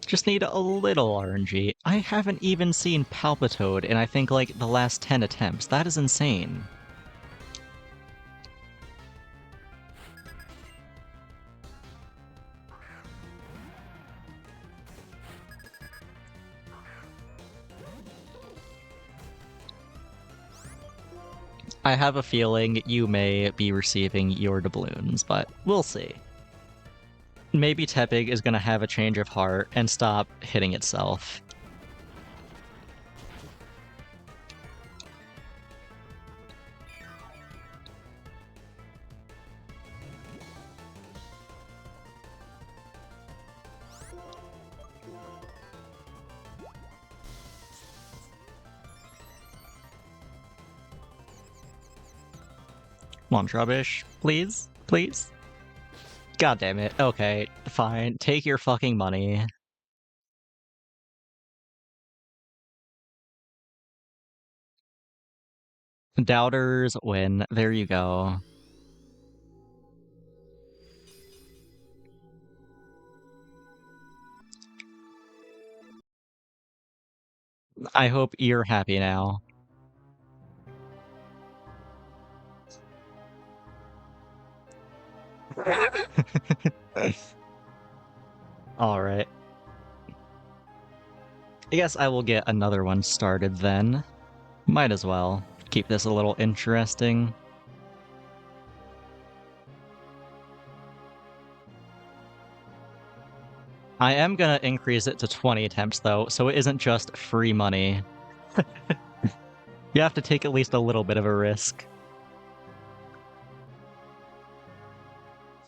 Just need a little RNG. I haven't even seen Palpitoad in I think like the last 10 attempts. That is insane. I have a feeling you may be receiving your doubloons, but we'll see. Maybe Tepig is going to have a change of heart and stop hitting itself. Launch rubbish, please? Please? God damn it. Okay, fine. Take your fucking money. Doubters win. There you go. I hope you're happy now. Alright. I guess I will get another one started then. Might as well. Keep this a little interesting. I am gonna increase it to 20 attempts though, so it isn't just free money. You have to take at least a little bit of a risk.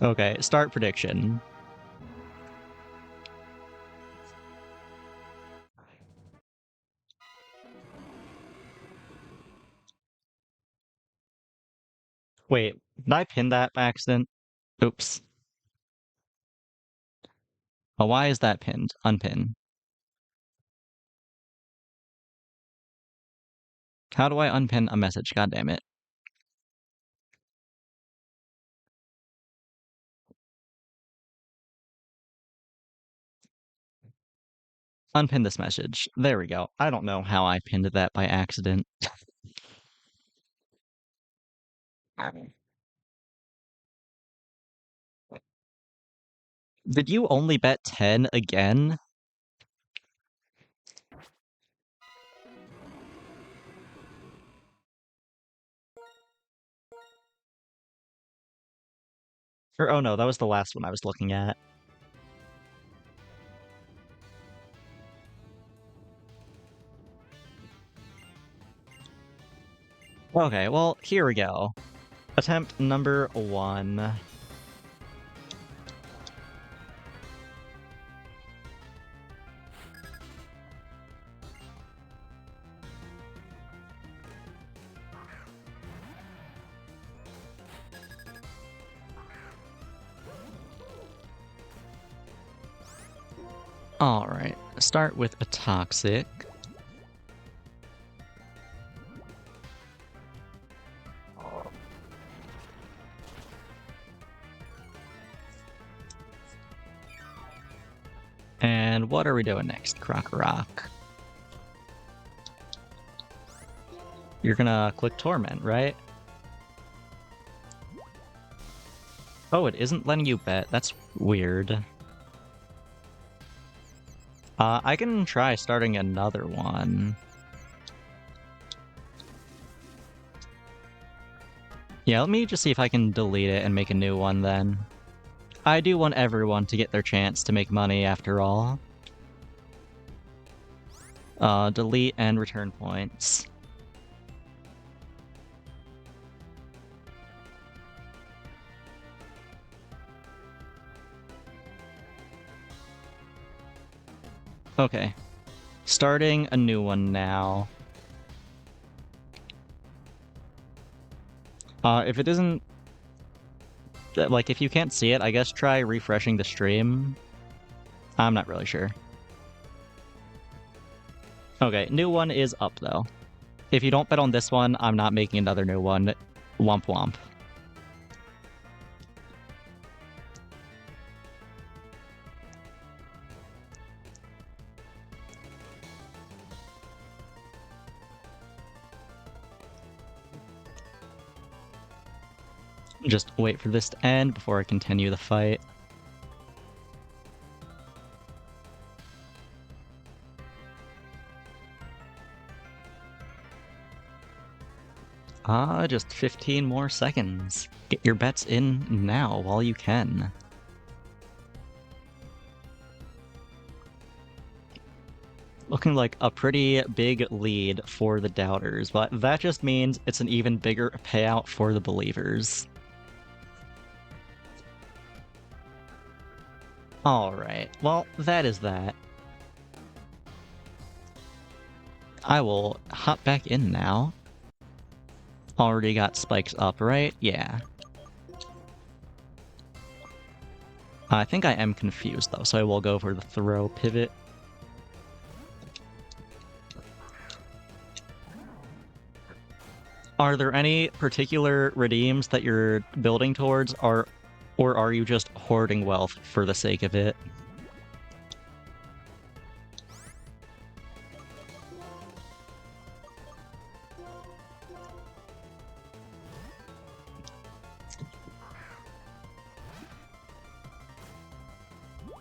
Okay, start prediction. Wait, did I pin that by accident? Oops. Oh, why is that pinned? Unpin. How do I unpin a message? God damn it. Unpin this message. There we go. I don't know how I pinned that by accident. Did you only bet 10 again? Or, oh no, that was the last one I was looking at. Okay, well, here we go. Attempt number 1. Alright, start with a toxic. And what are we doing next, Croc Rock? You're gonna click Torment, right? Oh, it isn't letting you bet. That's weird. I can try starting another one. Yeah, let me just see if I can delete it and make a new one then. I do want everyone to get their chance to make money after all. Delete and return points. Okay. Starting a new one now. If it isn't... Like, if you can't see it, I guess try refreshing the stream. I'm not really sure. Okay, new one is up, though. If you don't bet on this one, I'm not making another new one. Womp womp. Just wait for this to end before I continue the fight. Just 15 more seconds. Get your bets in now while you can. Looking like a pretty big lead for the doubters, but that just means it's an even bigger payout for the believers. Alright, well, that is that. I will hop back in now. Already got spikes up, right? Yeah. I think I am confused, though, so I will go for the throw pivot. Are there any particular redeems that you're building towards, or are you just hoarding wealth for the sake of it?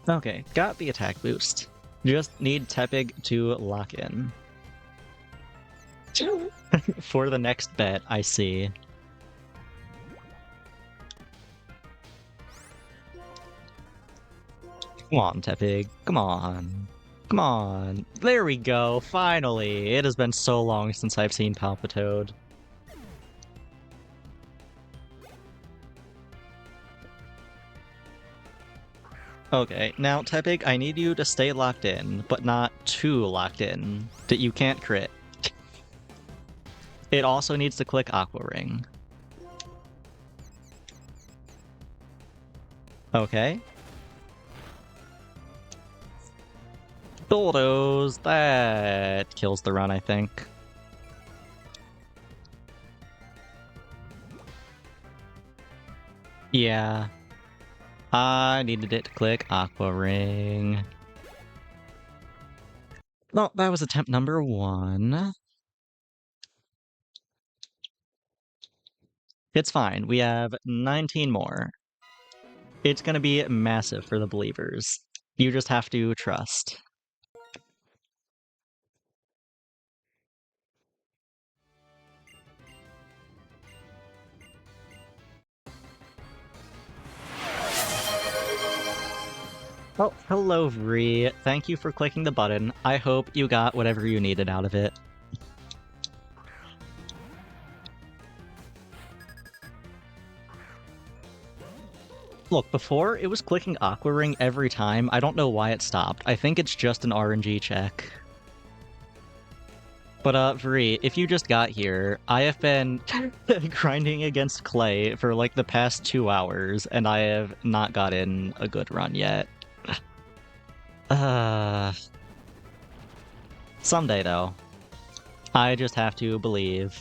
Okay, got the attack boost. Just need Tepig to lock in. For the next bet, I see. Come on, Tepig. Come on. Come on. There we go. Finally. It has been so long since I've seen Palpitoad. Okay, now Tepig, I need you to stay locked in, but not too locked in. That you can't crit. It also needs to click Aqua Ring. Okay. Bulldoze! That kills the run, I think. Yeah. I needed it to click Aqua Ring. Well, that was attempt number 1. It's fine. We have 19 more. It's gonna be massive for the believers. You just have to trust. Oh, hello, Vree. Thank you for clicking the button. I hope you got whatever you needed out of it. Look, before, it was clicking Aqua Ring every time. I don't know why it stopped. I think it's just an RNG check. But, Vree, if you just got here, I have been grinding against Clay for, like, the past 2 hours, and I have not gotten a good run yet. Someday, though. I just have to believe.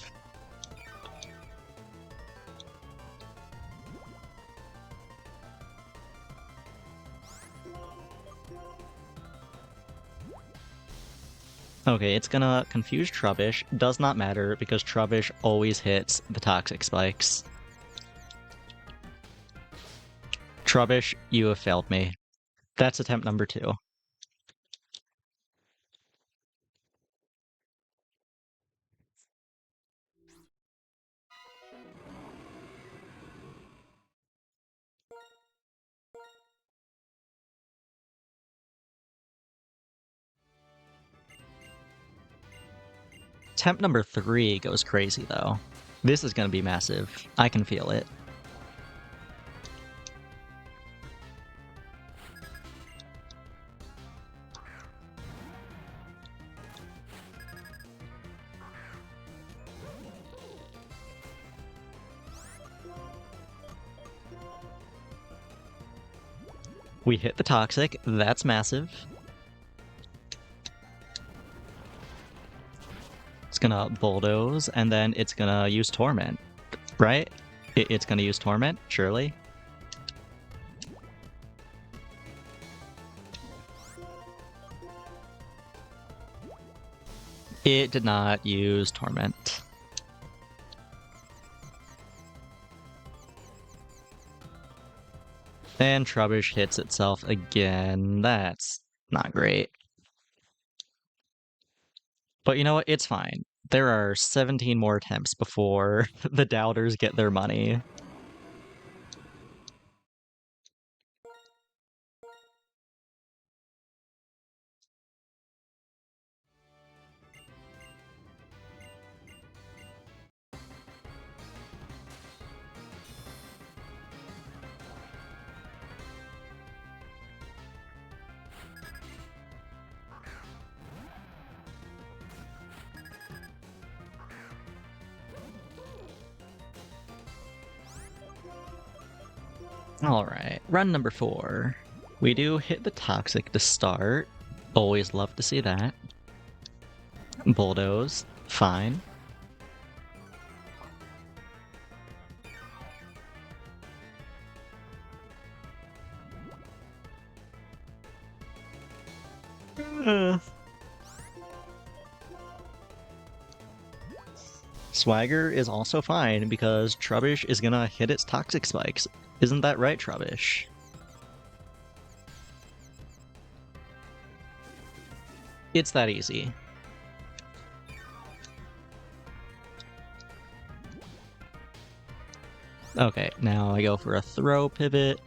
Okay, it's gonna confuse Trubbish. Does not matter, because Trubbish always hits the toxic spikes. Trubbish, you have failed me. That's attempt number 2. Attempt number 3 goes crazy, though. This is gonna be massive. I can feel it. We hit the toxic. That's massive. It's gonna bulldoze, and then it's gonna use Torment. Right? It's gonna use Torment, surely. It did not use Torment. And Trubbish hits itself again. That's not great. But you know what? It's fine. There are 17 more attempts before the doubters get their money. Alright, run number 4. We do hit the Toxic to start. Always love to see that. Bulldoze, fine. Swagger is also fine because Trubbish is gonna hit its Toxic Spikes. Isn't that right, Trubbish? It's that easy. Okay, now I go for a throw pivot.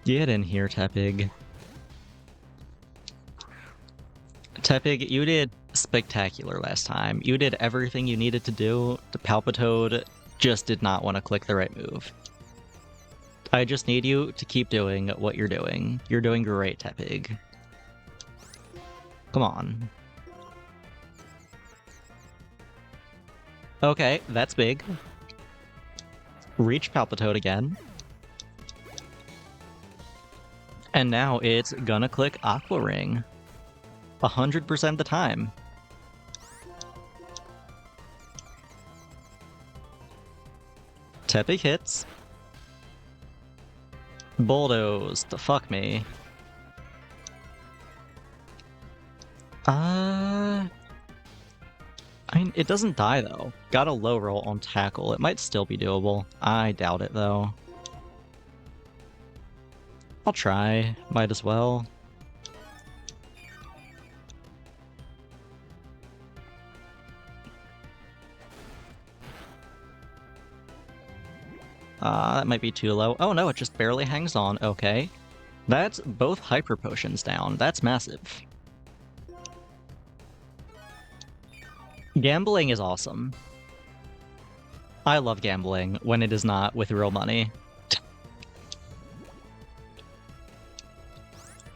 Get in here, Tepig. Tepig, you did spectacular last time. You did everything you needed to do. The Palpitoad just did not want to click the right move. I just need you to keep doing what you're doing. You're doing great, Tepig. Come on. Okay, that's big. Reach Palpitoad again. And now it's gonna click Aqua Ring. 100% of the time. Tepig hits. Bulldoze, the fuck me. I mean, it doesn't die though. Got a low roll on Tackle. It might still be doable. I doubt it though. I'll try. Might as well. That might be too low. Oh no, it just barely hangs on. Okay. That's both Hyper Potions down. That's massive. Gambling is awesome. I love gambling when it is not with real money.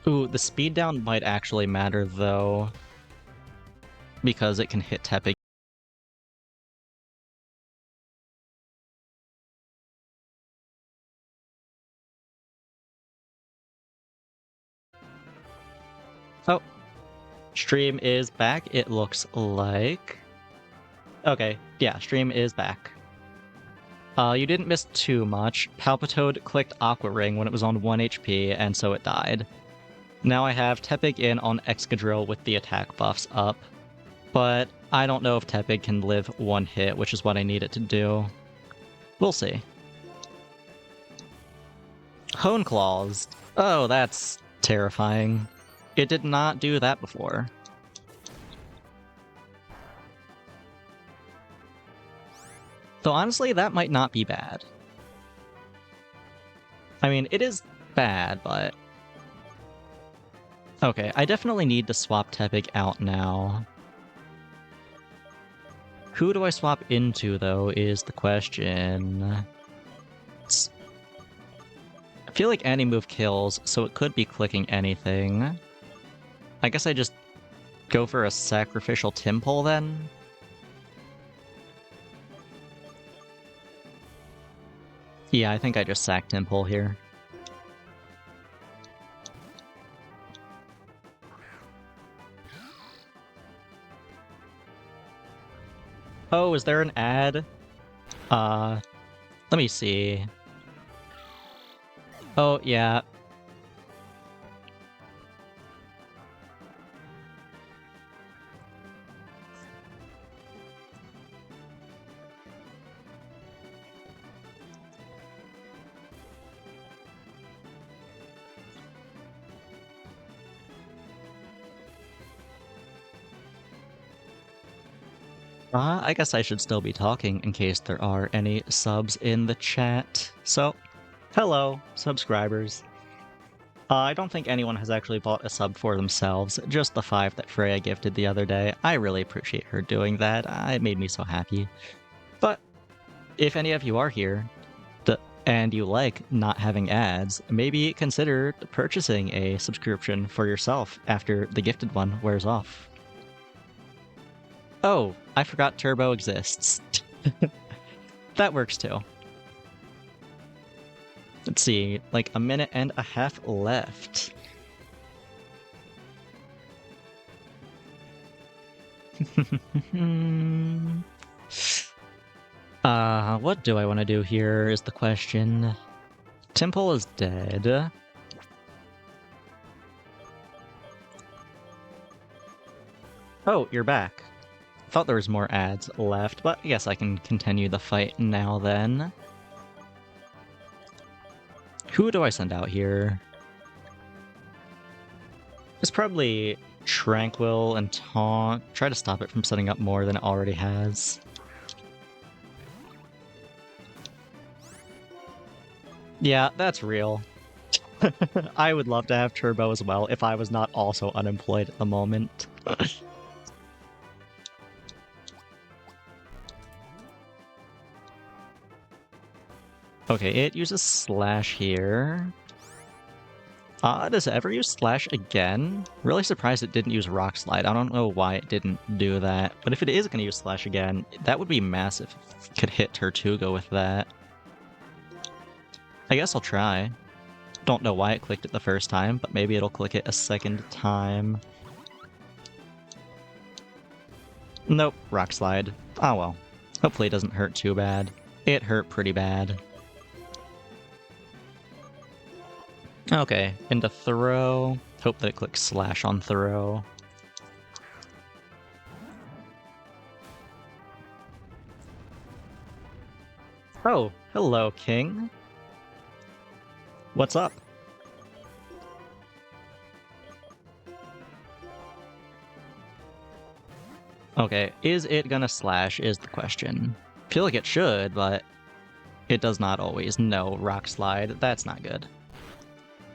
Ooh, the speed down might actually matter though, because it can hit Tepig. Oh, stream is back, it looks like. Okay, yeah, stream is back. You didn't miss too much. Palpitoad clicked Aqua Ring when it was on 1 HP, and so it died. Now I have Tepig in on Excadrill with the attack buffs up. But I don't know if Tepig can live one hit, which is what I need it to do. We'll see. Hone Claws. Oh, that's terrifying. It did not do that before. So honestly, that might not be bad. I mean, it is bad, but... Okay, I definitely need to swap Tepig out now. Who do I swap into, though, is the question. I feel like any move kills, so it could be clicking anything. I guess I just go for a sacrificial Timpole, then? Yeah, I think I just sack Timpole here. Oh, is there an ad? Let me see. Oh, yeah. I guess I should still be talking in case there are any subs in the chat. So, hello, subscribers. I don't think anyone has actually bought a sub for themselves, just the 5 that Freya gifted the other day. I really appreciate her doing that. It made me so happy. But if any of you are here, and you like not having ads, maybe consider purchasing a subscription for yourself after the gifted one wears off. Oh, I forgot Turbo exists. That works too. Let's see, like a minute and a half left. What do I want to do here is the question. Temple is dead. Oh, you're back. Thought there was more ads left, but I guess I can continue the fight now then. Who do I send out here? It's probably Tranquil and Taunt. Try to stop it from setting up more than it already has. Yeah, that's real. I would love to have Turbo as well if I was not also unemployed at the moment. Okay, it uses Slash here. Does it ever use Slash again? Really surprised it didn't use Rock Slide. I don't know why it didn't do that. But if it is going to use Slash again, that would be massive. Could hit Tortuga with that. I guess I'll try. Don't know why it clicked it the first time, but maybe it'll click it a second time. Nope, Rock Slide. Oh well. Hopefully it doesn't hurt too bad. It hurt pretty bad. Okay, into Throw. Hope that it clicks Slash on Throw. Oh, hello, King. What's up? Okay, is it gonna Slash is the question. Feel like it should, but it does not always. No, Rock Slide, that's not good.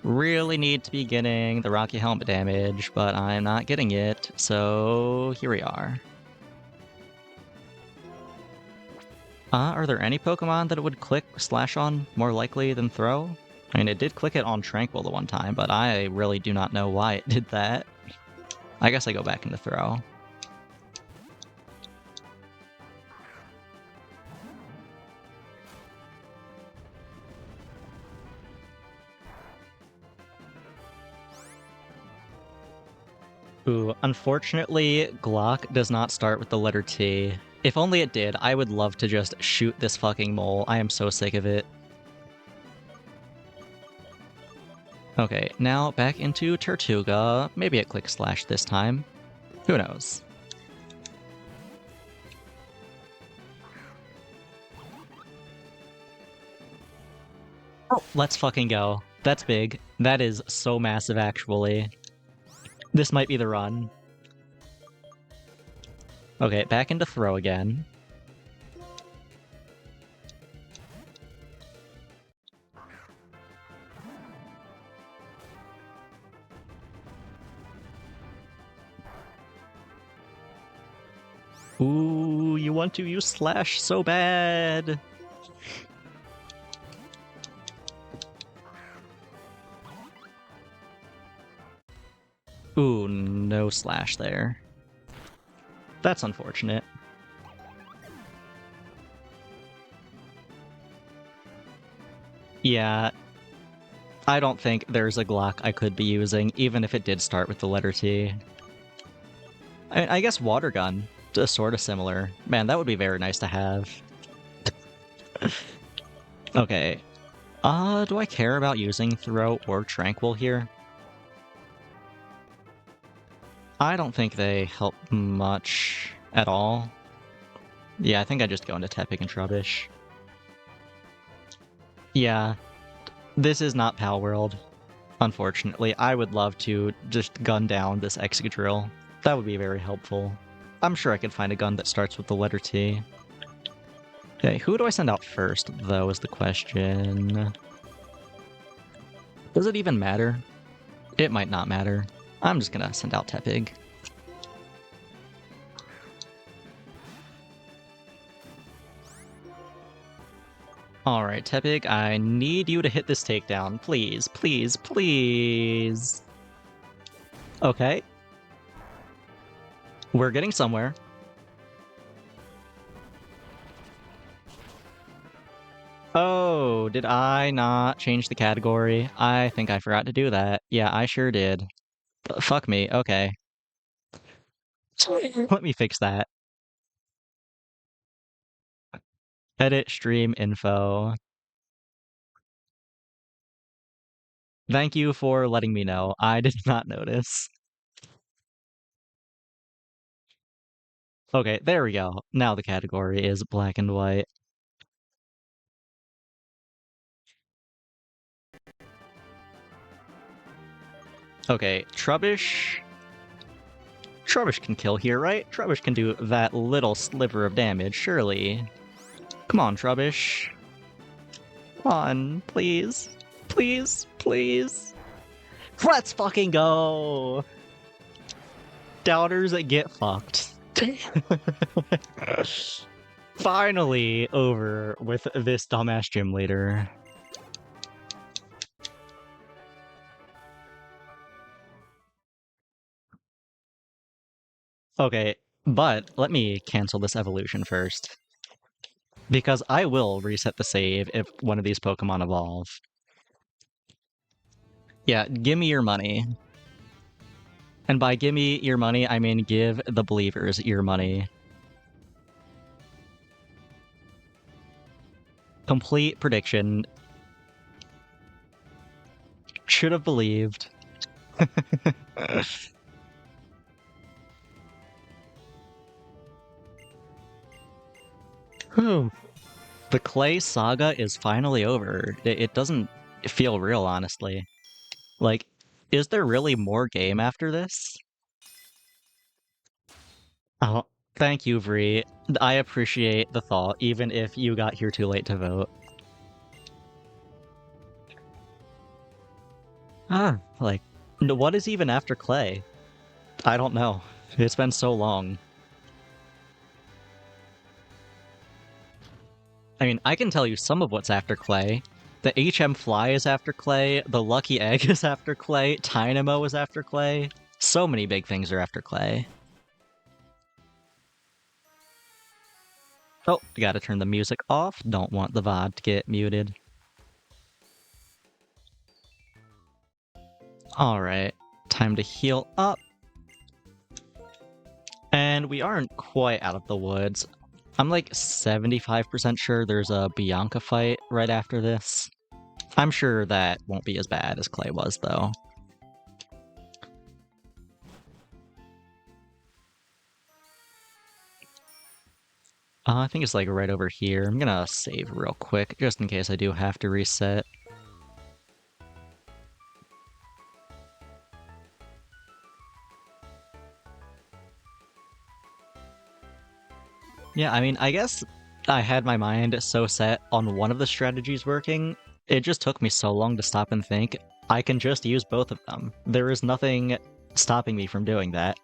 Really need to be getting the Rocky Helmet damage, but I'm not getting it, so here we are. Are there any Pokemon that it would click Slash on more likely than Throw? I mean, it did click it on Tranquil the one time, but I really do not know why it did that. I guess I go back into Throw. Ooh, unfortunately, Glock does not start with the letter T. If only it did, I would love to just shoot this fucking mole. I am so sick of it. Okay, now back into Tortuga. Maybe it clicks Slash this time. Who knows? Oh, let's fucking go. That's big. That is so massive, actually. This might be the run. Okay, back into Throw again. Ooh, you want to use Slash so bad! Ooh, no Slash there. That's unfortunate. Yeah, I don't think there's a Glock I could be using, even if it did start with the letter T. I guess Water Gun, sort of similar. Man, that would be very nice to have. Okay. Do I care about using Throw or Tranquil here? I don't think they help much at all. Yeah, I think I just go into Tepig and Trubbish. Yeah, this is not Pal World. Unfortunately, I would love to just gun down this Excadrill. That would be very helpful. I'm sure I could find a gun that starts with the letter T. Okay, who do I send out first, though, is the question. Does it even matter? It might not matter. I'm just gonna send out Tepig. Alright, Tepig, I need you to hit this takedown. Please, please, please. Okay. We're getting somewhere. Oh, did I not change the category? I think I forgot to do that. Yeah, I sure did. Fuck me. Okay. Let me fix that. Edit stream info. Thank you for letting me know. I did not notice. Okay, there we go. Now the category is black and white. Okay, Trubbish. Trubbish can kill here, right? Trubbish can do that little sliver of damage, surely. Come on, Trubbish. Come on, please. Please, please. Let's fucking go! Doubters get fucked. Finally over with this dumbass gym leader. Okay, but let me cancel this evolution first. Because I will reset the save if one of these Pokemon evolve. Yeah, give me your money. And by give me your money, I mean give the believers your money. Complete prediction. Should have believed. The Clay saga is finally over. It doesn't feel real, honestly. Like, is there really more game after this? Oh, thank you, Vree. I appreciate the thought, even if you got here too late to vote. Like, what is even after Clay? I don't know. It's been so long. I mean, I can tell you some of what's after Clay. The HM Fly is after Clay, the Lucky Egg is after Clay, Tynamo is after Clay. So many big things are after Clay. Oh, you gotta turn the music off. Don't want the VOD to get muted. Alright, time to heal up. And we aren't quite out of the woods. I'm like 75% sure there's a Bianca fight right after this. I'm sure that won't be as bad as Clay was, though. I think it's like right over here. I'm gonna save real quick, just in case I do have to reset. Yeah, I mean, I guess I had my mind so set on one of the strategies working, it just took me so long to stop and think, I can just use both of them. There is nothing stopping me from doing that.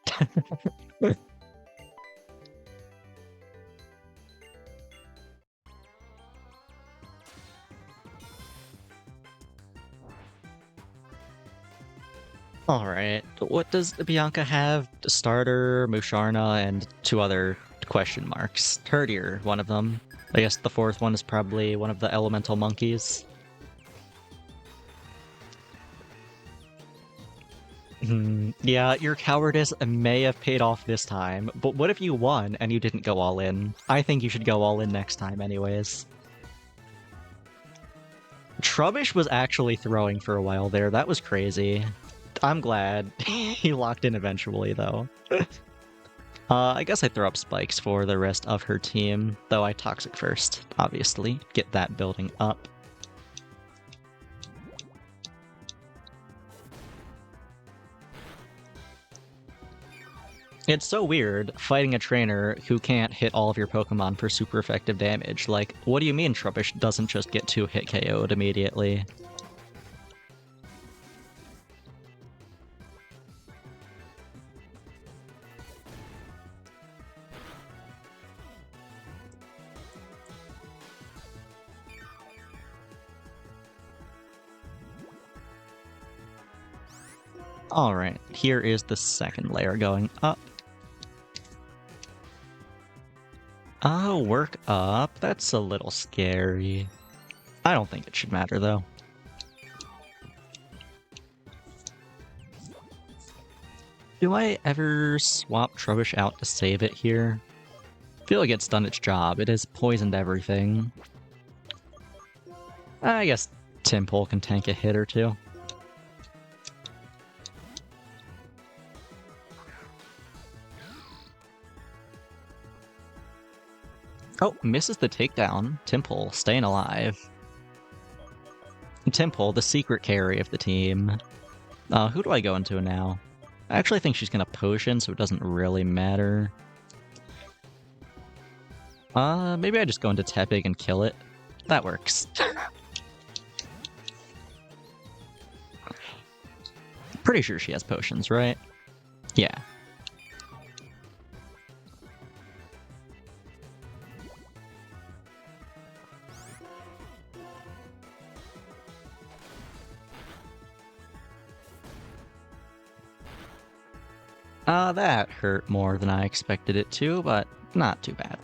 Alright, what does Bianca have? Starter, Musharna, and two other question marks. Herdier, one of them. I guess the fourth one is probably one of the elemental monkeys. Yeah, your cowardice may have paid off this time, but what if you won and you didn't go all in? I think you should go all in next time anyways. Trubbish was actually throwing for a while there, that was crazy. I'm glad he locked in eventually, though. I guess I throw up spikes for the rest of her team, though I toxic first, obviously. Get that building up. It's so weird fighting a trainer who can't hit all of your Pokemon for super effective damage. Like, what do you mean Trubbish doesn't just get 2-hit KO'd immediately? Alright, here is the second layer going up. Oh, work up? That's a little scary. I don't think it should matter, though. Do I ever swap Trubbish out to save it here? I feel like it's done its job. It has poisoned everything. I guess Tympole can tank a hit or two. Oh, misses the takedown. Tympole staying alive. Tympole, the secret carry of the team. Who do I go into now? I actually think she's gonna potion, so it doesn't really matter. Maybe I just go into Tepig and kill it. That works. Pretty sure she has potions, right? Yeah. That hurt more than I expected it to, but not too bad.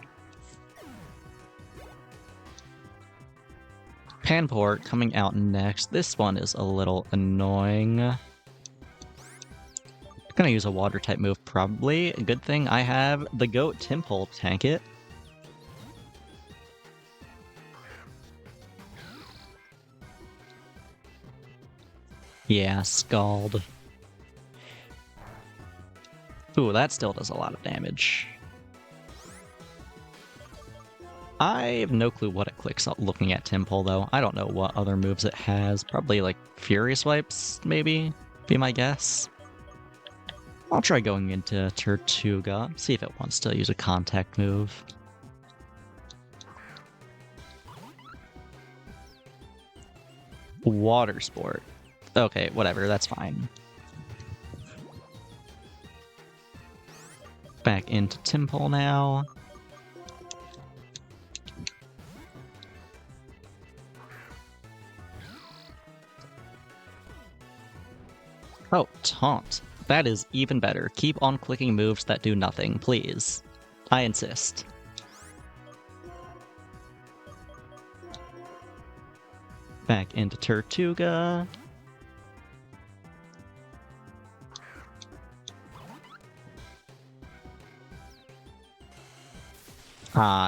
Panport coming out next. This one is a little annoying. Gonna use a water type move probably. Good thing I have the goat Tympole tank it. Yeah, Scald. Ooh, that still does a lot of damage. I have no clue what it clicks looking at Tympole, though. I don't know what other moves it has. Probably, like, Furious Wipes, maybe? Be my guess. I'll try going into Tortuga, see if it wants to use a contact move. Water Sport. Okay, whatever, that's fine. Back into Tympole now. Oh, Taunt. That is even better. Keep on clicking moves that do nothing, please. I insist. Back into Tortuga.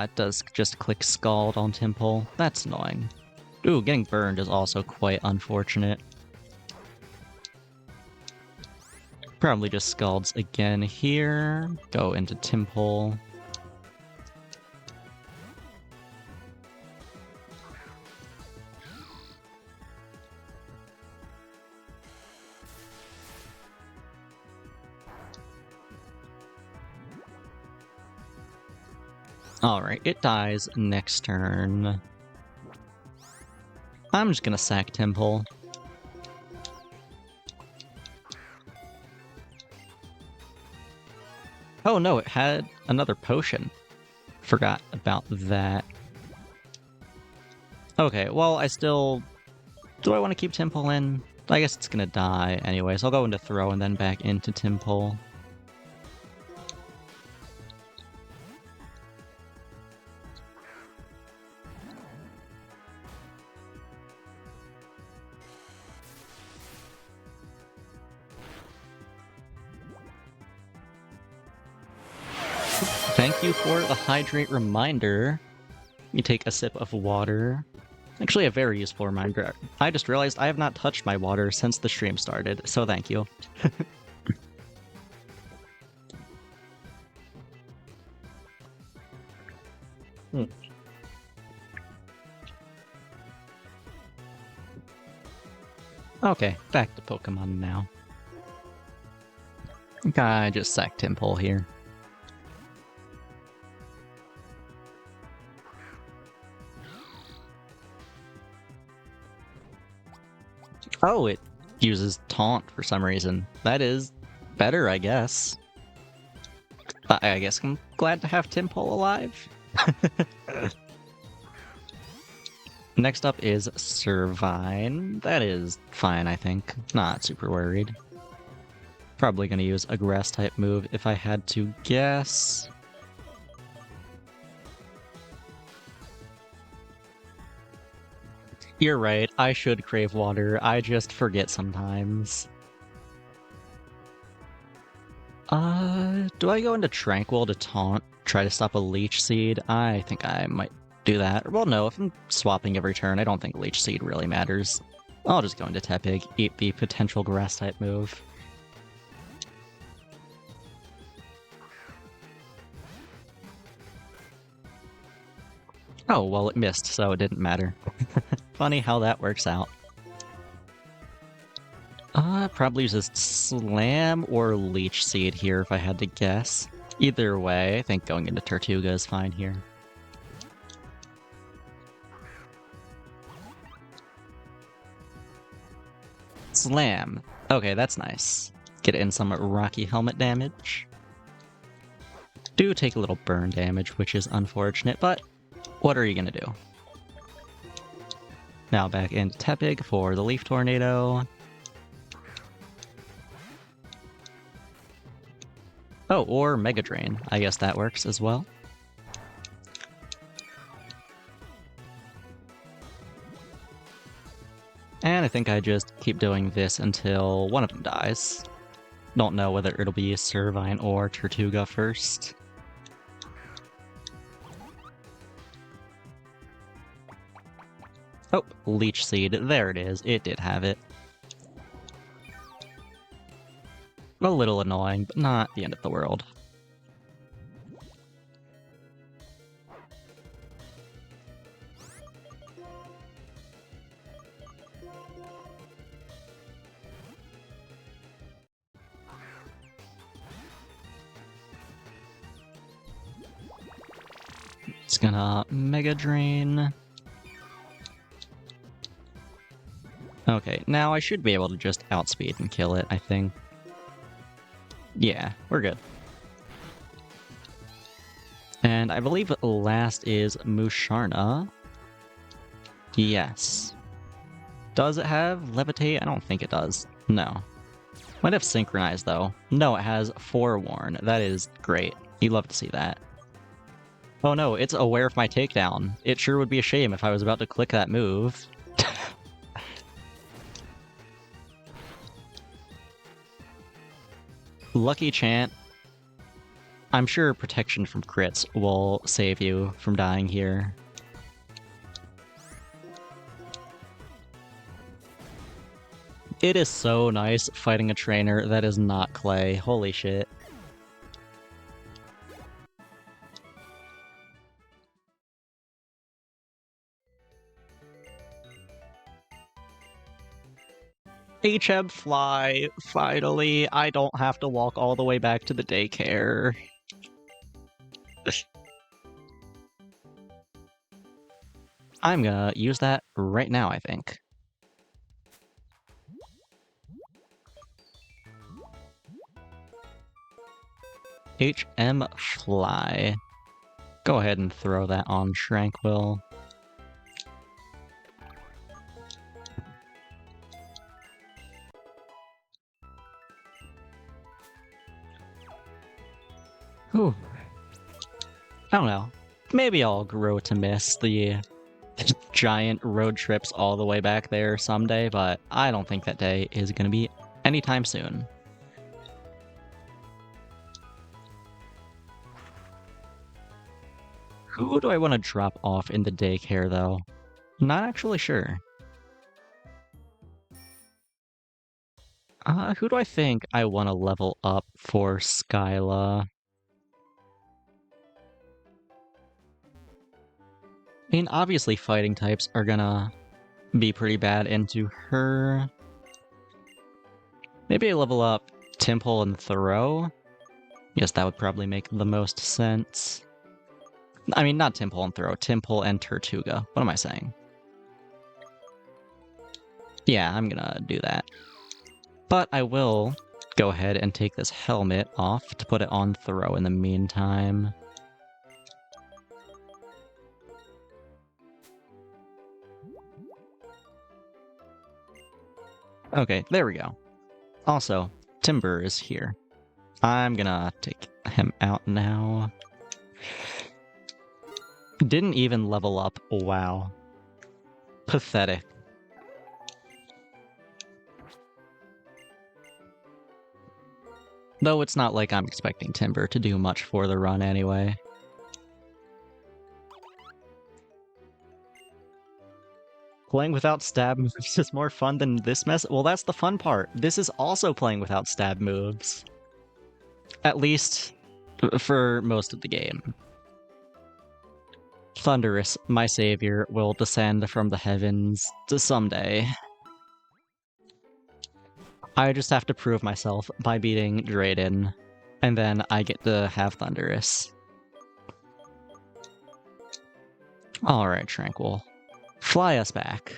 It does just click Scald on Tympole. That's annoying. Ooh, getting burned is also quite unfortunate. Probably just Scalds again here. Go into Tympole. Alright, it dies next turn. I'm just gonna sack Tympole. Oh no, it had another potion. Forgot about that. Okay, well, I still... Do I want to keep Tympole in? I guess it's gonna die anyway, so I'll go into Throw and then back into Tympole. Thank you for the hydrate reminder. You take a sip of water. Actually, a very useful reminder. I just realized I have not touched my water since the stream started, so thank you. Okay, back to Pokemon now. I just sack Temple here. Oh, it uses Taunt for some reason. That is better, I guess. I guess I'm glad to have Temple alive. Next up is Servine. That is fine, I think. Not super worried. Probably going to use a Grass-type move if I had to guess. You're right, I should crave water. I just forget sometimes. Do I go into Tranquil to taunt, try to stop a Leech Seed? I think I might do that. Well, no, if I'm swapping every turn, I don't think Leech Seed really matters. I'll just go into Tepig, eat the potential Grass-type move. Oh, well, it missed, so it didn't matter. Funny how that works out. Probably uses Slam or Leech Seed here if I had to guess. Either way, I think going into Tortuga is fine here. Slam. Okay, that's nice. Get in some Rocky Helmet damage. Do take a little burn damage, which is unfortunate, but what are you gonna do? Now back into Tepig for the Leaf Tornado. Oh, or Mega Drain. I guess that works as well. And I think I just keep doing this until one of them dies. Don't know whether it'll be Servine or Tortuga first. Oh, Leech Seed. There it is. It did have it. A little annoying, but not the end of the world. It's gonna Mega Drain. Okay, now I should be able to just outspeed and kill it, I think. Yeah, we're good. And I believe last is Musharna. Yes. Does it have Levitate? I don't think it does. No. Might have Synchronize, though. No, it has Forewarn. That is great. You'd love to see that. Oh no, it's aware of my takedown. It sure would be a shame if I was about to click that move. Lucky Chant. I'm sure protection from crits will save you from dying here. It is so nice fighting a trainer that is not Clay. Holy shit. HM Fly, finally, I don't have to walk all the way back to the daycare. I'm gonna use that right now, I think. HM Fly. Go ahead and throw that on Tranquil. Whew. I don't know. Maybe I'll grow to miss the giant road trips all the way back there someday, but I don't think that day is going to be anytime soon. Who do I want to drop off in the daycare, though? Not actually sure. Who do I think I want to level up for Skyla? I mean, obviously fighting types are gonna be pretty bad into her. Maybe I level up Temple and Throw? Yes, that would probably make the most sense. I mean, not Temple and Throw, Temple and Tortuga. What am I saying? Yeah, I'm gonna do that. But I will go ahead and take this helmet off to put it on Throw in the meantime. Okay, there we go. Also, Timber is here. I'm gonna take him out now. Didn't even level up. Wow. Pathetic. Though it's not like I'm expecting Timber to do much for the run anyway. Playing without stab moves is more fun than this mess? Well, that's the fun part. This is also playing without stab moves. At least for most of the game. Thunderous, my savior, will descend from the heavens someday. I just have to prove myself by beating Drayden, and then I get to have Thunderous. Alright, Tranquil. Fly us back.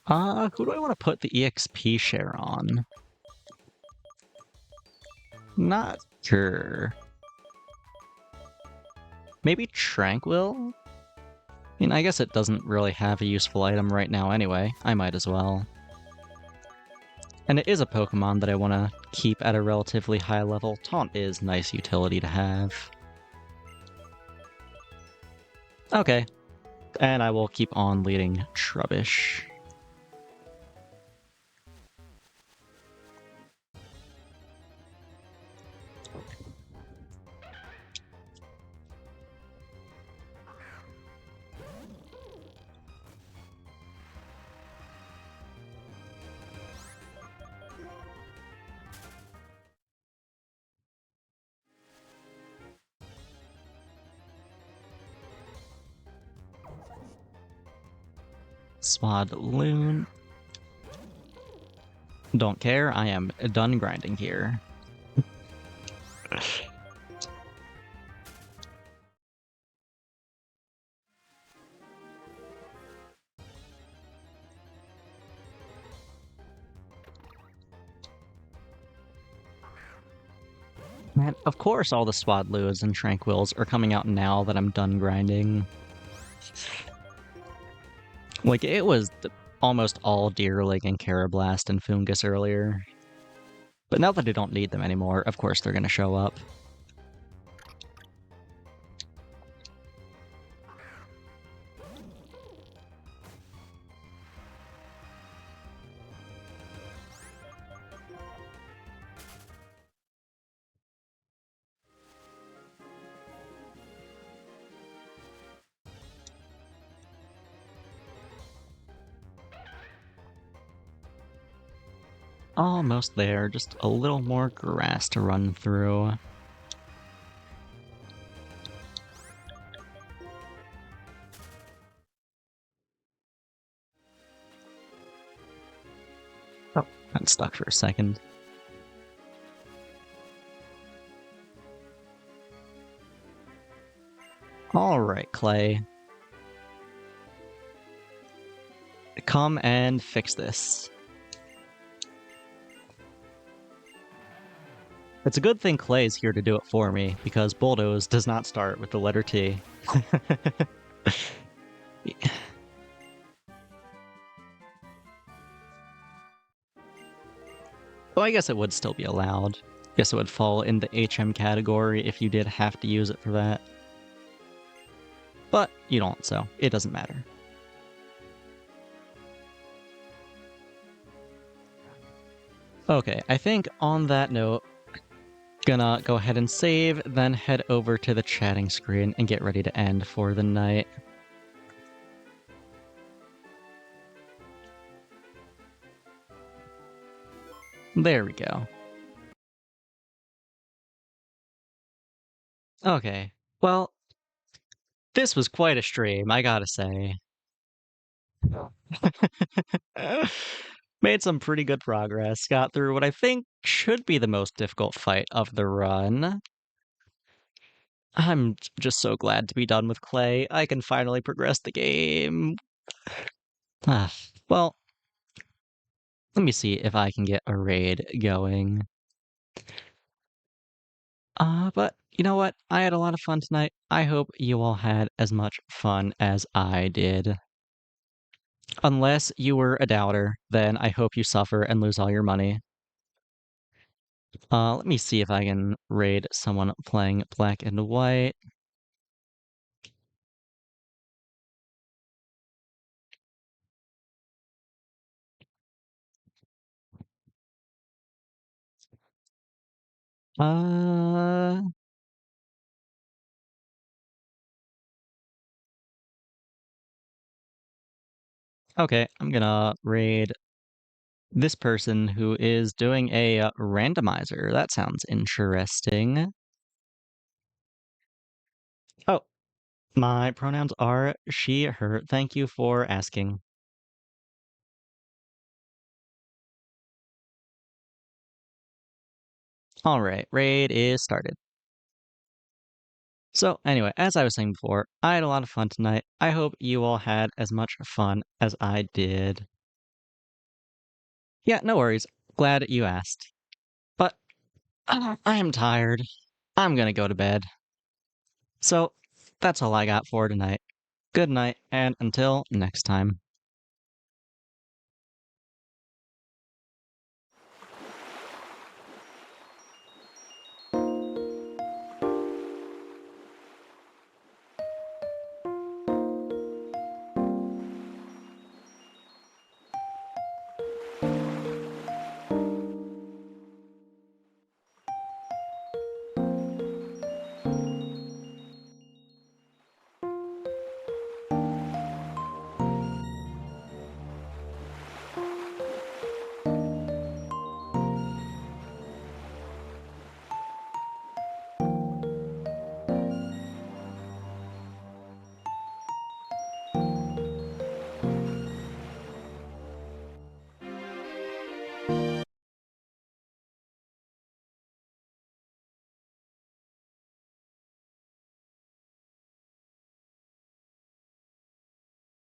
Who do I want to put the EXP share on? Not sure. Maybe Tranquil? I mean, I guess it doesn't really have a useful item right now anyway. I might as well. And it is a Pokemon that I want to keep at a relatively high level. Taunt is nice utility to have. Okay. And I will keep on leading Trubbish. Swadloon. Don't care, I am done grinding here. Man, of course all the Swadloons and Tranquils are coming out now that I'm done grinding. Like, it was almost all Deerling and Carablast and Fungus earlier. But now that I don't need them anymore, of course they're gonna show up. Almost there, just a little more grass to run through. Oh, got stuck for a second. Alright, Clay. Come and fix this. It's a good thing Clay's here to do it for me, because Bulldoze does not start with the letter T. Well, I guess it would still be allowed. I guess it would fall in the HM category if you did have to use it for that. But you don't, so it doesn't matter. Okay, I think on that note, gonna go ahead and save, then head over to the chatting screen and get ready to end for the night. There we go. Okay, Well, this was quite a stream, I gotta say. Made some pretty good progress. Got through what I think should be the most difficult fight of the run. Just so glad to be done with Clay. I can finally progress the game. Ah, well, let me see if I can get a raid going. But you know what? I had a lot of fun tonight. I hope you all had as much fun as I did. Unless you were a doubter, then I hope you suffer and lose all your money. Let me see if I can raid someone playing black and white. Uh, okay, I'm gonna raid this person who is doing a randomizer. That sounds interesting. Oh, my pronouns are she, her. Thank you for asking. All right, raid is started. So, anyway, as I was saying before, I had a lot of fun tonight. I hope you all had as much fun as I did. Yeah, no worries. Glad you asked. But I am tired. I'm gonna go to bed. So, that's all I got for tonight. Good night, and until next time.